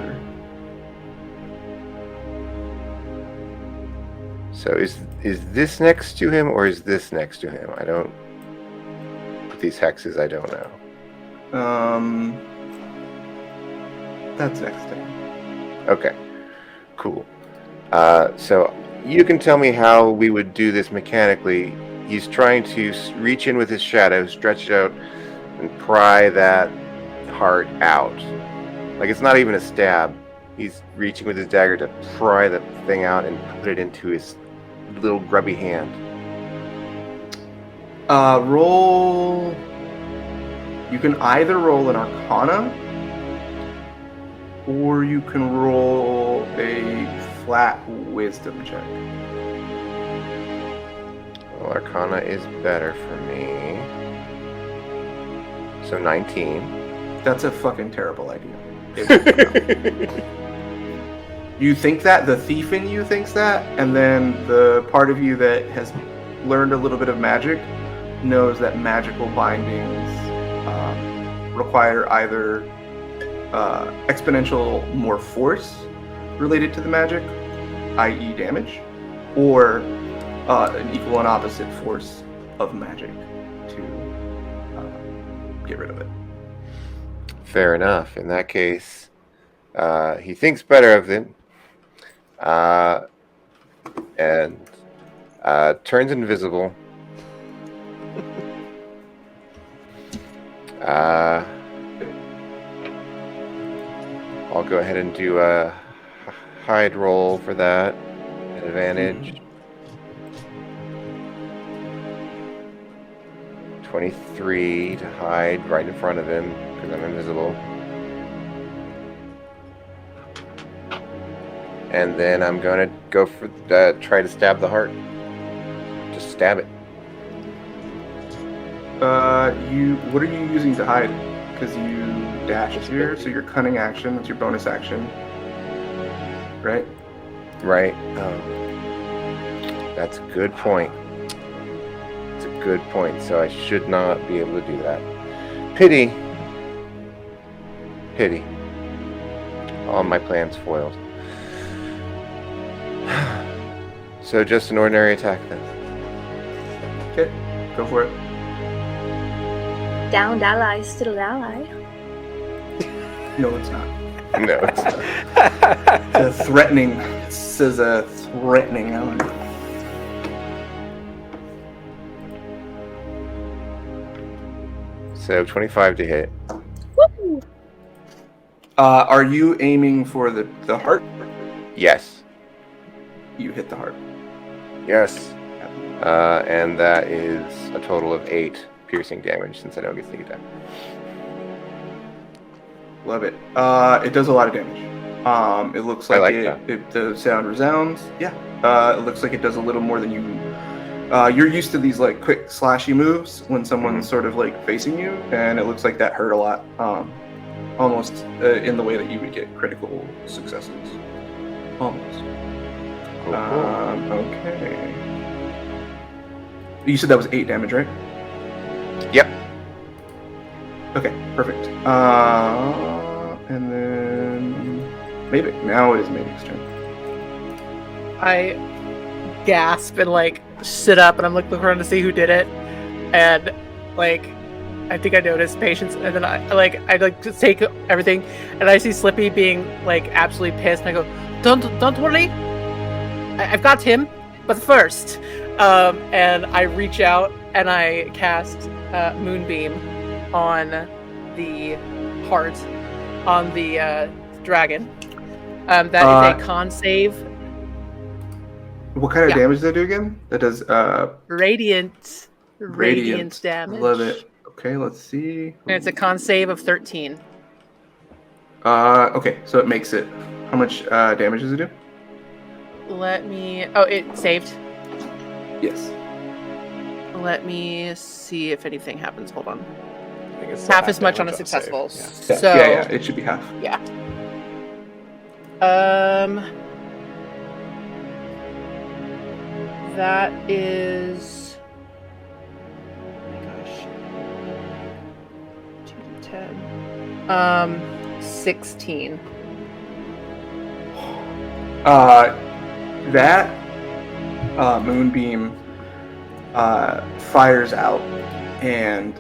So is this next to him or is this next to him? I don't. With these hexes, I don't know. That's next to him. Okay, cool. So you can tell me how we would do this mechanically. He's trying to reach in with his shadow, stretch it out, and pry that heart out. Like it's not even a stab. He's reaching with his dagger to pry the thing out and put it into his little grubby hand. Roll. You can either roll an Arcana, or you can roll a flat Wisdom check. Well, Arcana is better for me. So 19. That's a fucking terrible idea. It You think that, the thief in you thinks that, and then the part of you that has learned a little bit of magic knows that magical bindings require either exponential more force related to the magic, i.e. damage, or an equal and opposite force of magic to get rid of it. Fair enough. In that case, he thinks better of it. And turns invisible. I'll go ahead and do a hide roll for that. An advantage. 23 to hide right in front of him because I'm invisible. and then I'm going to go for try to stab the heart. Just stab it. What are you using to hide? Because you dashed here, so your cunning action, that's your bonus action. Right? Right. That's a good point. It's a good point. So I should not be able to do that. Pity. All my plans foiled. So just an ordinary attack then. Okay, go for it. Downed ally, still an ally. No, it's not. No, it's not. It's a threatening. This is a threatening element. So 25 to hit. Woo! Are you aiming for the heart? Yes. You hit the heart. Yes. And that is a total of 8 piercing damage since I don't get sneak attack. Love it. It does a lot of damage. It looks like, the sound resounds. Yeah. It looks like it does a little more than you. You're used to these like quick slashy moves when someone's sort of like facing you, and it looks like that hurt a lot. Almost in the way that you would get critical successes. Almost. Cool. Okay. You said that was 8 damage, right? Yep. Okay, perfect. And then maybe now it is Mavic's turn. I gasp and like sit up, and I'm looking around to see who did it, and like I think I noticed Patience, and then I just take everything, and I see Slippy being like absolutely pissed, and I go, "Don't worry, I've got him, but first," and I reach out and I cast Moonbeam on the heart on the dragon. That is a con save. What kind of damage does that do again? That does radiant damage. Love it. Okay, let's see. And it's a con save of 13. Okay, so it makes it. How much damage does it do? Let me. Oh, it saved. Yes. Let me see if anything happens. Hold on. I think it's Half as much on a damage successful. save. So yeah, it should be half. yeah. That is. Oh my gosh. 2 to 10. 16. That moonbeam fires out and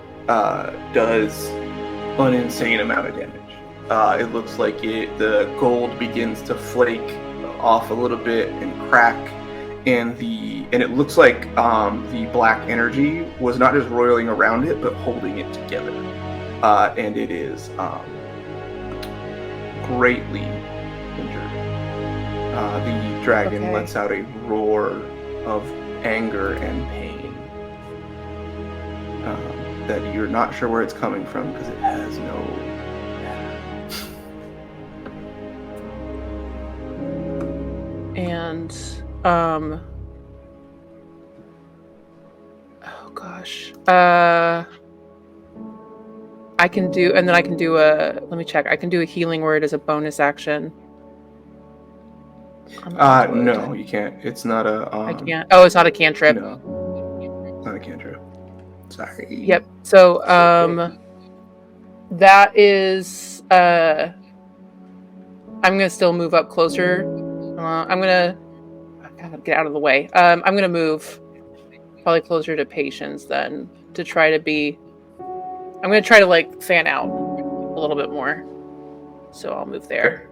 does an insane amount of damage. It looks like the gold begins to flake off a little bit and crack, and it looks like the black energy was not just roiling around it, but holding it together. And it is greatly injured. The dragon lets out a roar of anger and pain that you're not sure where it's coming from because it has no. And oh gosh, I can do, and then I can do let me check. I can do a healing word as a bonus action. No, you can't. It's not a. I can't. Oh, it's not a cantrip. No, it's not a cantrip. Sorry. Yep. So, that is. I'm gonna still move up closer. I gotta get out of the way. I'm gonna move probably closer to Patience then to try to be. I'm gonna try to like fan out a little bit more. So I'll move there.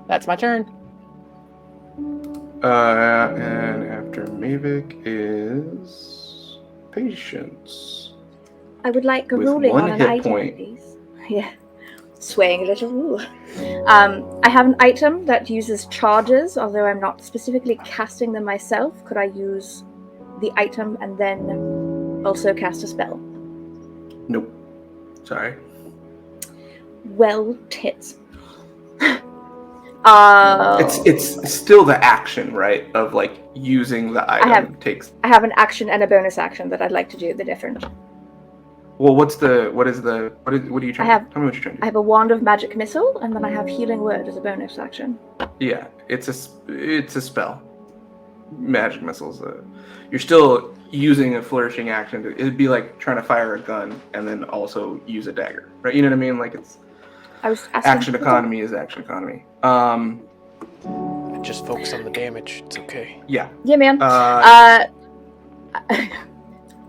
That's my turn. And after Mavic is Patience. I would like a With ruling one on an hit item, point. please. Yeah, swaying a little. Ooh. I have an item that uses charges, although I'm not specifically casting them myself. Could I use the item and then also cast a spell? Nope. Sorry. Well, tits. It's still the action, right? Of like using the item takes. I have an action and a bonus action that I'd like to do. They're different. Well, what are you trying? Tell me what you're trying to do. I have a wand of magic missile, and then I have healing word as a bonus action. Yeah, it's a spell. Magic missiles. You're still using a flourishing action. It'd be like trying to fire a gun and then also use a dagger, right? You know what I mean? Like it's. I was asking action economy is action economy. Just focus on the damage. It's okay. Yeah. Yeah, man.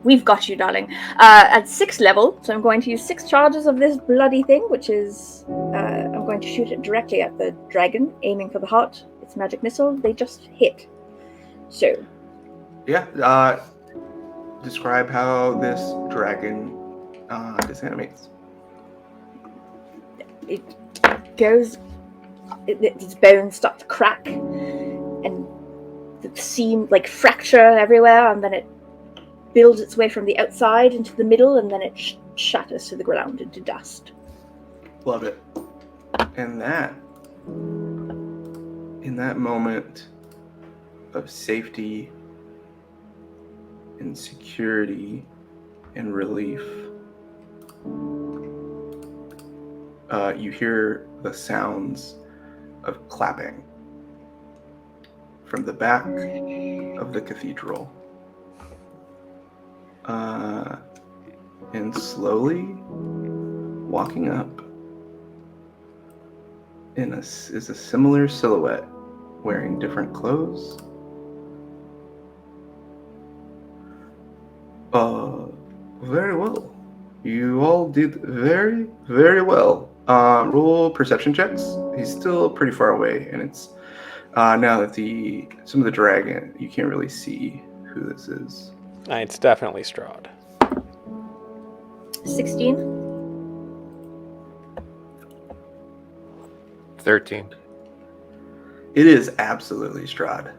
We've got you, darling. At 6th level, so I'm going to use 6 charges of this bloody thing, which is I'm going to shoot it directly at the dragon, aiming for the heart. It's magic missile. They just hit. So. Yeah. Describe how this dragon disanimates. It goes. Its bones start to crack, and the seam fracture everywhere, and then it builds its way from the outside into the middle, and then it shatters to the ground into dust. Love it. And that, in that moment of safety and security and relief, you hear the sounds of clapping from the back of the cathedral. And slowly walking up is a similar silhouette, wearing different clothes. Very well. You all did very, very well. Roll perception checks. He's still pretty far away, and it's now that some of the dragon, you can't really see who this is. It's definitely Strahd. 16. 13. It is absolutely Strahd.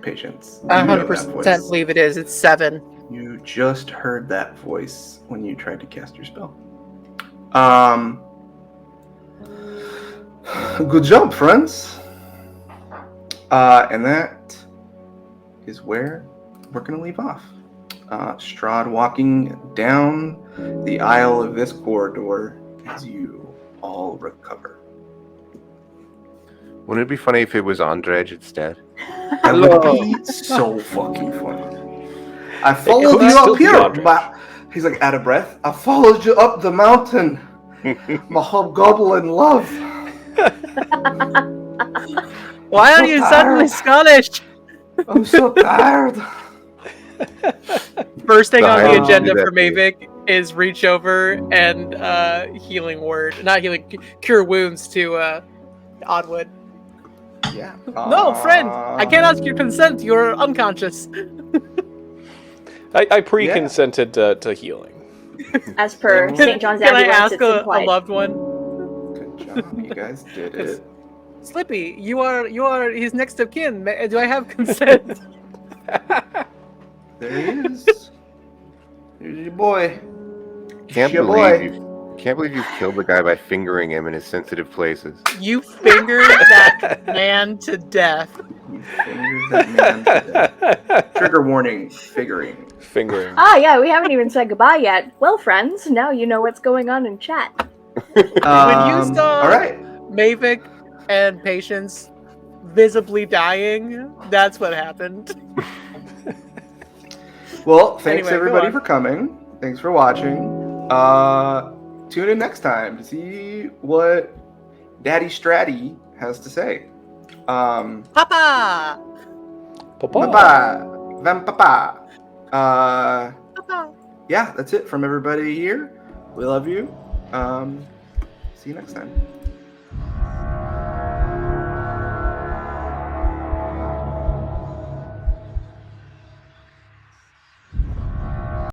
Patience. I 100% believe it is. It's 7. You just heard that voice when you tried to cast your spell. Good job, friends. And that is where we're going to leave off. Strahd walking down the aisle of this corridor as you all recover. Wouldn't it be funny if it was Andrej instead? That would be so fucking funny. I followed you up here. He's like out of breath. I followed you up the mountain. My hobgoblin love. Why are you suddenly Scottish? I'm so tired. First thing on the agenda for Mavic is reach over and cure wounds to Oddwood. Yeah. No, friend, I can't ask your consent. You're unconscious. I pre-consented to healing. As per St. John's Can I ambulance, ask a loved one? Good job, you guys did it. Slippy, you are his next of kin. Do I have consent? There he is. Here's your boy. Can't believe you've killed the guy by fingering him in his sensitive places. You fingered that man to death. You fingered that man to death. Trigger warning, fingering. Ah, yeah, we haven't even said goodbye yet. Well, friends, now you know what's going on in chat. When you saw all right. Mavic and Patience visibly dying, that's what happened. Well, thanks everybody for coming. Thanks for watching. Tune in next time to see what Daddy Stratty has to say. Papa! Papa! Vam Papa! Papa! Yeah, that's it from everybody here. We love you. See you next time.